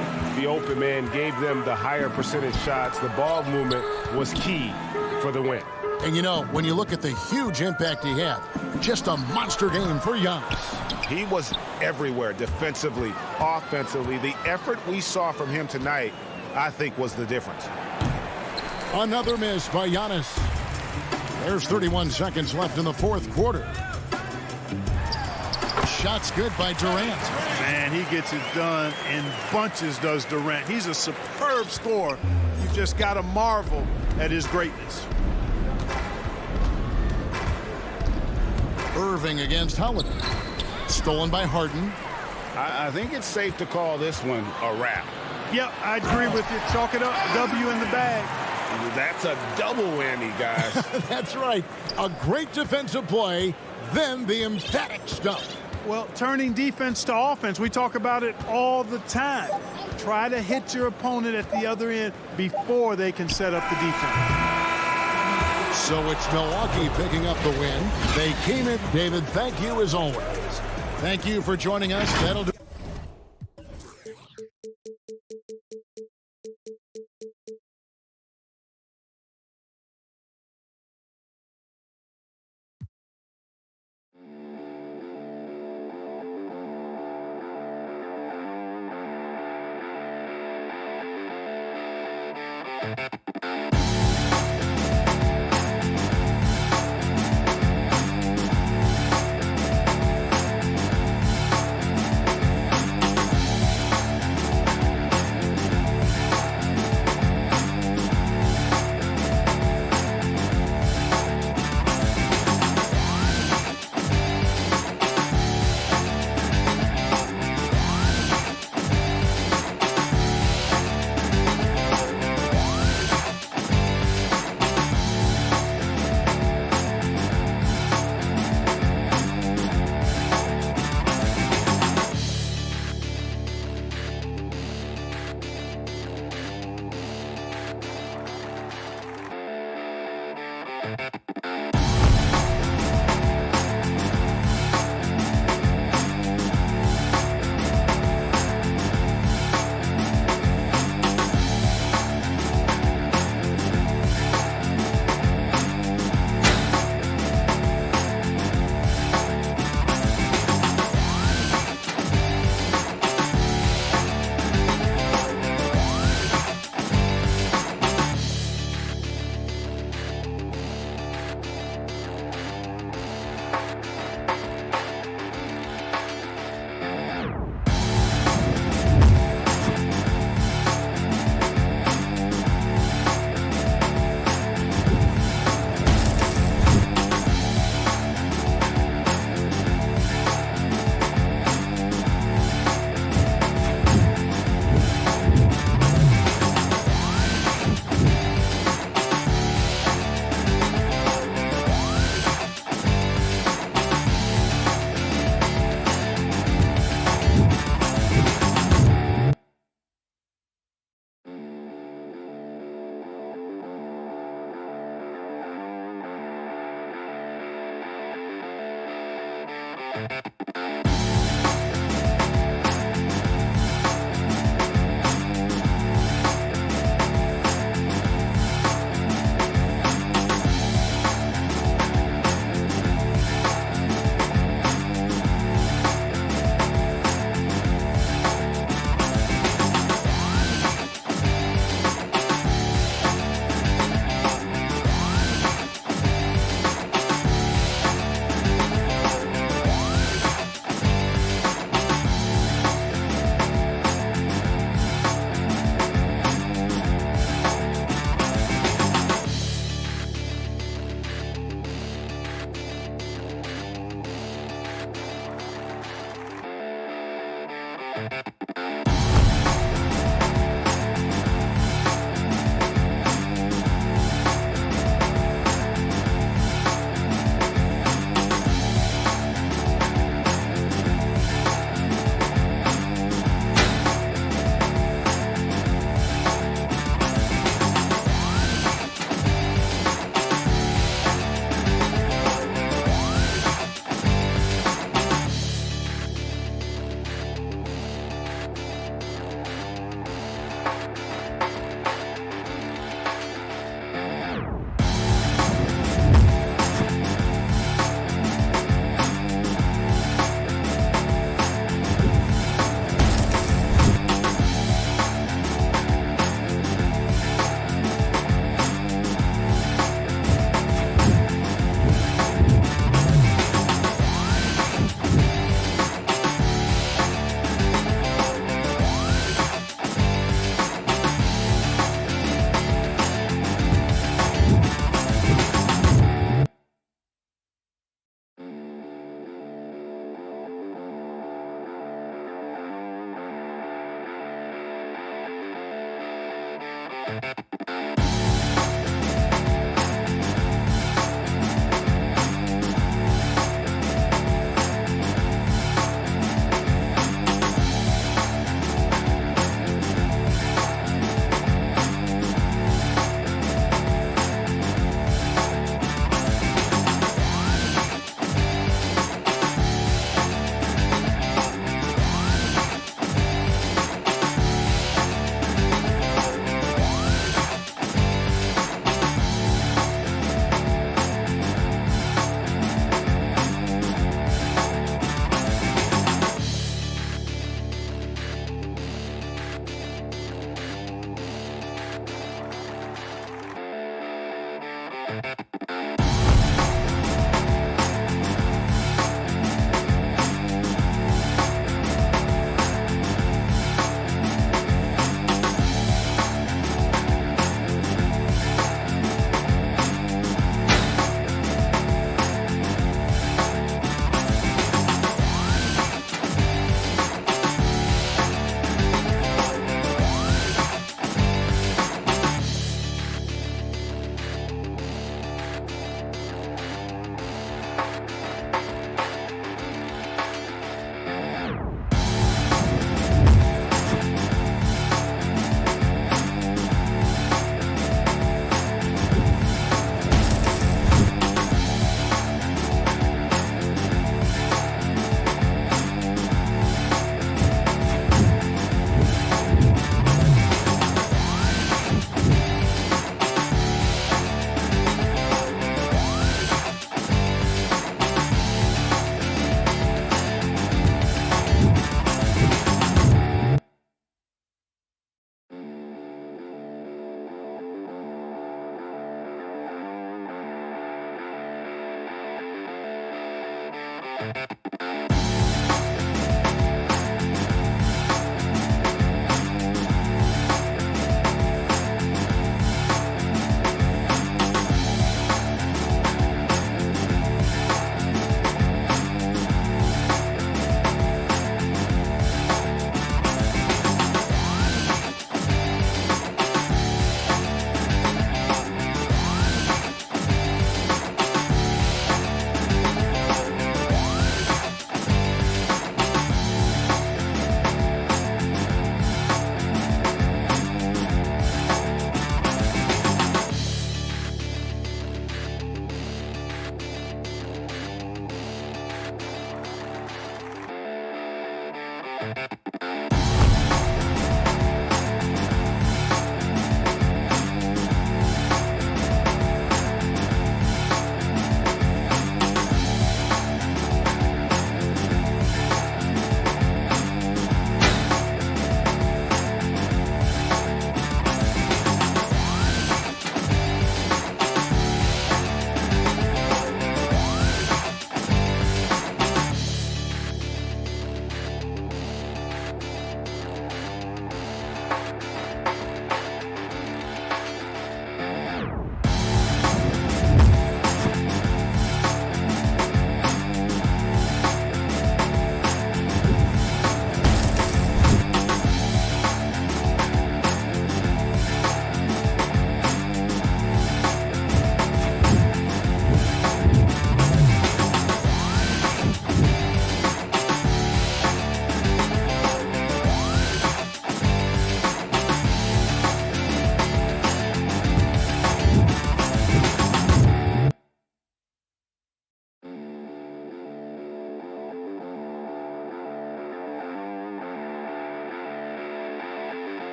the open man gave them the higher percentage shots. The ball movement was key for the win. And you know, when you look at the huge impact he had, just a monster game for Giannis. He was everywhere defensively, offensively. The effort we saw from him tonight, I think, was the difference. Another miss by Giannis. There's 31 seconds left in the 4th quarter. Shot's good by Durant. Man, he gets it done in bunches, does Durant. He's a superb scorer. You just got to marvel at his greatness. Irving against Holiday. Stolen by Harden. I think it's safe to call this one a wrap. Yep, I agree with you. Chalk it up. W in the bag. That's a double whammy, guys. That's right. A great defensive play, then the emphatic stuff. Well, turning defense to offense, we talk about it all the time. Try to hit your opponent at the other end before they can set up the defense. So it's Milwaukee picking up the win. They came in. David, thank you as always. Thank you for joining us. That'll do.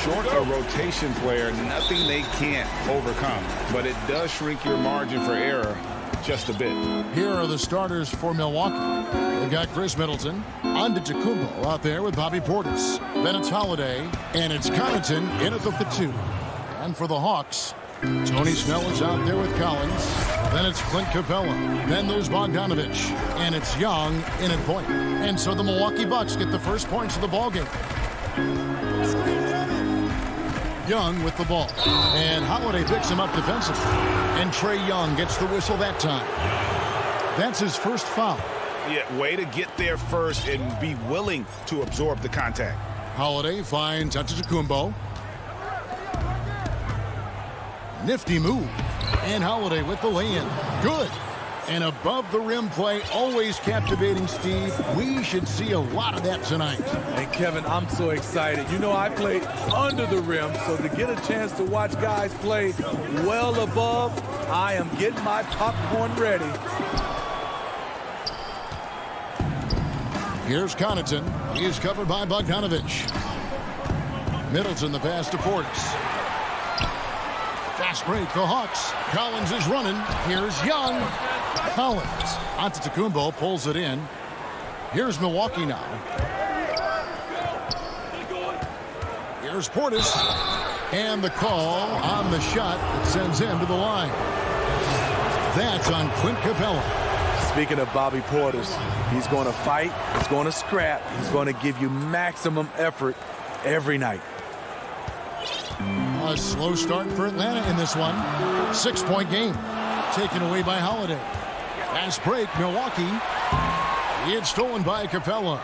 Short a rotation player, nothing they can't overcome, but it does shrink your margin for error just a bit. Here are the starters for Milwaukee. They've got Chris Middleton, Antetokounmpo out there with Bobby Portis. Then it's Holiday, and it's Connaughton in at the 2. And for the Hawks, Tony Snell is out there with Collins. Then it's Clint Capella. Then there's Bogdanovich. And it's Young in at point. And so the Milwaukee Bucks get the first points of the ballgame. Young with the ball. And Holiday picks him up defensively. And Trae Young gets the whistle that time. That's his first foul. Yeah, way to get there first and be willing to absorb the contact. Holiday finds Antetokounmpo. Nifty move. And Holiday with the lay-in. Good. And above the rim play, always captivating, Steve. We should see a lot of that tonight. And Kevin, I'm so excited. You know, I played under the rim, so to get a chance to watch guys play well above, I am getting my popcorn ready. Here's Connaughton. He is covered by Bogdanovich. Middleton the pass to Portis. Fast break, the Hawks. Collins is running. Here's Young. Collins. Antetokounmpo pulls it in. Here's Milwaukee now. Here's Portis. And the call on the shot that sends him to the line. That's on Clint Capella. Speaking of Bobby Portis, he's going to fight, he's going to scrap, he's going to give you maximum effort every night. A slow start for Atlanta in this one. 6-point game. Taken away by Holiday. Fast break, Milwaukee. It's stolen by Capella.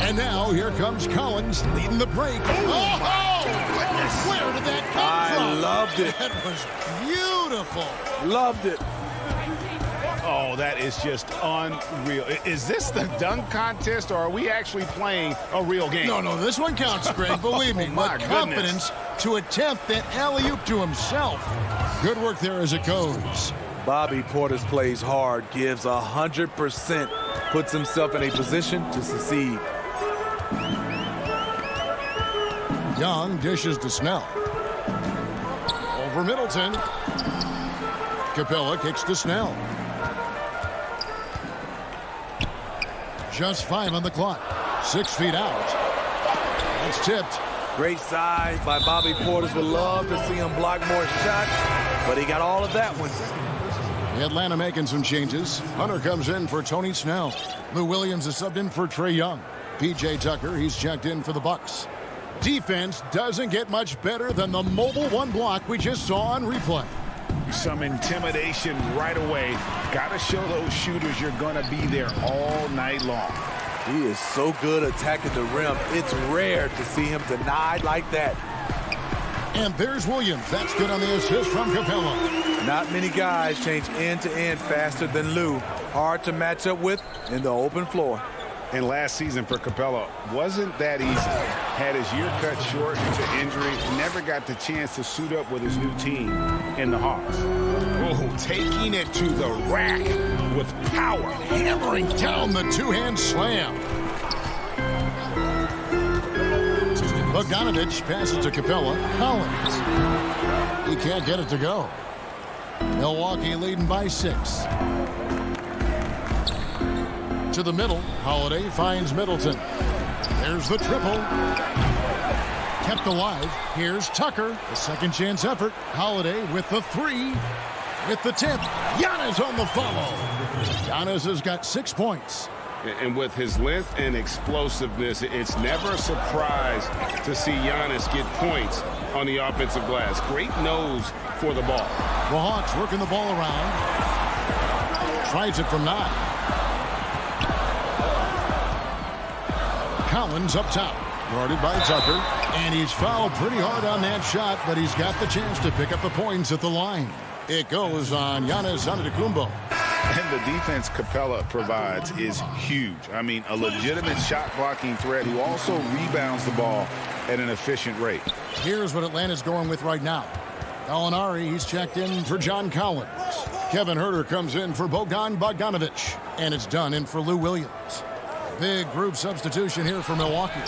And now here comes Collins leading the break. Oh, goodness. Where did that come from? I loved it. That was beautiful. Loved it. Oh, that is just unreal. Is this the dunk contest, or are we actually playing a real game? No, this one counts, Greg. Believe me. My the confidence to attempt that alley-oop to himself. Good work there as it goes. Bobby Portis plays hard, gives 100%, puts himself in a position to succeed. Young dishes to Snell. Over Middleton. Capella kicks to Snell. Just 5 on the clock. 6 feet out. That's tipped. Great size by Bobby Portis. Would love to see him block more shots, but he got all of that one. Atlanta making some changes. Hunter comes in for Tony Snell. Lou Williams is subbed in for Trae Young. PJ Tucker, he's checked in for the Bucks. Defense doesn't get much better than the mobile one block we just saw on replay. Some intimidation right away. Got to show those shooters you're going to be there all night long. He is so good attacking the rim. It's rare to see him denied like that. And there's Williams. That's good on the assist from Capella. Not many guys change end to end faster than Lou. Hard to match up with in the open floor. And last season for Capella wasn't that easy. Had his year cut short due to injury. Never got the chance to suit up with his new team in the Hawks. Oh, taking it to the rack with power. Hammering down the two-hand slam. Bogdanovich passes to Capella. Collins. He can't get it to go. Milwaukee leading by 6. To the middle. Holiday finds Middleton. There's the triple. Kept alive. Here's Tucker. The second chance effort. Holiday with the 3. With the tip. Giannis on the follow. Giannis has got 6 points. And with his length and explosiveness, it's never a surprise to see Giannis get points on the offensive glass. Great nose for the ball. The Hawks working the ball around. Tries it from 9. Collins up top. Guarded by Tucker. And he's fouled pretty hard on that shot, but he's got the chance to pick up the points at the line. It goes on Giannis Antetokounmpo. And the defense Capella provides is huge. I mean, a legitimate shot-blocking threat who also rebounds the ball at an efficient rate. Here's what Atlanta's going with right now. Gallinari, he's checked in for John Collins. Kevin Huerter comes in for Bogdanovich. And it's done in for Lou Williams. Big group substitution here for Milwaukee.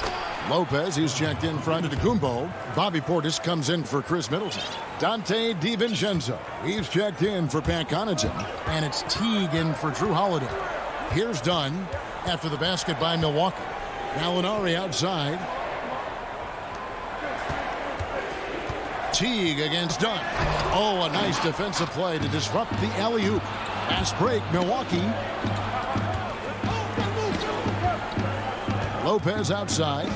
Lopez, he's checked in for Antetokounmpo. Bobby Portis comes in for Chris Middleton. Dante DiVincenzo, he's checked in for Pat Connaughton. And it's Teague in for Drew Holiday. Here's Dunn after the basket by Milwaukee. Gallinari outside. Teague against Dunn. Oh, a nice defensive play to disrupt the alley-oop. Fast break, Milwaukee. Lopez outside.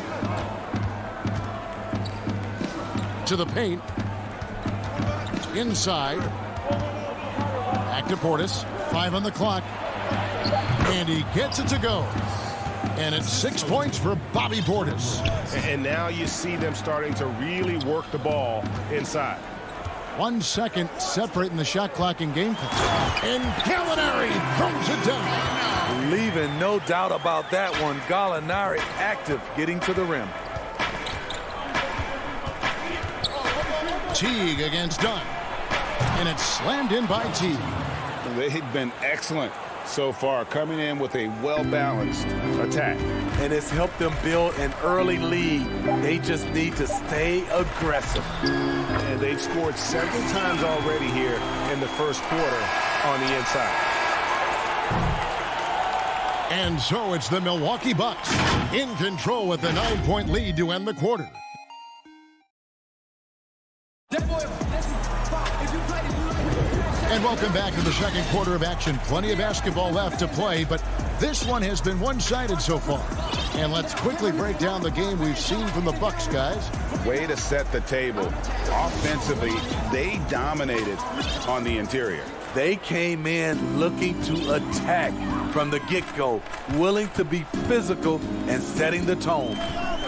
To the paint. Inside. Back to Portis. 5 on the clock. And he gets it to go. And it's 6 points for Bobby Portis. And now you see them starting to really work the ball inside. 1 second separating the shot clock and game clock. And Gallinari throws it down. Leaving no doubt about that one. Gallinari active, getting to the rim. Teague against Dunn. And it's slammed in by Teague. They've been excellent so far, coming in with a well-balanced attack. And it's helped them build an early lead. They just need to stay aggressive. And they've scored several times already here in the first quarter on the inside. And so it's the Milwaukee Bucks in control with the 9-point lead to end the quarter. And welcome back to the second quarter of action. Plenty of basketball left to play, but this one has been one-sided so far. And let's quickly break down the game we've seen from the Bucks, guys. Way to set the table. Offensively, they dominated on the interior. They came in looking to attack from the get-go, willing to be physical and setting the tone.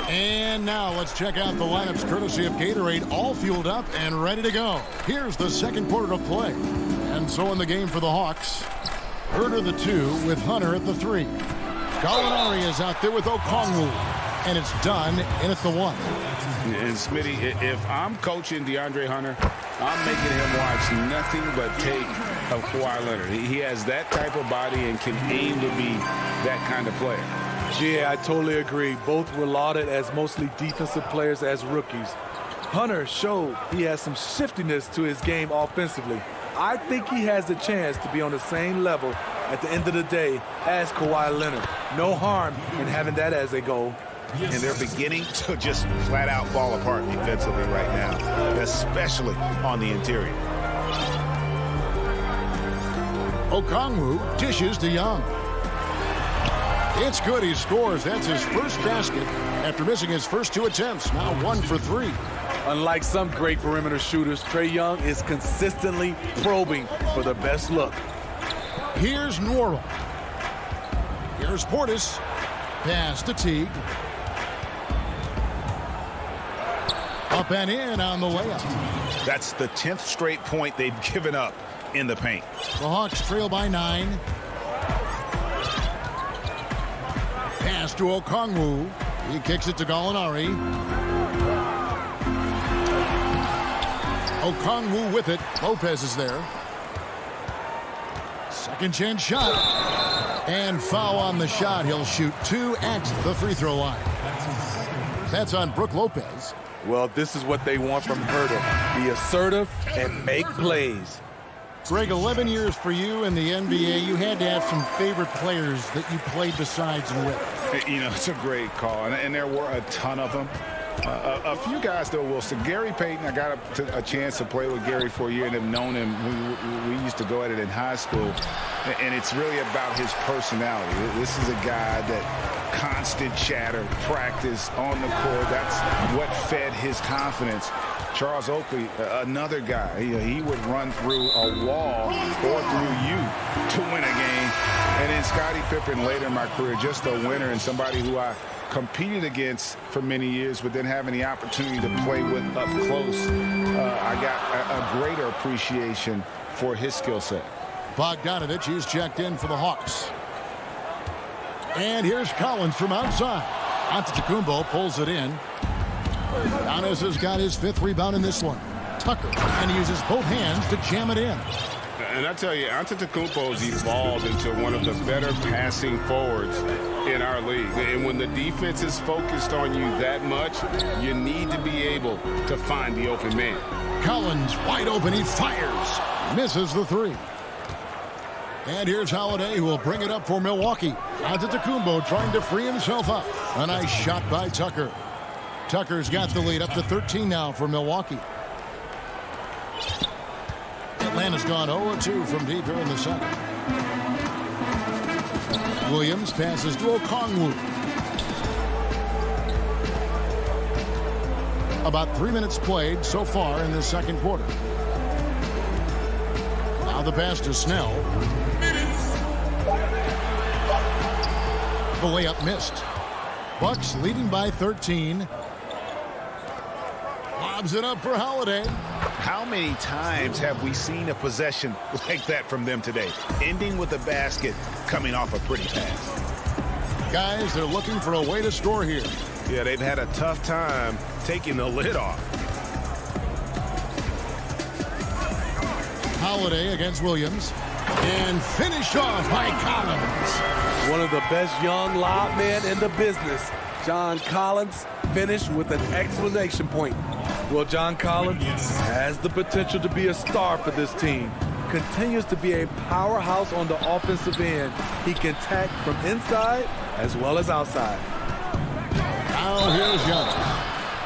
And now let's check out the lineups courtesy of Gatorade, all fueled up and ready to go. Here's the second quarter of play. And so in the game for the Hawks, Huerter the 2 with Hunter at the 3. Gallinari is out there with Okongwu. And it's done in at the 1. And Smitty, if I'm coaching DeAndre Hunter, I'm making him watch nothing but tape of Kawhi Leonard. He has that type of body and can aim to be that kind of player. Yeah, I totally agree. Both were lauded as mostly defensive players as rookies. Hunter showed he has some shiftiness to his game offensively. I think he has the chance to be on the same level at the end of the day as Kawhi Leonard. No harm in having that as a goal. And they're beginning to just flat out fall apart defensively right now, especially on the interior. Okongwu dishes to Young. It's good. He scores. That's his first basket after missing his first 2 attempts. Now 1 for 3. Unlike some great perimeter shooters, Trae Young is consistently probing for the best look. Here's Norrell. Here's Portis. Pass to Teague. Up and in on the layup. That's the 10th straight point they've given up in the paint. The Hawks trail by 9. Pass to Okongwu. He kicks it to Gallinari. Okongwu with it. Lopez is there. Second chance shot. And foul on the shot. He'll shoot 2 at the free throw line. That's on Brook Lopez. Well, this is what they want from Herter. Be assertive and make plays. Greg, 11 years for you in the NBA. You had to have some favorite players that you played besides and with. You know, it's a great call, and there were a ton of them. A few guys, though, Wilson. Gary Payton, I got a chance to play with Gary for a year and have known him. We used to go at it in high school, and it's really about his personality. This is a guy that constant chatter, practice on the court. That's what fed his confidence. Charles Oakley, another guy, he would run through a wall or through you to win a game. And then Scottie Pippen later in my career, just a winner and somebody who I competed against for many years, but then having the opportunity to play with up close, I got a greater appreciation for his skill set. Bogdanovich, he's checked in for the Hawks. And here's Collins from outside. Antetokounmpo pulls it in. Giannis has got his 5th rebound in this one. Tucker, and he uses both hands to jam it in. And I tell you, Antetokounmpo's evolved into one of the better passing forwards in our league. And when the defense is focused on you that much, you need to be able to find the open man. Collins wide open, he fires. Misses the 3. And here's Holiday, who will bring it up for Milwaukee. Antetokounmpo trying to free himself up. A nice shot by Tucker. Tucker's got the lead up to 13 now for Milwaukee. Atlanta's gone 0-2 from deep here in the second. Williams passes to Okongwu. About 3 minutes played so far in the second quarter. Now the pass to Snell. The layup missed. Bucks leading by 13. Lobs it up for Holiday. How many times have we seen a possession like that from them today? Ending with a basket, coming off a pretty pass. Guys, they're looking for a way to score here. Yeah, they've had a tough time taking the lid off. Holiday against Williams. And finished off by Collins. One of the best young lob men in the business. John Collins finished with an exclamation point. Well, John Collins has the potential to be a star for this team. Continues to be a powerhouse on the offensive end. He can attack from inside as well as outside. Now here's Young.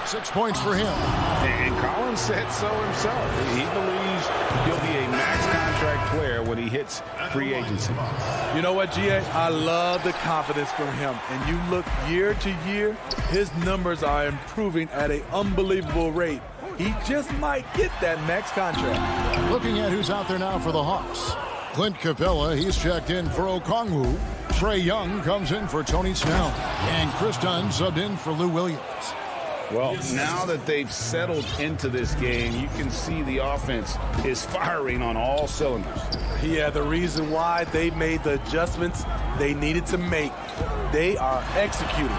6 points for him. And Collins said so himself. He believes he'll be a max contract player when he hits free agency. You know what, GA? I love the confidence from him. And you look year to year, his numbers are improving at an unbelievable rate. He just might get that max contract. Looking at who's out there now for the Hawks. Clint Capella, he's checked in for Okongwu. Trae Young comes in for Tony Snell. And Chris Dunn subbed in for Lou Williams. Well, now that they've settled into this game, you can see the offense is firing on all cylinders. Yeah, the reason why they made the adjustments they needed to make. They are executing.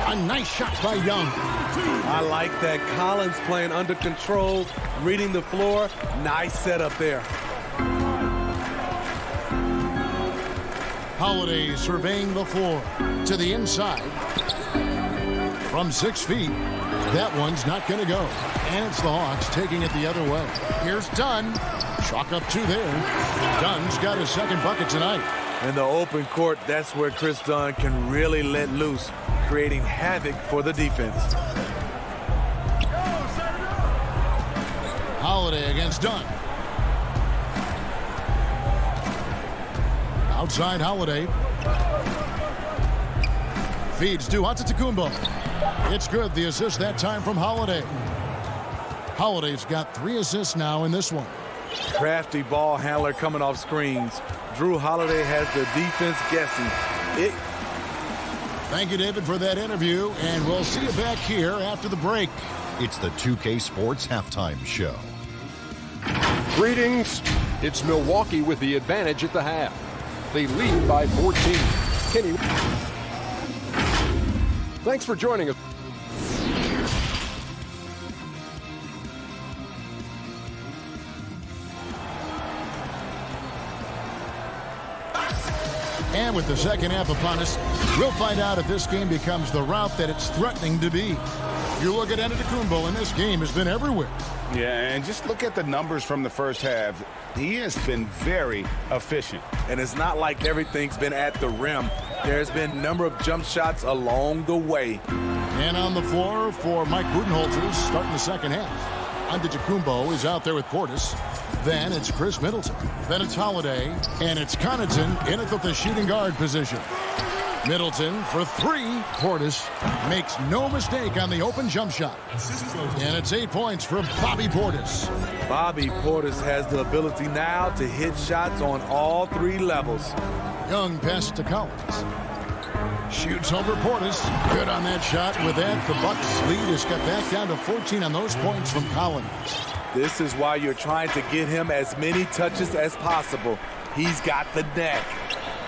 A nice shot by Young. I like that. Collins playing under control, reading the floor. Nice setup there. Holiday surveying the floor to the inside. From 6 feet, that one's not going to go. And it's the Hawks taking it the other way. Here's Dunn. Chalk up 2 there. Dunn's got his second bucket tonight. In the open court, that's where Chris Dunn can really let loose, creating havoc for the defense. Holiday against Dunn. Outside Holiday. Feeds to Antetokounmpo. It's good. The assist that time from Holiday. Holiday's got 3 assists now in this one. Crafty ball handler coming off screens. Drew Holiday has the defense guessing. Thank you, David, for that interview, and we'll see you back here after the break. It's the 2K Sports Halftime Show. Greetings. It's Milwaukee with the advantage at the half. They lead by 14. Kenny. Thanks for joining us. And with the second half upon us, we'll find out if this game becomes the route that it's threatening to be. You look at Antetokounmpo, and this game has been everywhere. Yeah, and just look at the numbers from the first half. He has been very efficient. And it's not like everything's been at the rim. There's been a number of jump shots along the way. And on the floor for Mike Budenholzer starting the second half. Antetokounmpo is out there with Portis. Then it's Chris Middleton. Then it's Holiday. And it's Connaughton in at the shooting guard position. Middleton for 3. Portis makes no mistake on the open jump shot. And it's 8 points for Bobby Portis. Bobby Portis has the ability now to hit shots on all 3 levels. Young pass to Collins. Shoots over Portis. Good on that shot. With that, the Bucks lead is cut back down to 14 on those points from Collins. This is why you're trying to get him as many touches as possible. He's got the neck.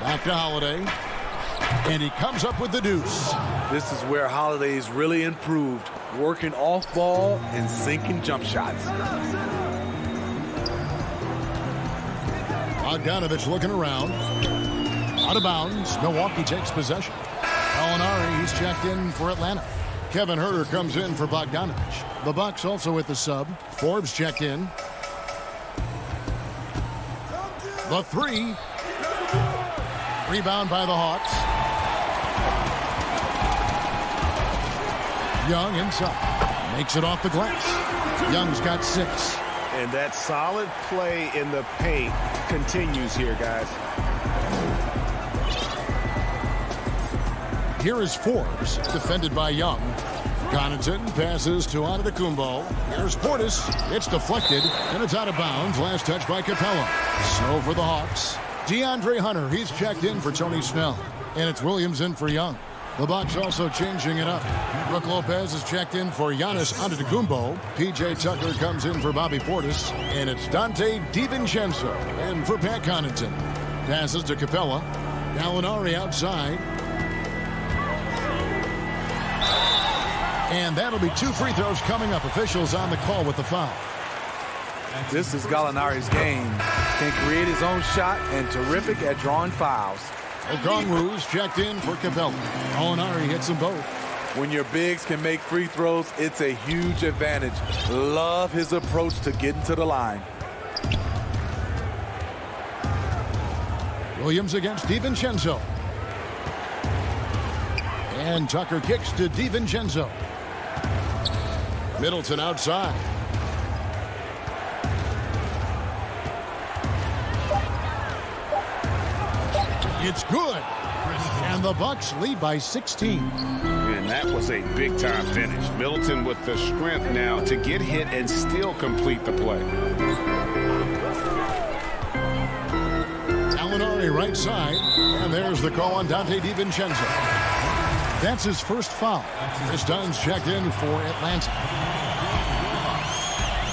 Back to Holiday. And he comes up with the deuce. This is where Holiday's really improved, working off ball and sinking jump shots. Bogdanovich looking around. Out of bounds. Milwaukee takes possession. Gallinari, he's checked in for Atlanta. Kevin Huerter comes in for Bogdanovich. The Bucks also with the sub. Forbes checked in. The 3. Rebound by the Hawks. Young inside. Makes it off the glass. Young's got 6. And that solid play in the paint continues here, guys. Here is Forbes, defended by Young. Connaughton passes to Antetokounmpo. Here's Portis. It's deflected, and it's out of bounds. Last touch by Capella. So for the Hawks. DeAndre Hunter, he's checked in for Tony Snell. And it's Williams in for Young. The Bucks also changing it up. Brook Lopez is checked in for Giannis Antetokounmpo. P.J. Tucker comes in for Bobby Portis. And it's Dante DiVincenzo in for Pat Connaughton. Passes to Capella. Gallinari outside. And that'll be 2 free throws coming up. Officials on the call with the foul. This is Gallinari's game. Can create his own shot and terrific at drawing fouls. Okongwu's checked in for Capella. Gallinari hits them both. When your bigs can make free throws, it's a huge advantage. Love his approach to getting to the line. Williams against DiVincenzo. And Tucker kicks to DiVincenzo. Middleton outside. It's good. And the Bucks lead by 16. And that was a big-time finish. Middleton with the strength now to get hit and still complete the play. Gallinari right side. And there's the call on Dante DiVincenzo. That's his first foul. This Dunn's checked in for Atlanta.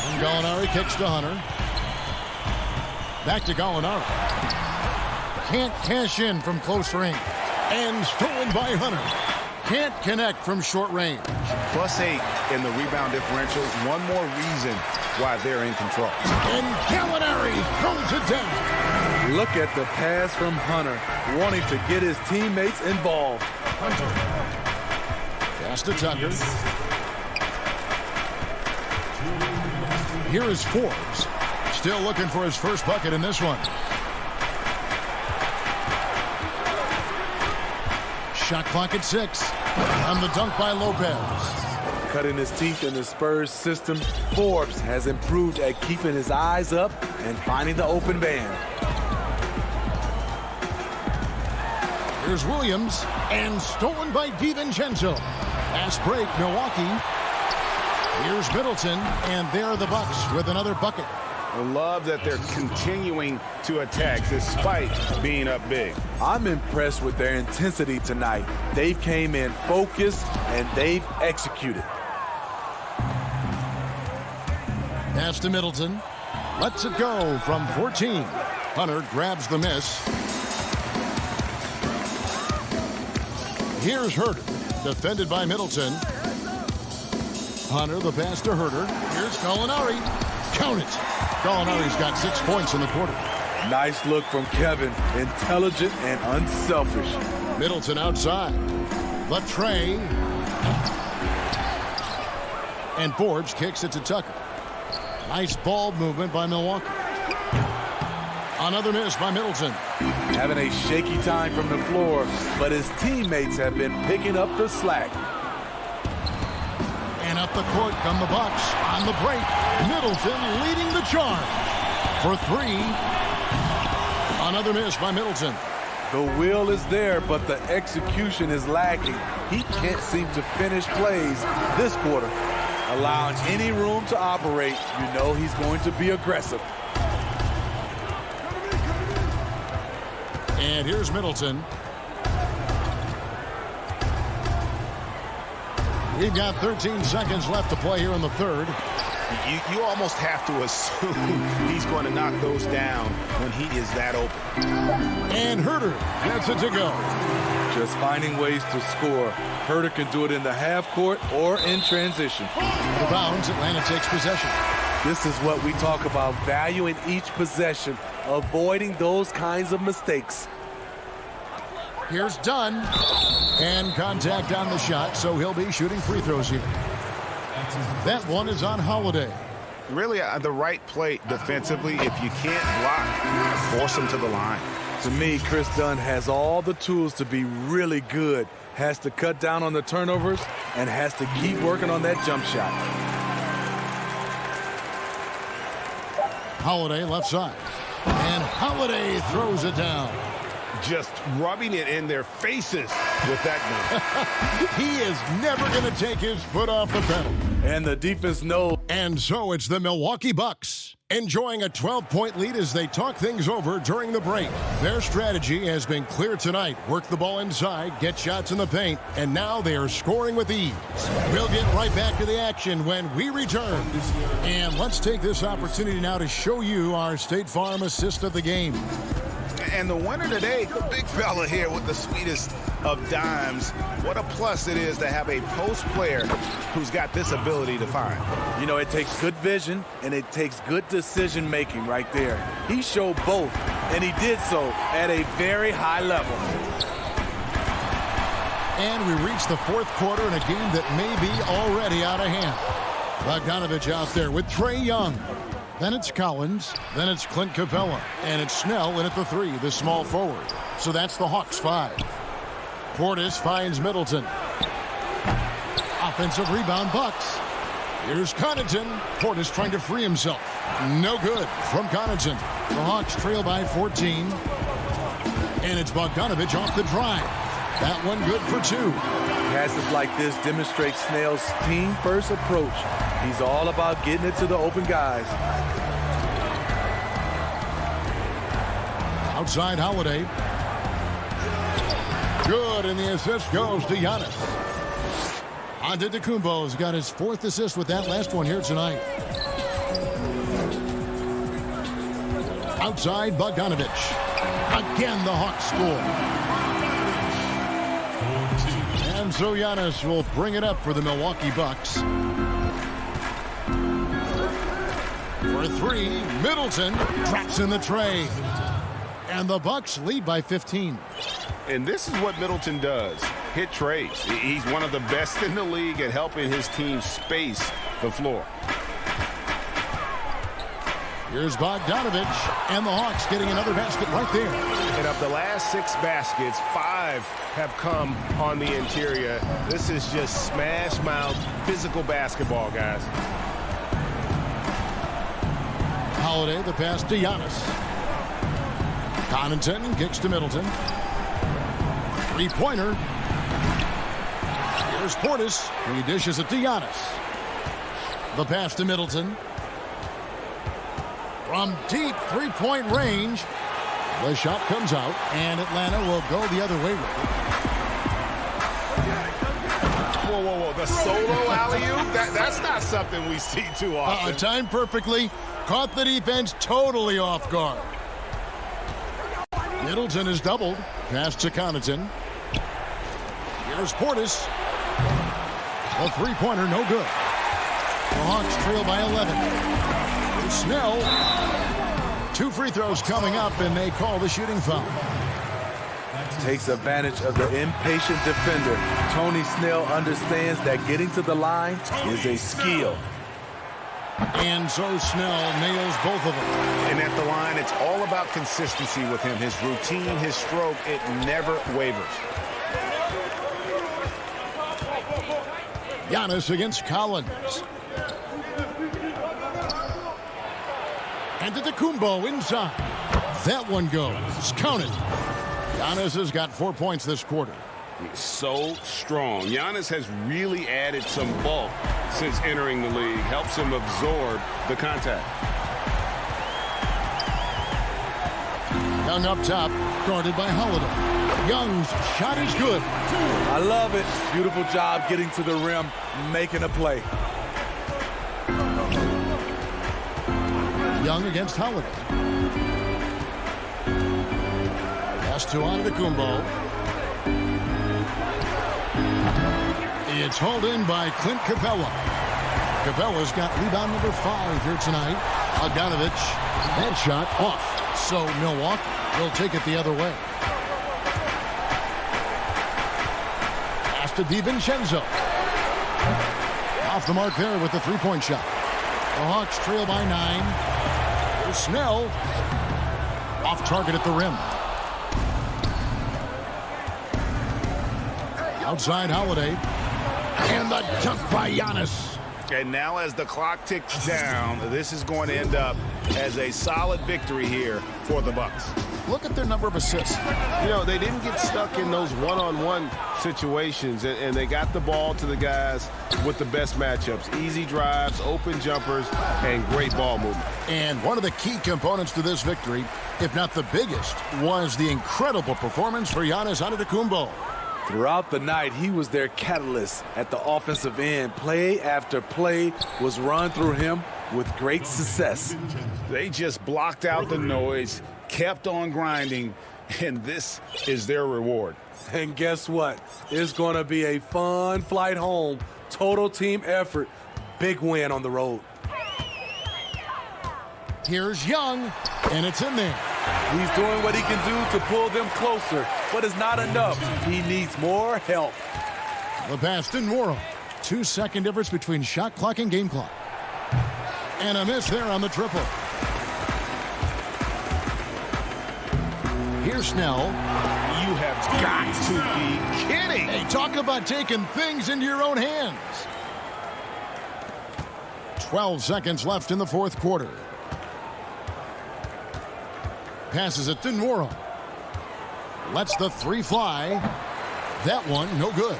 And Gallinari kicks to Hunter. Back to Gallinari. Can't cash in from close range. And stolen by Hunter. Can't connect from short range. +8 in the rebound differential. One more reason why they're in control. And Gallinari throws it down. Look at the pass from Hunter, wanting to get his teammates involved. Pass to Tucker. Here is Forbes. Still looking for his first bucket in this one. Shot clock at 6. And the dunk by Lopez. Cutting his teeth in the Spurs system, Forbes has improved at keeping his eyes up and finding the open man. Here's Williams, and stolen by DiVincenzo. Pass break, Milwaukee. Here's Middleton, and there are the Bucks with another bucket. I love that they're continuing to attack despite being up big. I'm impressed with their intensity tonight. They came in focused, and they've executed. Pass to Middleton. Lets it go from 14. Hunter grabs the miss. Here's Herter, defended by Middleton. Hunter, the pass to Herter. Here's Gallinari. Count it. Gallinari's got 6 points in the quarter. Nice look from Kevin. Intelligent and unselfish. Middleton outside. Latre. And Forbes kicks it to Tucker. Nice ball movement by Milwaukee. Another miss by Middleton. Having a shaky time from the floor, but his teammates have been picking up the slack. And up the court come the Bucks on the break. Middleton leading the charge for 3. Another miss by Middleton. The will is there, but the execution is lacking. He can't seem to finish plays this quarter. Allowing any room to operate, you know he's going to be aggressive. And here's Middleton. We've got 13 seconds left to play here in the third. You almost have to assume he's going to knock those down when he is that open. And Herter gets it to go. Just finding ways to score. Herter can do it in the half court or in transition. The bounds, Atlanta takes possession. This is what we talk about, valuing each possession, avoiding those kinds of mistakes. Here's Dunn. And contact on the shot, so he'll be shooting free throws here. That one is on Holiday. Really, the right play defensively. If you can't block, force him to the line. To me, Chris Dunn has all the tools to be really good. Has to cut down on the turnovers and has to keep working on that jump shot. Holiday left side. And Holiday throws it down. Just rubbing it in their faces with that move. He is never going to take his foot off the pedal. And the defense knows. And so it's the Milwaukee Bucks enjoying a 12-point lead as they talk things over during the break. Their strategy has been clear tonight. Work the ball inside, get shots in the paint, and now they are scoring with ease. We'll get right back to the action when we return. And let's take this opportunity now to show you our State Farm assist of the game. And the winner today, the big fella here with the sweetest of dimes. What a plus it is to have a post player who's got this ability to find. You know, it takes good vision and it takes good decision making right there. He showed both, and he did so at a very high level. And we reach the fourth quarter in a game that may be already out of hand. Bogdanovich out there with Trae Young. Then it's Collins, then it's Clint Capella, and it's Snell in at the 3, the small forward. So that's the Hawks 5. Portis finds Middleton. Offensive rebound, Bucks. Here's Connaughton. Portis trying to free himself. No good from Connaughton. The Hawks trail by 14. And it's Bogdanovich off the drive. That one good for 2. Passes like this demonstrate Snell's team-first approach. He's all about getting it to the open guys. Outside Holiday. Good, and the assist goes to Giannis. Antetokounmpo's got his 4th assist with that last one here tonight. Outside Bogdanovich. Again, the Hawks score. And so Giannis will bring it up for the Milwaukee Bucks. For 3, Middleton drops in the tray. And the Bucks lead by 15. And this is what Middleton does. Hit trades. He's one of the best in the league at helping his team space the floor. Here's Bogdanovich, and the Hawks getting another basket right there. And of the last 6 baskets, 5 have come on the interior. This is just smash mouth, physical basketball, guys. Holiday, the pass to Giannis. Connaughton kicks to Middleton. Three-pointer. Here's Portis. He dishes it to Giannis. The pass to Middleton. From deep three-point range, the shot comes out, and Atlanta will go the other way with it. Whoa, whoa, whoa. The solo alley-oop? That's not something we see too often. Timed perfectly. Caught the defense totally off guard. Middleton is doubled. Pass to Connaughton. Here's Portis. The three-pointer, no good. The Hawks trail by 11. Here's Snell. 2 free throws coming up, and they call the shooting foul. Takes advantage of the impatient defender. Tony Snell understands that getting to the line is a skill. And so Snell nails both of them. And at the line, it's all about consistency with him. His routine, his stroke, it never wavers. Giannis against Collins. And to Kumbo inside. That one goes. Counted. Giannis has got 4 points this quarter. So strong. Giannis has really added some bulk since entering the league. Helps him absorb the contact. Young up top, guarded by Holiday. Young's shot is good. I love it. Beautiful job getting to the rim, making a play. Young against Holiday. Pass to Antetokounmpo. It's hauled in by Clint Capella. Capella's got rebound number 5 here tonight. Bogdanovich, that shot off. So Milwaukee will take it the other way. Pass to DiVincenzo. Off the mark there with the three-point shot. The Hawks trail by 9. Here's Snell. Off target at the rim. Outside Holiday. And the dunk by Giannis. And now as the clock ticks down, this is going to end up as a solid victory here for the Bucks. Look at their number of assists. You know, they didn't get stuck in those one-on-one situations, and they got the ball to the guys with the best matchups. Easy drives, open jumpers, and great ball movement. And one of the key components to this victory, if not the biggest, was the incredible performance for Giannis Antetokounmpo. Throughout the night, he was their catalyst at the offensive end. Play after play was run through him with great success. They just blocked out the noise, kept on grinding, and this is their reward. And guess what? It's going to be a fun flight home. Total team effort. Big win on the road. Here's Young, and it's in there. He's doing what he can do to pull them closer, but it's not enough. He needs more help. The pass to Nwora. 2-second difference between shot clock and game clock. And a miss there on the triple. Here's Snell. You have got to be kidding. Hey, talk about taking things into your own hands. 12 seconds left in the fourth quarter. Passes it to Nwora. Lets the three fly. That one, no good.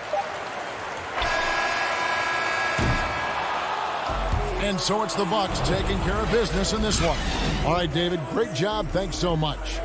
And so it's the Bucks taking care of business in this one. All right, David, great job. Thanks so much.